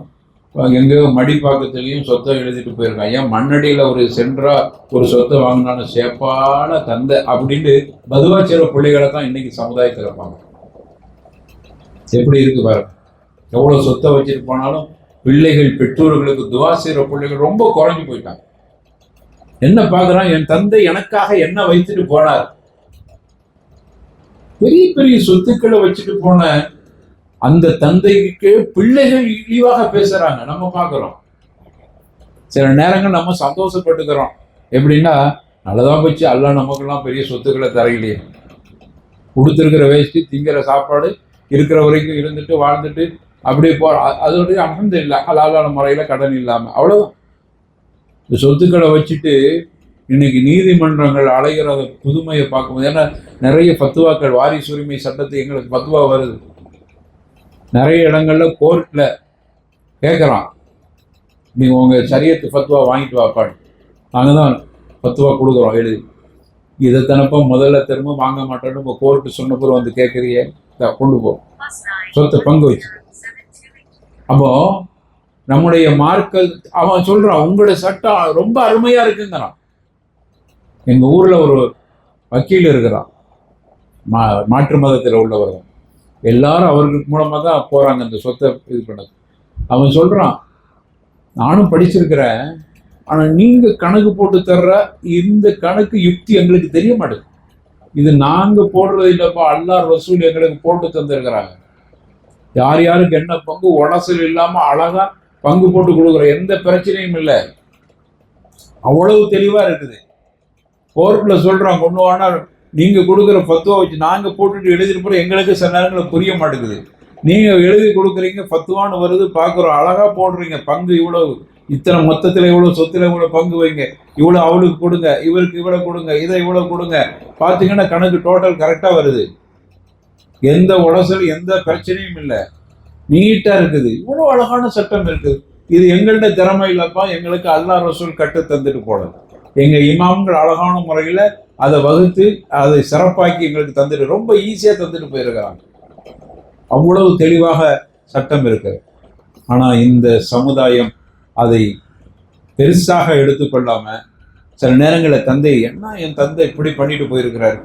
எங்கேயோ மடிப்பாக்கத்திலையும் சொத்தை எழுதிட்டு போயிருக்கான். ஏன் மண்ணடியில் ஒரு சென்றா ஒரு சொத்தை வாங்கினாலும் சேப்பான தந்தை அப்படின்னு பதுவாச்சிற பிள்ளைகளை தான் இன்னைக்கு சமுதாயத்தில் இருப்பாங்க. எப்படி இருக்கு பாருங்க. எவ்வளவு சொத்தை வச்சுட்டு போனாலும் பிள்ளைகள் பெற்றோர்களுக்கு துவா செய்யற பிள்ளைகள் ரொம்ப குறைஞ்சு போயிட்டாங்க. என்ன பார்க்குறான், என் தந்தை எனக்காக என்ன வைத்துட்டு போனார். பெரிய பெரிய சொத்துக்களை வச்சுட்டு போன அந்த தந்தைக்கு பிள்ளைகள் இழிவாக பேசுறாங்க. நம்ம பார்க்கிறோம். சில நேரங்கள் நம்ம சந்தோஷப்பட்டுக்கிறோம். எப்படின்னா, நல்லதான் போச்சு, அல்லாஹ் நமக்கெல்லாம் பெரிய சொத்துக்களை தரையிலேயே கொடுத்துருக்கிற வேஸ்ட்டு, திங்கிற சாப்பாடு இருக்கிற வரைக்கும் இருந்துட்டு வாழ்ந்துட்டு அப்படியே போற, அதோடைய அல்ஹம்துலில்லாஹ் ஹலாலான முறையில கடன் இல்லாம அவ்வளவு. இந்த சொத்துக்களை வச்சுட்டு இன்னைக்கு நீதிமன்றங்கள் அலைகிற புதுமையை பார்க்கும்போது, ஏன்னா நிறைய ஃபத்துவாக்கள், வாரிசு உரிமை சட்டத்தை எங்களுக்கு ஃபத்துவா வருது. நிறைய இடங்கள்ல கோர்ட்ல கேட்குறான், நீங்க உங்க சரியத்து ஃபத்துவா வாங்கிட்டு வாப்பாடு, நாங்கள் தான் ஃபத்துவா கொடுக்குறோம் எழுதி. இதை தனப்போ முதல்ல திரும்ப வாங்க மாட்டோன்னு உங்க கோர்ட்டு சொன்ன பிறகு வந்து கேட்குறியே, கொண்டு போ சொத்தை பங்கு வச்சு. அப்போ நம்முடைய மார்க்க அவன் சொல்றான், உங்களுடைய சட்டம் ரொம்ப அருமையா இருக்குங்கிறான். எங்க ஊர்ல ஒரு வக்கீல் இருக்கிறான், மாற்று மதத்தில் உள்ளவர். எல்லாரும் அவர்களுக்கு மூலமா தான் போறாங்க இந்த சொத்தை இது பண்ணது. அவன் சொல்றான், நானும் படிச்சிருக்கிறேன், ஆனா நீங்க கணக்கு போட்டு தர்ற இந்த கணக்கு யுக்தி எங்களுக்கு தெரிய மாட்டேங்குது. இது நாங்க போடுறது இல்லப்பா, அல்லாஹ் ரசூல் எங்களுக்கு போட்டு தந்திருக்கிறாங்க. யார் யாருக்கு என்ன பங்கு உடசல் இல்லாம அழகா பங்கு போட்டு கொடுக்குற, எந்த பிரச்சனையும் இல்லை. அவ்வளவு தெளிவா இருக்குது. கோர்ட்ல சொல்றான், கொண்டு வானா நீங்க கொடுக்குற ஃபத்துவா வச்சு நாங்க போட்டுட்டு எழுதிட்டு போற, எங்களுக்கு சில நேரங்களில் புரிய மாட்டேங்குது. நீங்க எழுதி கொடுக்குறீங்க, ஃபத்துவான்னு வருது, பாக்குறோம், அழகா போடுறீங்க, பங்கு இவ்வளவு, இத்தனை மொத்தத்துல இவ்வளவு, சொத்துல இவ்வளவு பங்கு வைங்க, இவ்வளவு அவளுக்கு கொடுங்க, இவருக்கு இவ்வளவு கொடுங்க, இதை இவ்வளவு கொடுங்க, பாத்தீங்கன்னா கணக்கு டோட்டல் கரெக்டா வருது. எந்த உடசல் எந்த பிரச்சனையும் இல்லை, நீட்டா இருக்குது. இவ்வளவு அழகான சட்டம் இருக்குது. இது எங்கள்கிட்ட திறமை இல்லப்பா, எங்களுக்கு அல்லாஹ் ரசூல் கட்டு தந்துட்டு போனது. எங்க இமாம்கள் அழகான முறையில அதை வகுத்து அதை சிறப்பாக்கி எங்களுக்கு தந்துட்டு, ரொம்ப ஈஸியா தந்துட்டு போயிருக்கிறாங்க. அவ்வளவு தெளிவாக சட்டம் இருக்கு. ஆனா இந்த சமுதாயம் அதை பெருசாக எடுத்துக்கொள்ளாம, சில நேரங்களில் தந்தை, என்ன என் தந்தை இப்படி பண்ணிட்டு போயிருக்கிறாரு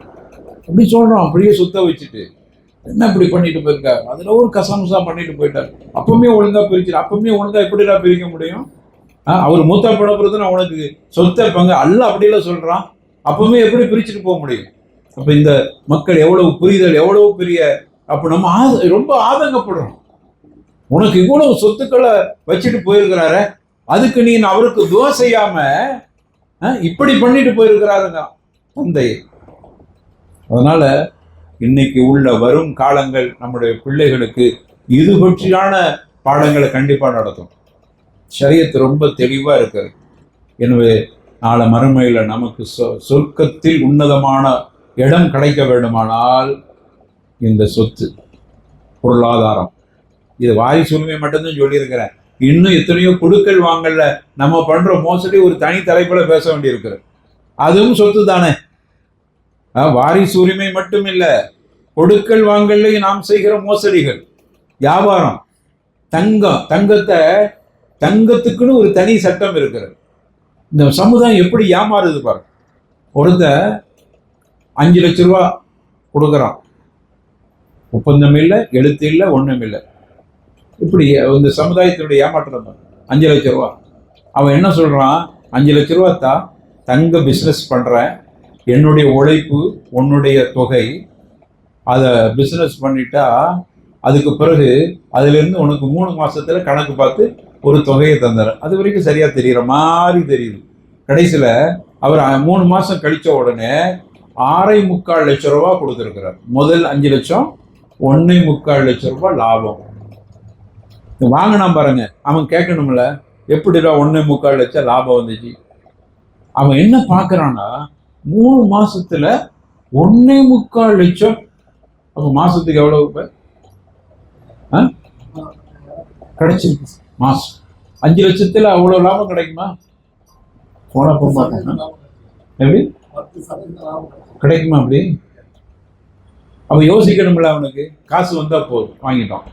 அப்படி சொல்றோம். அப்படியே சுத்த வச்சுட்டு, என்ன இப்படி பண்ணிட்டு போயிருக்காரு, அதுல ஒரு கசமுசா பண்ணிட்டு போயிட்டார். அப்பவுமே ஒழுங்கா பிரிச்சு, அப்பவுமே ஒழுங்கா எப்படிலாம் பிரிக்க முடியும்? அவர் மூத்தா பட பிறகு உனக்கு சொத்தை பங்கு அல்ல அப்படிலாம் சொல்றான். அப்பவுமே எப்படி பிரிச்சுட்டு போக முடியும்? அப்ப இந்த மக்கள் எவ்வளவு புரிதல், எவ்வளவு பெரிய, அப்ப நம்ம ரொம்ப ஆதங்கப்படுறோம். உனக்கு இவ்வளவு சொத்துக்களை வச்சுட்டு போயிருக்கிறாரு, அதுக்கு நீ அவருக்கு துவா செய்யாம இப்படி பண்ணிட்டு போயிருக்கிறாருங்க தந்தை. அதனால இன்னைக்கு உள்ள வரும் காலங்கள் நம்முடைய பிள்ளைகளுக்கு இது பற்றியான பாடங்களை கண்டிப்பா நடத்தும். ஷரியத் ரொம்ப தெளிவா இருக்கிறது. எனவே நாளை மறுமையில நமக்கு சொர்க்கத்தில் உன்னதமான இடம் கிடைக்க வேண்டுமானால் இந்த சொத்து, பொருளாதாரம், இது வாரிசு உரிமை மட்டும்தான் சொல்லியிருக்கிறேன். இன்னும் எத்தனையோ கொடுக்கல் வாங்கல நம்ம பண்ற மோசடி ஒரு தனி தலைப்புல பேச வேண்டியிருக்கிறது. அதுவும் சொத்து தானே. வாரிசு உரிமை மட்டும் இல்ல, கொடுக்கல் வாங்கல நாம் செய்கிற மோசடிகள், வியாபாரம், தங்கத்தை, தங்கத்துக்குன்னு ஒரு தனி சட்டம் இருக்கிறது. இந்த சமுதாயம் எப்படி ஏமாறுது பாரு. ஒருத்த 5 லட்ச ரூபா கொடுக்குறான், ஒப்பந்தம் இல்லை, எழுத்து இல்லை, ஒண்ணும் இல்லை. இப்படி இந்த சமுதாயத்தினுடைய ஏமாற்றம் 5 லட்ச ரூபா. அவன் என்ன சொல்றான், 5 லட்ச ரூபா தான், தங்க பிஸ்னஸ் பண்றேன், என்னுடைய உழைப்பு உன்னுடைய தொகை, அதை பிஸ்னஸ் பண்ணிட்டா அதுக்கு பிறகு அதிலிருந்து உனக்கு 3 மாசத்துல கணக்கு பார்த்து ஒரு தொகையை தந்துடுறேன். அது வரைக்கும் சரியா தெரியுற மாதிரி தெரியுது. கடைசியில அவர் 3 மாசம் கழிச்ச உடனே 6.25 லட்சம் ரூபா கொடுத்துருக்கிறார். முதல் 5 லட்சம் 1.25 லட்சம் ரூபாய் லாபம். வாங்கினான் பாருங்க, அவன் கேட்கணும்ல, எப்படிடா 1.25 லட்சம் லாபம் வந்துச்சு. அவன் என்ன பார்க்கறான்னா 3 மாசத்துல 1.25 லட்சம். அப்ப மாசத்துக்கு எவ்வளவு கிடைச்சிருக்கு? மாசம் 5 லட்சத்துல அவ்வளவு லாபம் கிடைக்குமா? போன போக எப்படி கிடைக்குமா? அப்படி அவன் யோசிக்கணும்ல. அவனுக்கு காசு வந்தா போதும், வாங்கிட்டான்.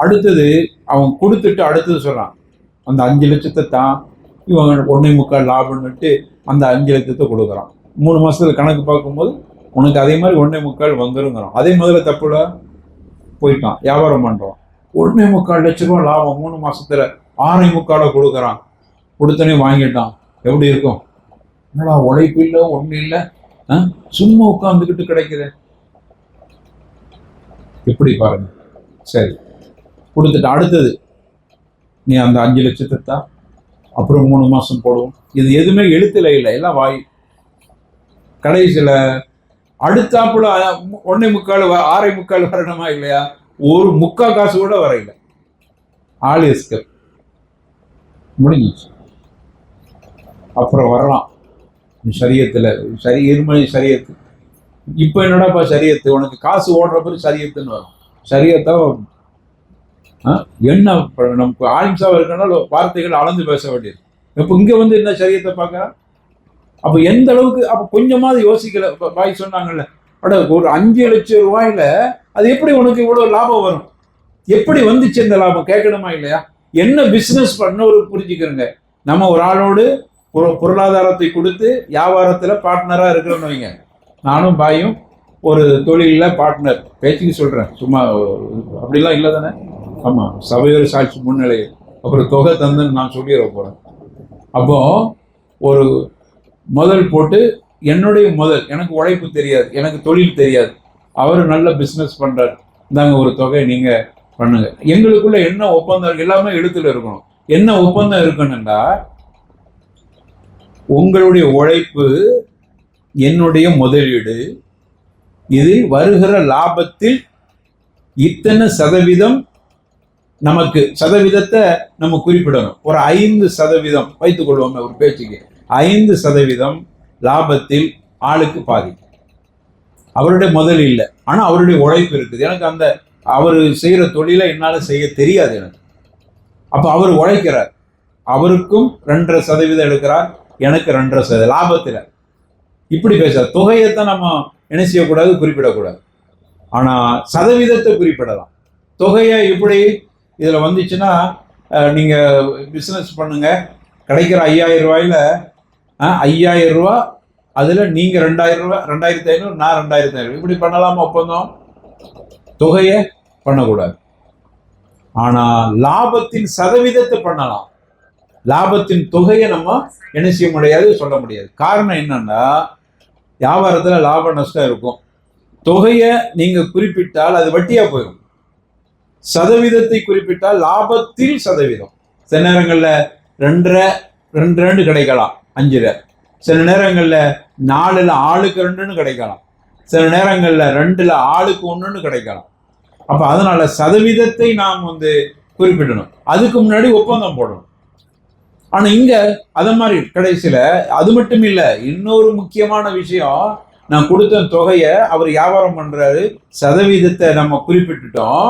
அடுத்தது அவன் கொடுத்துட்டு அடுத்தது சொல்றான், அந்த 5 லட்சத்தை தான் இவன் 1.25 லாபம்னுட்டு அந்த 5 லட்சத்தை கொடுக்குறான். 3 மாசத்துல கணக்கு பார்க்கும்போது உனக்கு அதே மாதிரி 1.25 வந்துருங்கிறான். அதே முதல்ல தப்புல போயிட்டான், வியாபாரம் பண்றான். 1.25 லட்ச ரூபா லாபம் 3 மாசத்துல 6.25 கொடுக்குறான். கொடுத்தனே வாங்கிட்டான். எப்படி இருக்கும்? என்னடா உழைப்பு இல்லை, ஒண்ணு இல்லை, சும்மா உட்காந்துக்கிட்டு கிடைக்குது. எப்படி பாருங்க. சரி, கொடுத்துட்டு அடுத்தது நீ அந்த 5 லட்சத்தை தான், அப்புறம் 3 மாசம் போடுவோம். இது எதுவுமே எழுத்துல இல்லை, எல்லாம் வாய். கடைசியில அடுத்தாப்புல 1.25 6.25 வரணுமா இல்லையா? ஒரு 3/4 காசு கூட வரையில. ஆள் எஸ்கேப் முடிஞ்சிச்சு. அப்புறம் வரலாம் சரியத்துல, சரி இருமணி சரியத்து. இப்ப என்னடாப்பா சரியத்து, உனக்கு காசு ஓடுற பிறகு சரியத்துன்னு வரும். சரியத்தா என்ன நமக்கு ஆயிம்சாவா இருக்கனால வார்த்தைகள் அளந்து பேச வேண்டியது. இப்ப இங்க வந்து என்ன சரியத்தை பார்க்கறான். அப்ப எந்த அளவுக்கு, அப்ப கொஞ்சமாவது யோசிக்கல. பாய் சொன்னாங்கல்ல, அட ஒரு 5 லட்சம் ரூபாயில அது எப்படி உனக்கு இவ்வளவு லாபம் வரும்? எப்படி வந்துச்சு இந்த லாபம்? கேட்கணுமா இல்லையா? என்ன பிசினஸ் பண்ண ஒரு புரிஞ்சுக்கிறோங்க. நம்ம ஒரு ஆளோடு பொருளாதாரத்தை கொடுத்து வியாபாரத்துல பார்ட்னரா இருக்கிறோன்னு வைங்க. நானும் பாயும் ஒரு தொழில பார்ட்னர், பேச்சுக்கு சொல்றேன், சும்மா அப்படிலாம் இல்லை தானே. ஆமா, சபையோர் சாட்சி முன்னிலை அப்புறம் தொகை தந்துன்னு நான் சொல்லிட போறேன். அப்போ ஒரு முதல் போட்டு, என்னுடைய முதல், எனக்கு உழைப்பு தெரியாது, எனக்கு தொழில் தெரியாது, அவரு நல்ல பிசினஸ் பண்றாரு, இந்தாங்க ஒரு தொகை நீங்க பண்ணுங்க. எங்களுக்குள்ள என்ன ஒப்பந்தம், எல்லாமே எழுத்துல இருக்கணும். என்ன ஒப்பந்தம் இருக்கணும்டா, உங்களுடைய உழைப்பு என்னுடைய முதலீடு, இதில் வருகிற லாபத்தில் இத்தனை சதவீதம், நமக்கு சதவீதத்தை நம்ம குறிப்பிடணும். ஒரு 5% வைத்துக் கொள்வோம் ஒரு பேச்சுக்கு. 5% லாபத்தில் ஆளுக்கு பாதி. அவருடைய முதல் இல்லை, ஆனா அவருடைய உழைப்பு இருக்குது. எனக்கு அந்த அவரு செய்யற தொழிலை என்னால செய்ய தெரியாது எனக்கு. அப்ப அவர் உழைக்கிறார், அவருக்கும் 2.5% எடுக்கிறார், எனக்கு 2.5% லாபத்துல. இப்படி பேசுறார். தொகையைத்தான் நம்ம என்ன செய்யக்கூடாது, குறிப்பிடக்கூடாது. ஆனா சதவீதத்தை குறிப்பிடலாம். தொகையை இப்படி இதுல வந்துச்சுன்னா, நீங்க பிசினஸ் பண்ணுங்க, கிடைக்கிற 5000 ரூபாயில 5000 ரூபா, அதுல நீங்க 2000 ரூபாய், 2500, நான் 2500, இப்படி பண்ணலாமா ஒப்பந்தம்? தொகையை பண்ணக்கூடாது. ஆனா லாபத்தின் சதவீதத்தை பண்ணலாம். லாபத்தின் தொகையை நம்ம என்ன செய்ய முடியாது, சொல்ல முடியாது. காரணம் என்னன்னா, வியாபாரத்துல லாப நஷ்டம் இருக்கும். தொகையை நீங்க குறிப்பிட்டால் அது வட்டியா போயிடும். சதவீதத்தை குறிப்பிட்டால் லாபத்தில் சதவீதம். சில நேரங்கள்ல 2 கிடைக்கலாம் 5. சில நேரங்கள்ல 4 ஆளுக்கு 2 கிடைக்கலாம். சில நேரங்கள்ல 2 ஆளுக்கு 1 கிடைக்கலாம். அப்ப அதனால சதவீதத்தை நாம் வந்து குறிப்பிடணும். அதுக்கு முன்னாடி ஒப்பந்தம் போடணும். ஆனா இங்க அத மாதிரி கடைசியில அது மட்டும் இல்ல, இன்னொரு முக்கியமான விஷயம், நான் கொடுத்த தொகையை அவர் வியாபாரம் பண்றாரு, சதவீதத்தை நம்ம குறிப்பிட்டுட்டோம்.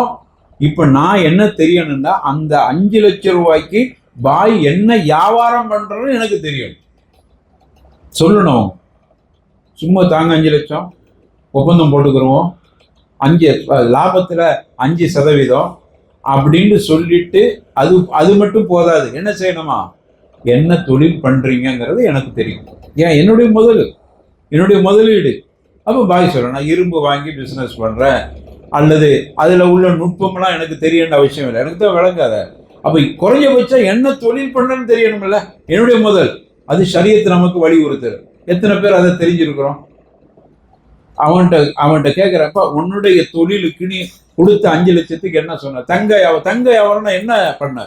இப்ப நான் என்ன தெரியணும்னா, அந்த 5 லட்சம் ரூபாய்க்கு பாய் என்ன வியாபாரம் பண்றன்னு எனக்கு தெரியும், சொல்லணும். சும்மா தாங்க 5 லட்சம் ஒப்பந்தம் போட்டுக்கிறோம், 5 லாபத்துல 5% அப்படின்னு சொல்லிட்டு அது மட்டும் போதாது. என்ன செய்யணுமா, என்ன தொழில் பண்றீங்கிறது எனக்கு தெரியும். ஏன் என்னுடைய முதலீடு. அப்போ பாய் சொல்றேன், நான் இரும்பு வாங்கி பிஸ்னஸ் பண்றேன், அல்லது அதுல உள்ள நுட்பம்லாம் எனக்கு தெரியணும்னு அவசியம் இல்லை, எனக்கு தான் விளங்காத. அப்ப குறைஞ்சபட்சம் என்ன தொழில் பண்றேன்னு தெரியணும்ல, என்னுடைய முதல். அது ஷரியத்து நமக்கு வலியுறுத்துறது. எத்தனை பேர் அதை தெரிஞ்சிருக்கிறோம்? அவன்கிட்ட கேட்கிறப்ப, உன்னுடைய தொழிலுக்கு நீ கொடுத்த 5 லட்சத்துக்கு என்ன சொன்ன? தங்க வியாபாரம்னா என்ன பண்ண?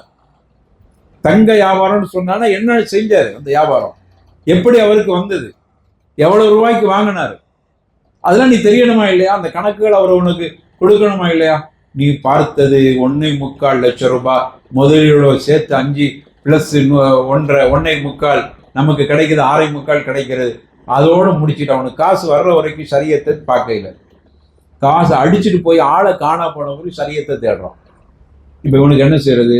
தங்க வியாபாரம்னு சொன்னா என்ன செஞ்சாரு? அந்த வியாபாரம் எப்படி அவருக்கு வந்தது? எவ்வளவு ரூபாய்க்கு வாங்கினாரு? அதெல்லாம் நீ தெரியணுமா இல்லையா? அந்த கணக்குகள் அவர் உனக்கு கொடுக்கணுமா இல்லையா? நீ பார்த்தது 1.25 லட்சம் ரூபாய் முதலீடு சேர்த்து 5 பிளஸ் 1.25 நமக்கு கிடைக்குது, 6.25 கிடைக்கிறது. அதோட முடிச்சுட்டு அவனுக்கு காசு வர்ற வரைக்கும் சரியத்தை பார்க்கல. காசை அடிச்சுட்டு போய் ஆளை காணா போனவருக்கு சரியத்தை தேடுறான். இப்ப இவனுக்கு என்ன செய்யறது?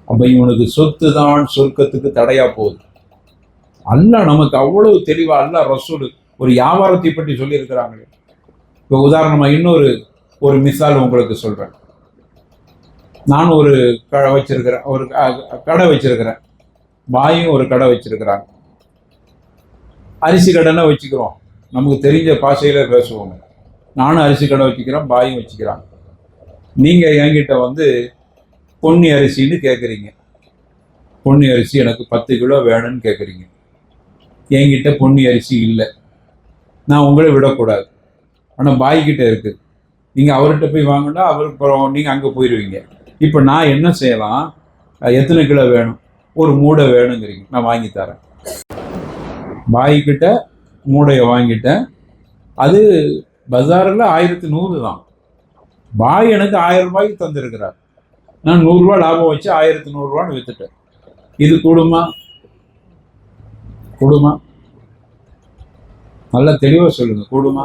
அப்ப இவனுக்கு சொத்து தான் சொர்க்கத்துக்கு தடையா போகுது. அல்லாஹ் நமக்கு அவ்வளவு தெளிவா அல்லாஹ் ரசூல் ஒரு வியாபாரத்தை பற்றி சொல்லி இருக்கிறாங்களே. இப்போ உதாரணமா இன்னொரு மிசால் உங்களுக்கு சொல்றேன். நான் ஒரு கடை வச்சிருக்கிறேன், பாயும் ஒரு கடை வச்சிருக்கிறாங்க. அரிசி கடைன்னா வச்சுக்கிறோம், நமக்கு தெரிஞ்ச பாஷையில பேசுவோங்க. நானும் அரிசி கடை வச்சுக்கிறேன், பாயும் வச்சுக்கிறாங்க. நீங்க என்கிட்ட பொன்னி அரிசின்னு கேட்குறீங்க. பொன்னி அரிசி எனக்கு 10 கிலோ வேணும்னு கேட்குறீங்க. என்கிட்ட பொன்னி அரிசி இல்லை, நான் உங்களை விடக்கூடாது. ஆனால் பாய்கிட்ட இருக்குது. நீங்கள் அவர்கிட்ட போய் வாங்கினா அவருக்கு நீங்கள் அங்கே போயிடுவீங்க. இப்போ நான் என்ன செய்யலாம்? எத்தனை கிலோ வேணும்? ஒரு மூடை வேணுங்கிறீங்க, நான் வாங்கி தரேன். பாய்கிட்ட மூடையை வாங்கிட்டேன். அது பஜாரில் 1100 தான். பாய் எனக்கு 1000 ரூபாய்க்கு தந்திருக்கிறார். நான் 100 ரூபா லாபம் வச்சு 1100 ரூபான்னு வித்துட்டேன். இது கூடுமா? நல்லா தெளிவா சொல்லுங்க, கூடுமா?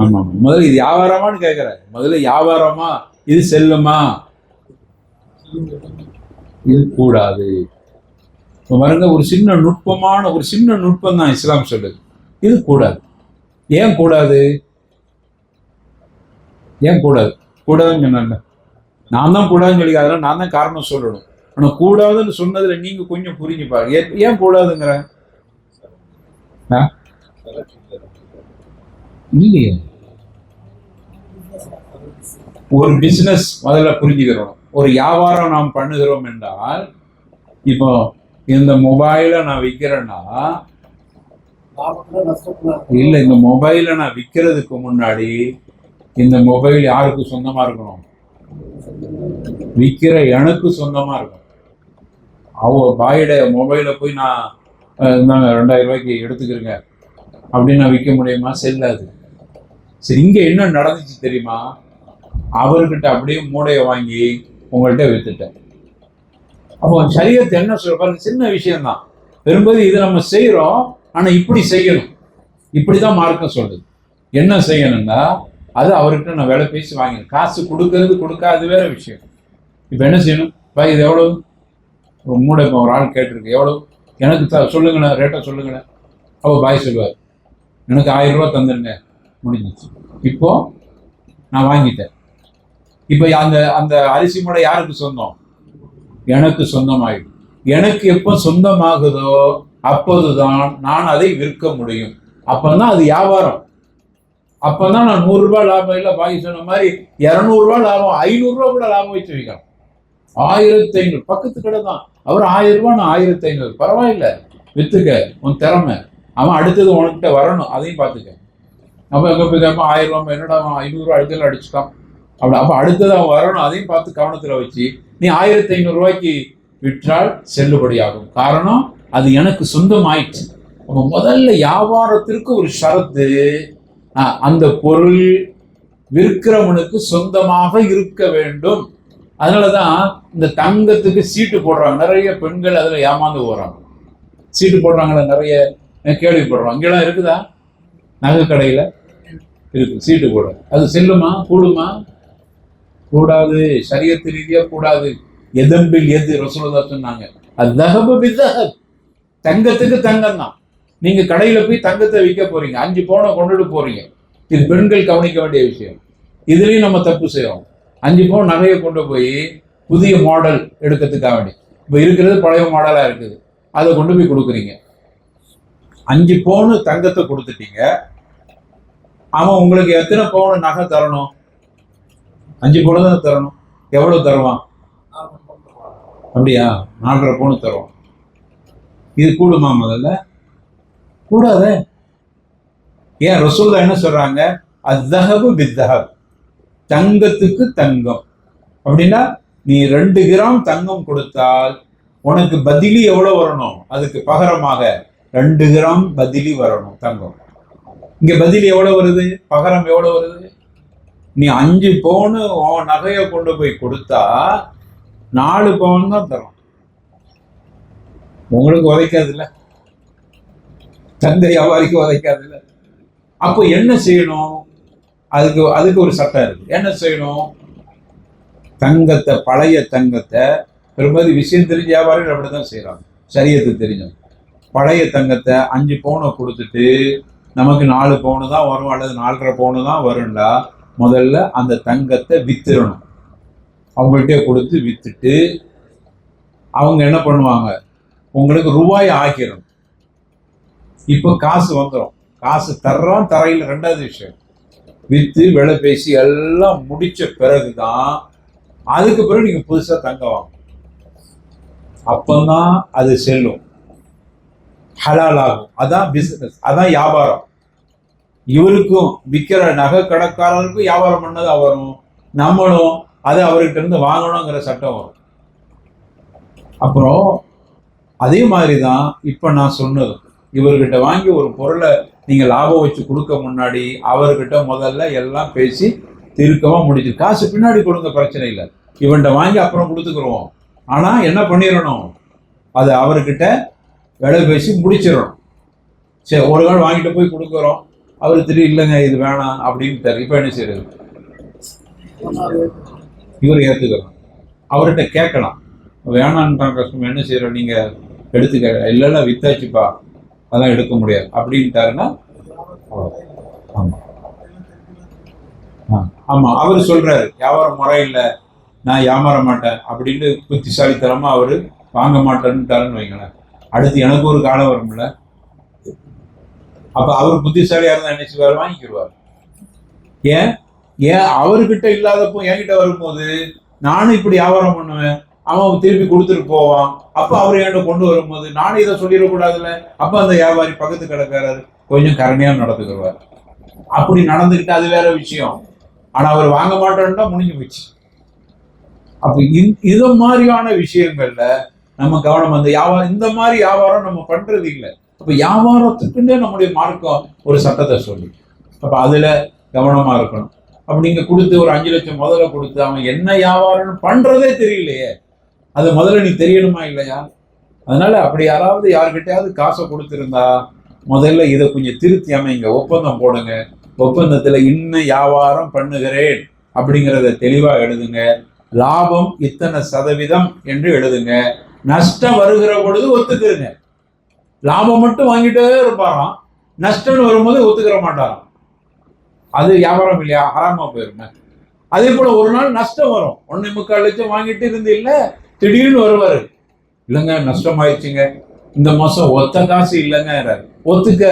ஆமா. முதல்ல இது வியாபாரமான்னு கேட்கிறேன். முதல்ல வியாபாரமா, இது செல்லுமா? இது கூடாது. பாருங்க, ஒரு சின்ன நுட்பம் தான் இஸ்லாம் சொல்லுது. இது கூடாது. ஏன் கூடாது? கூடாதுன்னு சொன்ன நான் தான் கூடாதுன்னு சொல்லி, அதெல்லாம் நான் தான் காரணம் சொல்லணும். ஆனா கூடாதுன்னு சொன்னதுல நீங்க கொஞ்சம் புரிஞ்சு பாருங்க. ஏன் கூடாதுங்கிற? இல்லையே, ஒரு பிசினஸ் முதல்ல புரிஞ்சுக்கிறோம். ஒரு வியாபாரம் நாம் பண்ணுகிறோம் என்றால், இப்போ இந்த மொபைலை நான் விற்கிறேன்னா, இல்ல, இந்த மொபைலை நான் விற்கிறதுக்கு முன்னாடி இந்த மொபைல் யாருக்கு சொந்தமா இருக்கணும்? விற்கிற எனக்கு சொந்தமா இருக்கும். பாயோட மொபைலை போய் நான் 2000 ரூபாய்க்கு எடுத்துக்கிறேங்க அப்படின்னு நான் விற்க முடியுமா? செல்லாது. சரி, இங்க என்ன நடந்துச்சு தெரியுமா? அவர்கிட்ட அப்படியே மூடையை வாங்கி உங்கள்கிட்ட வித்துட்டேன். அப்போ சரியத்தை என்ன சொல்ற பாருங்க, சின்ன விஷயம்தான். பெரும்போது இதை நம்ம செய்யறோம், ஆனா இப்படி செய்யணும். இப்படிதான் மார்க்கம் சொல்லுது. என்ன செய்யணும்னா, அது அவர்கிட்ட நான் வேலை பேசி வாங்கினேன். காசு கொடுக்காது வேற விஷயம். இப்ப என்ன செய்யணும்? பாய், இது எவ்வளவு? ஒரு மூடை இப்போ ஒரு ஆள் கேட்டிருக்கு, எவ்வளவு? எனக்கு சொல்லுங்களேன், ரேட்டை சொல்லுங்களேன். அப்போ பாய் சொல்லுவார், எனக்கு 1000 ரூபா தந்துருங்க, முடிஞ்சிச்சு. இப்போ நான் வாங்கிட்டேன். இப்போ அந்த அரிசி மூடை யாருக்கு சொந்தம்? எனக்கு சொந்தமாயிடும். எனக்கு எப்போ சொந்தமாகுதோ அப்போதுதான் நான் அதை விற்க முடியும். அப்பதான் அது வியாபாரம். அப்பதான் நான் 100 ரூபாய் லாபம் இல்லை, பாக்கி சொன்ன மாதிரி 200 ரூபாய் லாபம், 500 ரூபாய் கூட லாபம் வச்சு வைக்கலாம். 1500 பக்கத்து கடை தான். அவர் 1000 ரூபாய், நான் 1500. பரவாயில்ல, வித்துக்க, உன் திறமை. அவன் அடுத்தது உனக்கிட்ட வரணும், அதையும் பார்த்துக்க. அப்ப எங்க போய் கேட்பான், 1000 ரூபாய் என்னடா, அவன் 500 ரூபாய் அடுத்தல அடிச்சுட்டான். அப்ப அடுத்தது அவன் வரணும், அதையும் பார்த்து கவனத்துல வச்சு நீ 1500 ரூபாய்க்கு விற்றால் செல்லுபடியாகும். காரணம், அது எனக்கு சொந்தம் ஆயிடுச்சு. அப்ப முதல்ல வியாபாரத்திற்கு ஒரு ஷரத்து, அந்த பொருள் விற்கிறவனுக்கு சொந்தமாக இருக்க வேண்டும். அதனாலதான் இந்த தங்கத்துக்கு சீட்டு போடுறாங்க. நிறைய பெண்கள் அதுல ஏமாந்து போறாங்க. சீட்டு போடுறாங்களே, நிறைய கேள்விப்படுறோம். அங்கெல்லாம் இருக்குதா? நகை கடையில இருக்கு சீட்டு போட. அது செல்லுமா? கூடுமா? கூடாது. ஷரியத்து ரீதியா கூடாது. எதம்பில் எது ரசூலுல்லாஹ் சொன்னாங்க, அது தஹபு பிதஹப். தங்கத்துக்கு தங்கம் தான். நீங்க கடையில போய் தங்கத்தை விற்க போறீங்க, 5 பவுனை கொண்டுட்டு போறீங்க. இது பெண்கள் கவனிக்க வேண்டிய விஷயம். இதுலயும் நம்ம தப்பு செய்யறோம். 5 பவுன் நகையை கொண்டு போய் புதிய மாடல் எடுக்கிறதுக்காக வேண்டி. இப்போ இருக்கிறது பழைய மாடலா இருக்குது, அதை கொண்டு போய் கொடுக்குறீங்க. 5 பவுன் தங்கத்தை கொடுத்துட்டீங்க. அவன் உங்களுக்கு எத்தனை பவுன் நகை தரணும்? 5 பவுன் தான் தரணும். எவ்வளவு தருவான்? அப்படியா? 4.5 பவுன் தருவான். இது கூடுமா? முதல்ல கூடாத. ஏன் ரசூலுல்லாஹ் என்ன சொல்றாங்க? அத்தஹபு பித்தஹப், தங்கத்துக்கு தங்கம். அப்படின்னா நீ 2 கிராம் தங்கம் கொடுத்தால் உனக்கு பதிலி எவ்வளவு வரணும்? அதுக்கு பகரமாக 2 கிராம் பதிலி வரணும் தங்கம். இங்க பதிலி எவ்வளவு வருது? பகரம் எவ்வளவு வருது? நீ 5 பவுன் உன் நகையை கொண்டு போய் கொடுத்தா 4 பவுன் தான் தரும். உங்களுக்கு உதைக்காது இல்ல, தங்க வியாபாரிக்கு உதைக்காது இல்ல. அப்போ என்ன செய்யணும்? அதுக்கு ஒரு சட்டம் இருக்கு. என்ன செய்யணும்? தங்கத்தை, பழைய தங்கத்தை, பெரும்பாலும் விஷயம் தெரிஞ்ச வியாபாரிகள் அப்படிதான் செய்யறாங்க, சரியத்து தெரிஞ்சோம். பழைய தங்கத்தை 5 பவுனை கொடுத்துட்டு நமக்கு 4 பவுன் தான் வரும் அல்லது 4.5 பவுன் தான் வரும்டா, முதல்ல அந்த தங்கத்தை வித்துடணும். அவங்கள்ட்டே கொடுத்து வித்துட்டு அவங்க என்ன பண்ணுவாங்க? உங்களுக்கு ரூபாய் ஆக்கிடணும். இப்போ காசு வந்துடும். காசு தர்றோம் தரையில் ரெண்டாவது விஷயம். வித்து விலை பேசி எல்லாம் முடிச்ச பிறகுதான் அதுக்கு பிறகு நீங்க புதுசா தங்க வாங்க. அப்பதான் அது செல்லும், ஹலால் ஆகும். அதான் பிசினஸ், அதான் வியாபாரம். இவருக்கும் விற்கிற நகை கடைக்காரருக்கும் வியாபாரம் பண்ணதா வரும், நம்மளும் அதை அவர்கிட்ட இருந்து வாங்கணுங்கிற சட்டம் வரும். அப்புறம் அதே மாதிரிதான் இப்ப நான் சொன்னது, இவர்கிட்ட வாங்கி ஒரு பொருளை நீங்க லாபம் வச்சு கொடுக்க முன்னாடி அவர்கிட்ட முதல்ல எல்லாம் பேசி தீர்க்கமா முடிச்சு, காசு பின்னாடி கொடுங்க, பிரச்சனை இல்லை, இவன்கிட்ட வாங்கி அப்புறம் கொடுத்துக்கிறோம். ஆனா என்ன பண்ணிடணும்? அதை அவர்கிட்ட விலை பேசி முடிச்சிடணும். சரி, ஒரு நாள் வாங்கிட்டு போய் கொடுக்குறோம், அவரு திடீர் இல்லைங்க இது வேணாம் அப்படின்னு. இப்ப என்ன செய்யறது? இவர் ஏத்துக்கிறோம், அவர்கிட்ட கேட்கலாம், வேணான்றான் கஷ்டம், என்ன செய்யறோம், நீங்க எடுத்துக்க. இல்லைல்ல வித்தாச்சுப்பா, அதெல்லாம் எடுக்க முடியாது அப்படின்ட்டாருன்னா ஆமா ஆமா அவரு சொல்றாரு வியாபாரம் முறை இல்லை, நான் ஏமாற மாட்டேன் அப்படின்னு புத்திசாலித்தனமா அவரு வாங்க மாட்டேன்னுட்டாருன்னு வைங்களேன். அடுத்து எனக்கு ஒரு காலம் வரும்ல, அப்ப அவர் புத்திசாலியா இருந்தா என்ன செய்வார்? வாங்கிக்கிடுவார். ஏன் அவர்கிட்ட இல்லாதப்போ என்கிட்ட வரும்போது நானும் இப்படி வியாபாரம் பண்ணுவேன், அவன் திருப்பி கொடுத்துட்டு போவான். அப்ப அவர் என்கிட்ட கொண்டு வரும்போது நானும் இதை சொல்லிடக்கூடாதுல்ல. அப்ப அந்த வியாபாரி பக்கத்து கடைக்காரர் கொஞ்சம் கருணையா நடந்துக்குவார். அப்படி நடந்துக்கிட்டு அது வேற விஷயம். ஆனா அவர் வாங்க மாட்டோம்னா முடிஞ்சு போச்சு. அப்ப இது மாதிரியான விஷயங்கள்ல நம்ம கவனம், அந்த வியாபாரம், இந்த மாதிரி வியாபாரம் நம்ம பண்றது இல்லை. அப்ப வியாபாரத்துக்குன்னே நம்முடைய மார்க்கம் ஒரு சட்டத்தை சொல்லி, அப்ப அதுல கவனமா இருக்கணும். அப்ப நீங்க கொடுத்து ஒரு 5 லட்சம் முதல்ல கொடுத்து அவன் என்ன வியாபாரம் பண்றதே தெரியலையே, அது முதல்ல நீ தெரியணுமா இல்லையா? அதனால அப்படி யாராவது யாருக்கிட்டையாவது காசை கொடுத்திருந்தா முதல்ல இதை கொஞ்சம் திருத்தி அமைங்க, ஒப்பந்தம் போடுங்க. ஒப்பந்தத்துல இன்னும் வியாபாரம் பண்ணுகிறேன் அப்படிங்கிறத தெளிவா எழுதுங்க. லாபம் இத்தனை சதவீதம் என்று எழுதுங்க. நஷ்டம் வருகிற பொழுது ஒத்துக்குருங்க. லாபம் மட்டும் வாங்கிட்டே இருப்பாராம், நஷ்டம் வரும்போது ஒத்துக்கிற மாட்டாராம். அது வியாபாரம் இல்லையா? ஹராமா போயிருங்க. அதே போல ஒரு நாள் நஷ்டம் வரும். 1.25 லட்சம் வாங்கிட்டு இருந்து இல்ல, திடீர்னு வருவாரு, இல்லைங்க நஷ்டம் ஆயிடுச்சுங்க, இந்த மாசம் ஒத்த காசு இல்லைங்க. ஒத்துக்க.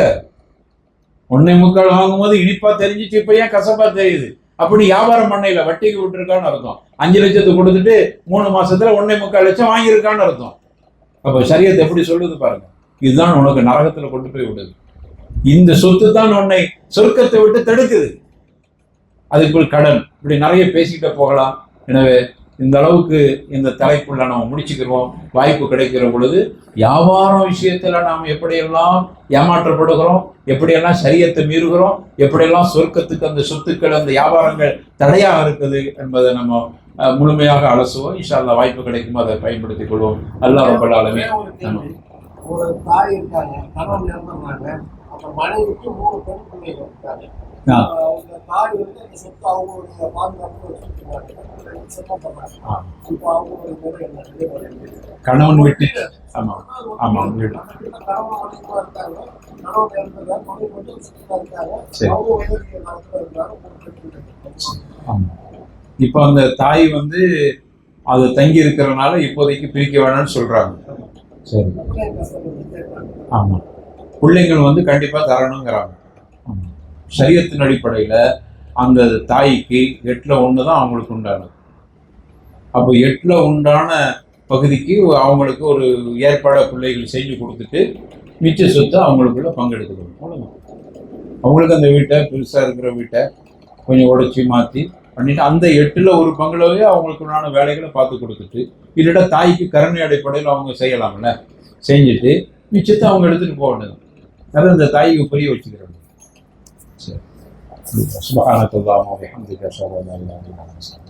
1.25 வாங்கும்போது இனிப்பா தெரிஞ்சிச்சு, இப்ப ஏன் கசப்பா தெரியுது? அப்படி வியாபாரம் பண்ணையில வட்டிக்கு விட்டுருக்கான்னு அர்த்தம். 5 லட்சத்தை கொடுத்துட்டு 3 மாசத்துல 1.25 லட்சம் வாங்கியிருக்கான்னு அர்த்தம். அப்ப சரியத்தை எப்படி சொல்லுது பாருங்க. இதுதான் உனக்கு நரகத்துல கொண்டு போய் விடுது. இந்த சொத்து தான் உன்னை சொர்க்கத்தை விட்டு தடுக்குது. அதுக்குள் கடன், இப்படி நிறைய பேசிக்கிட்ட போகலாம். எனவே இந்த அளவுக்கு இந்த தலைப்புள்ள நம்ம முடிச்சுக்கிறோம். வாய்ப்பு கிடைக்கிற பொழுது வியாபார விஷயத்துல நாம் எப்படியெல்லாம் ஏமாற்றப்படுகிறோம், எப்படியெல்லாம் சரியத்தை மீறுகிறோம், எப்படியெல்லாம் சொர்க்கத்துக்கு அந்த சொத்துக்கள், அந்த வியாபாரங்கள் தடையாக இருக்குது என்பதை நம்ம முழுமையாக அலசுவோம். இன்ஷா அல்லாஹ் வாய்ப்பு கிடைக்கும், அதை பயன்படுத்திக் கொள்வோம். அல்லாஹ் ரப்பல் ஆலமீன். ஒரு தாய் இருக்காங்க, கணவன் இறந்துறாங்க, அந்த மனைவிக்கு 3 பெண் பிள்ளைகள் இருக்காங்க. தாய் வந்து அந்த சொத்து அவங்களுடைய பாதுகாப்பு கணவன் விட்டு ஆமா ஆமா இப்ப அந்த தாய் வந்து அது தங்கி இருக்கிறதுனால இப்போதைக்கு பிரிக்க வேணாம்னு சொல்றாங்க. சரி, ஆமா, பிள்ளைங்கள் வந்து கண்டிப்பா தரணுங்கிறாங்க. ஷரியத்தின் அடிப்படையில அந்த தாய்க்கு 8/1 தான் அவங்களுக்கு உண்டானது. அப்போ 8/1 பகுதிக்கு அவங்களுக்கு ஒரு ஏற்பாடு பிள்ளைகள் செஞ்சு கொடுத்துட்டு மிச்ச சொத்தை அவங்களுக்குள்ள பங்கெடுத்துக்கணும். அவ்வளோதான். அவங்களுக்கு அந்த வீட்டை, பெருசா இருக்கிற வீட்டை கொஞ்சம் உடைச்சி மாற்றி பண்ணிட்டு அந்த 8ல் 1 பங்குலவே அவங்களுக்குள்ளான வேலைகளை பார்த்து கொடுத்துட்டு, இல்லைடா தாய்க்கு கருணை அடிப்படையில் அவங்க செய்யலாம்ல, செஞ்சுட்டு மிச்சத்தை அவங்க எடுத்துட்டு போக வேண்டியது. அதை அந்த தாய்க்கு புரிய வச்சுக்கிறாங்க. சரி, சுபஹானக்கல்லாஹு வ பிஹம்திக அஷ்ஹது அன் லா இலாஹ இல்லா அன்த